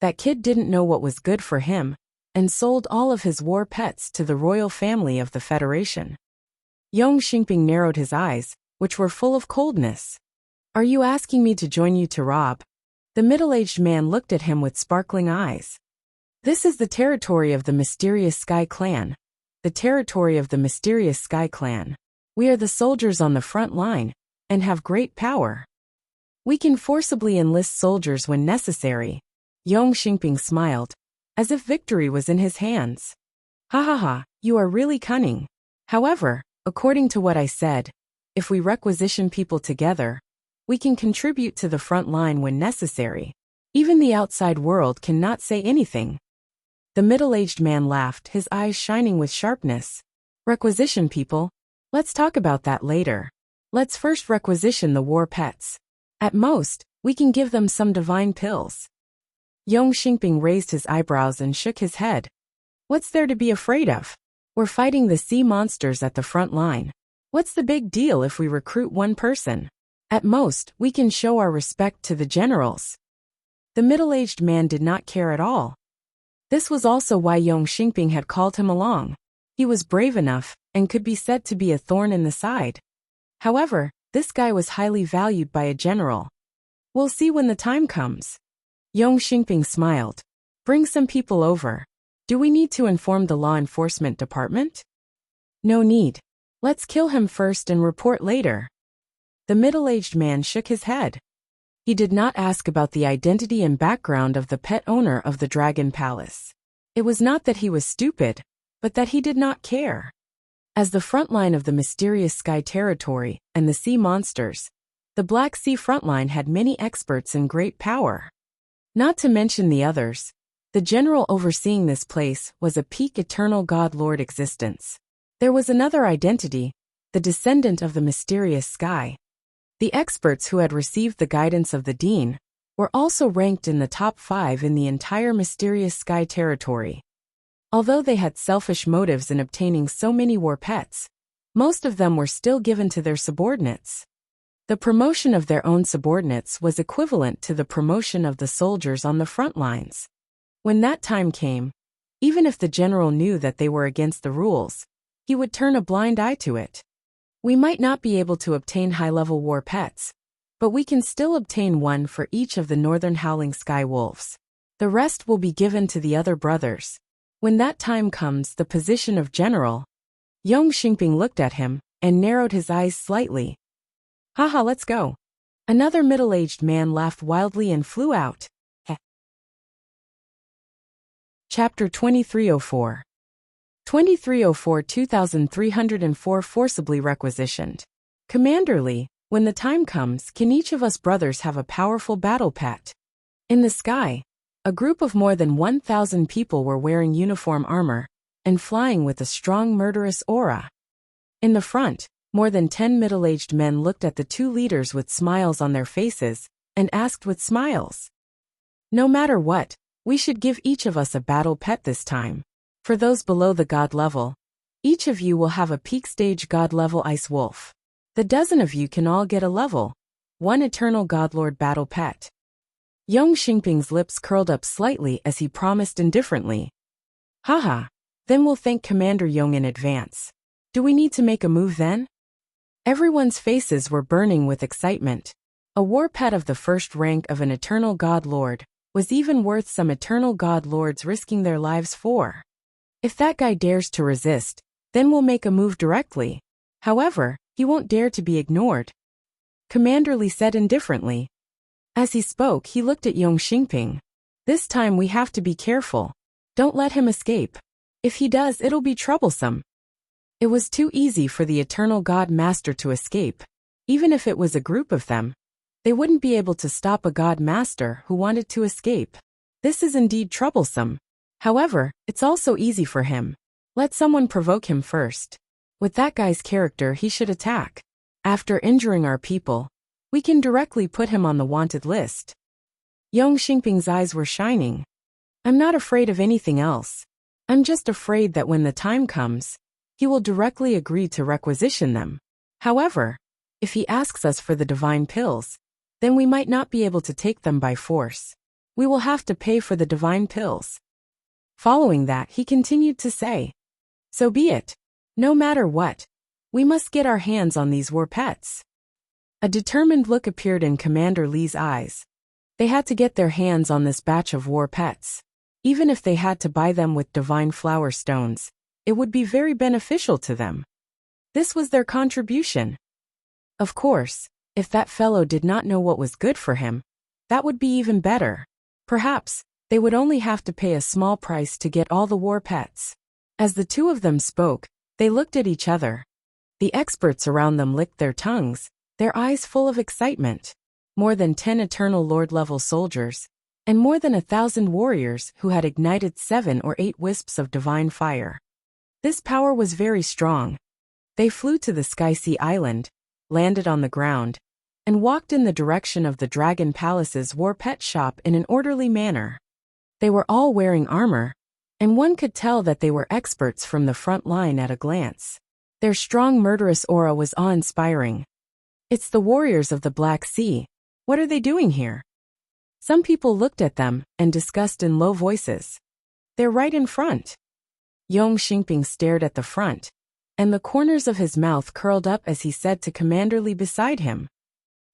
that kid didn't know what was good for him, and sold all of his war pets to the royal family of the Federation. Yong Xingping narrowed his eyes, which were full of coldness. Are you asking me to join you to rob? The middle-aged man looked at him with sparkling eyes. This is the territory of the Mysterious Sky Clan. The territory of the Mysterious Sky Clan. We are the soldiers on the front line, and have great power. We can forcibly enlist soldiers when necessary. Yong Xingping smiled, as if victory was in his hands. Ha ha ha, you are really cunning. However, according to what I said, if we requisition people together, we can contribute to the front line when necessary. Even the outside world cannot say anything. The middle-aged man laughed, his eyes shining with sharpness. Requisition people? Let's talk about that later. Let's first requisition the war pets. At most, we can give them some divine pills. Yong Xingping raised his eyebrows and shook his head. What's there to be afraid of? We're fighting the sea monsters at the front line. What's the big deal if we recruit one person? At most, we can show our respect to the generals. The middle-aged man did not care at all. This was also why Yong Xingping had called him along. He was brave enough, and could be said to be a thorn in the side. However, this guy was highly valued by a general. We'll see when the time comes. Yong Xingping smiled. Bring some people over. Do we need to inform the law enforcement department? No need. Let's kill him first and report later. The middle-aged man shook his head. He did not ask about the identity and background of the pet owner of the Dragon Palace. It was not that he was stupid, but that he did not care. As the front line of the Mysterious Sky Territory and the sea monsters, the Black Sea frontline had many experts and great power. Not to mention the others, the general overseeing this place was a peak eternal god lord existence. There was another identity, the descendant of the Mysterious Sky. The experts who had received the guidance of the Dean were also ranked in the top 5 in the entire Mysterious Sky Territory. Although they had selfish motives in obtaining so many war pets, most of them were still given to their subordinates. The promotion of their own subordinates was equivalent to the promotion of the soldiers on the front lines. When that time came, even if the general knew that they were against the rules, he would turn a blind eye to it. We might not be able to obtain high-level war pets, but we can still obtain one for each of the northern howling sky wolves. The rest will be given to the other brothers. When that time comes, the position of general. Yong Xingping looked at him and narrowed his eyes slightly. Haha, let's go. Another middle-aged man laughed wildly and flew out. Chapter 2304. 2304 2304 Forcibly requisitioned. Commander Lee, when the time comes, can each of us brothers have a powerful battle pet? In the sky, a group of more than 1,000 people were wearing uniform armor and flying with a strong murderous aura. In the front, more than 10 middle-aged men looked at the 2 leaders with smiles on their faces and asked with smiles. No matter what, we should give each of us a battle pet this time. For those below the god level, each of you will have a peak stage god level ice wolf. The dozen of you can all get a level 1 eternal godlord battle pet. Yong Xingping's lips curled up slightly as he promised indifferently. Haha, then we'll thank Commander Yong in advance. Do we need to make a move then? Everyone's faces were burning with excitement. A war pet of the first rank of an eternal god lord was even worth some eternal god lords risking their lives for. If that guy dares to resist, then we'll make a move directly. However, he won't dare to be ignored. Commander Lee said indifferently. As he spoke, he looked at Yong Xingping. This time we have to be careful. Don't let him escape. If he does, it'll be troublesome. It was too easy for the Eternal God Master to escape. Even if it was a group of them, they wouldn't be able to stop a God Master who wanted to escape. This is indeed troublesome. However, it's also easy for him. Let someone provoke him first. With that guy's character, he should attack. After injuring our people, we can directly put him on the wanted list. Yong Xingping's eyes were shining. I'm not afraid of anything else. I'm just afraid that when the time comes, he will directly agree to requisition them. However, if he asks us for the divine pills, then we might not be able to take them by force. We will have to pay for the divine pills. Following that, he continued to say, so be it. No matter what, we must get our hands on these war pets. A determined look appeared in Commander Li's eyes. They had to get their hands on this batch of war pets. Even if they had to buy them with divine flower stones, it would be very beneficial to them. This was their contribution. Of course, if that fellow did not know what was good for him, that would be even better. Perhaps, they would only have to pay a small price to get all the war pets. As the two of them spoke, they looked at each other. The experts around them licked their tongues, their eyes full of excitement. More than 10 Eternal Lord-level soldiers, and more than 1,000 warriors who had ignited 7 or 8 wisps of divine fire. This power was very strong. They flew to the Sky Sea Island, landed on the ground, and walked in the direction of the Dragon Palace's war pet shop in an orderly manner. They were all wearing armor, and one could tell that they were experts from the front line at a glance. Their strong murderous aura was awe-inspiring. It's the warriors of the Black Sea. What are they doing here? Some people looked at them and discussed in low voices. They're right in front. Yong Xingping stared at the front, and the corners of his mouth curled up as he said to Commander Li beside him,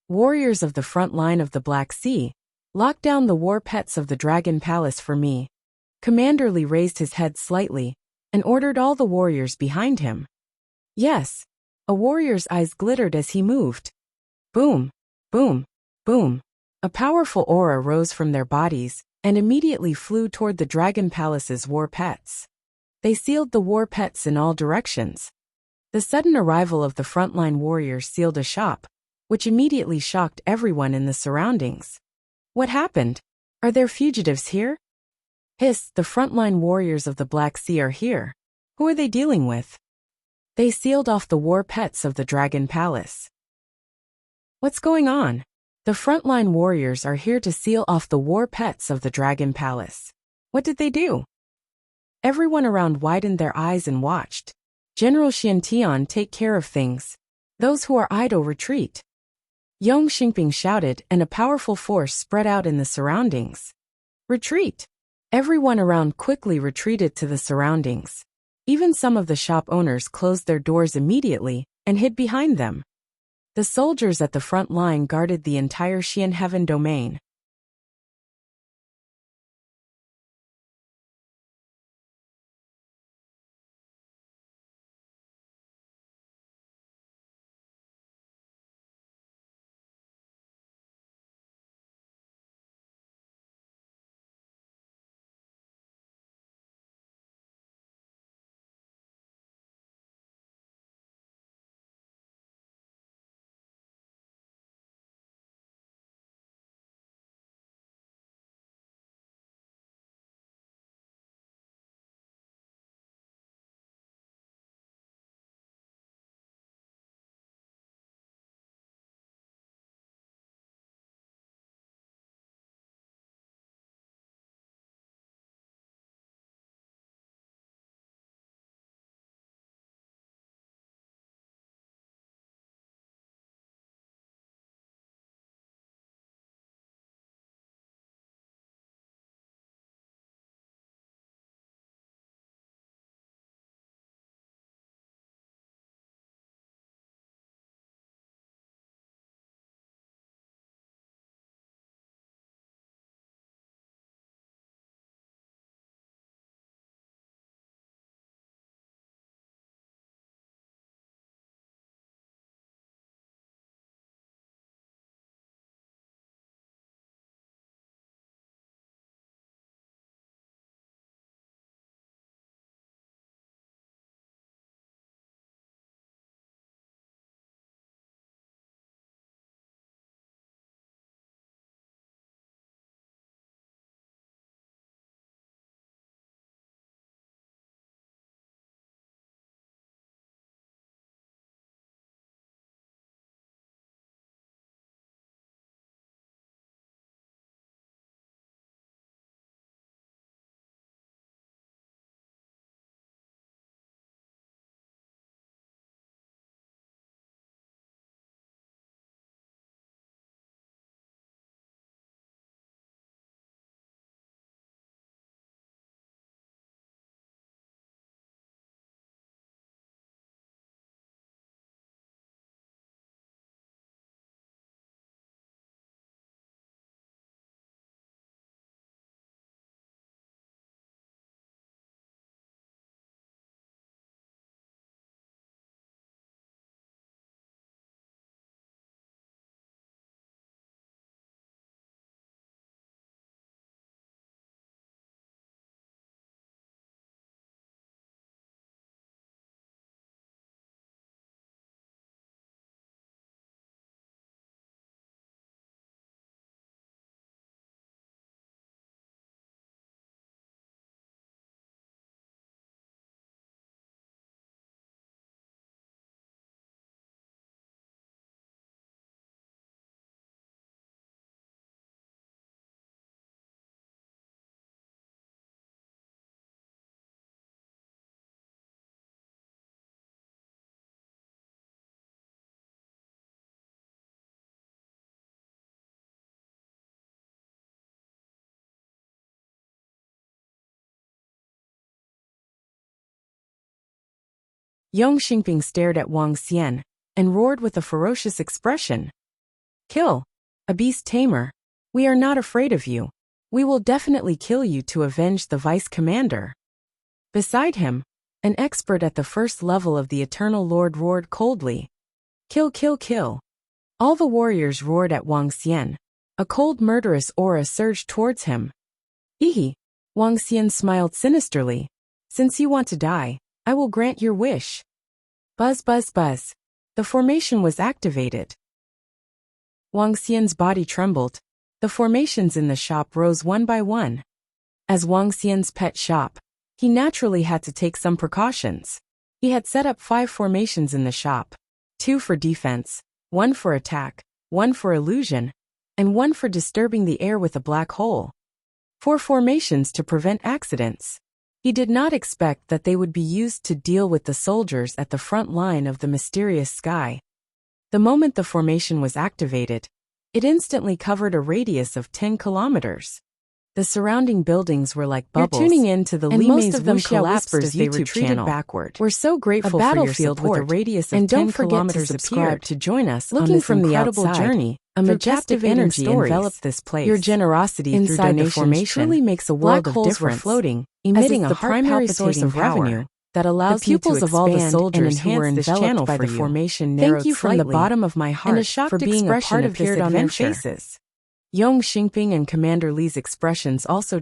warriors of the front line of the Black Sea, lock down the war pets of the Dragon Palace for me. Commander Li raised his head slightly and ordered all the warriors behind him. Yes, a warrior's eyes glittered as he moved. Boom, boom, boom. A powerful aura rose from their bodies and immediately flew toward the Dragon Palace's war pets. They sealed the war pets in all directions. The sudden arrival of the frontline warriors sealed a shop, which immediately shocked everyone in the surroundings. What happened? Are there fugitives here? Hiss, the frontline warriors of the Black Sea are here. Who are they dealing with? They sealed off the war pets of the Dragon Palace. What's going on? The frontline warriors are here to seal off the war pets of the Dragon Palace. What did they do? Everyone around widened their eyes and watched. General Xiantian, take care of things. Those who are idle retreat. Yong Xingping shouted, and a powerful force spread out in the surroundings. Retreat! Everyone around quickly retreated to the surroundings. Even some of the shop owners closed their doors immediately and hid behind them. The soldiers at the front line guarded the entire Xian Heaven domain. Yang Xingping stared at Wang Xian and roared with a ferocious expression. Kill! A beast tamer. We are not afraid of you. We will definitely kill you to avenge the vice commander. Beside him, an expert at the first level of the Eternal Lord roared coldly. Kill, kill, kill. All the warriors roared at Wang Xian. A cold murderous aura surged towards him. Ehe! Wang Xian smiled sinisterly. Since you want to die, I will grant your wish. Buzz, buzz, buzz. The formation was activated. Wang Xian's body trembled. The formations in the shop rose one by one. As Wang Xian's pet shop, he naturally had to take some precautions. He had set up 5 formations in the shop. 2 for defense, 1 for attack, 1 for illusion, and 1 for disturbing the air with a black hole. 4 formations to prevent accidents. He did not expect that they would be used to deal with the soldiers at the front line of the mysterious sky. The moment the formation was activated, it instantly covered a radius of 10 kilometers. The surrounding buildings were like bubbles. You're tuning in to the and most of them Wuxia collapsed Whispers as they YouTube retreated channel. backward. We're so grateful A for your battlefield support. with a radius of and 10 don't forget to kilometers subscribe appeared. to join us Looking on this from the incredible outside, journey. A through majestic captivating energy stories, enveloped this place. your generosity inside through the donations formation truly makes a world black of holes difference, were floating, emitting as a is the primary source of heart-palpitating power revenue that allows the pupils you to of all the expand soldiers and who were enhance this enveloped channel by for the you. formation Thank narrowed you from the slightly, bottom of my heart and a shocked for being a expression part of this appeared on their adventure. faces. Yang Xingping and Commander Li's expressions also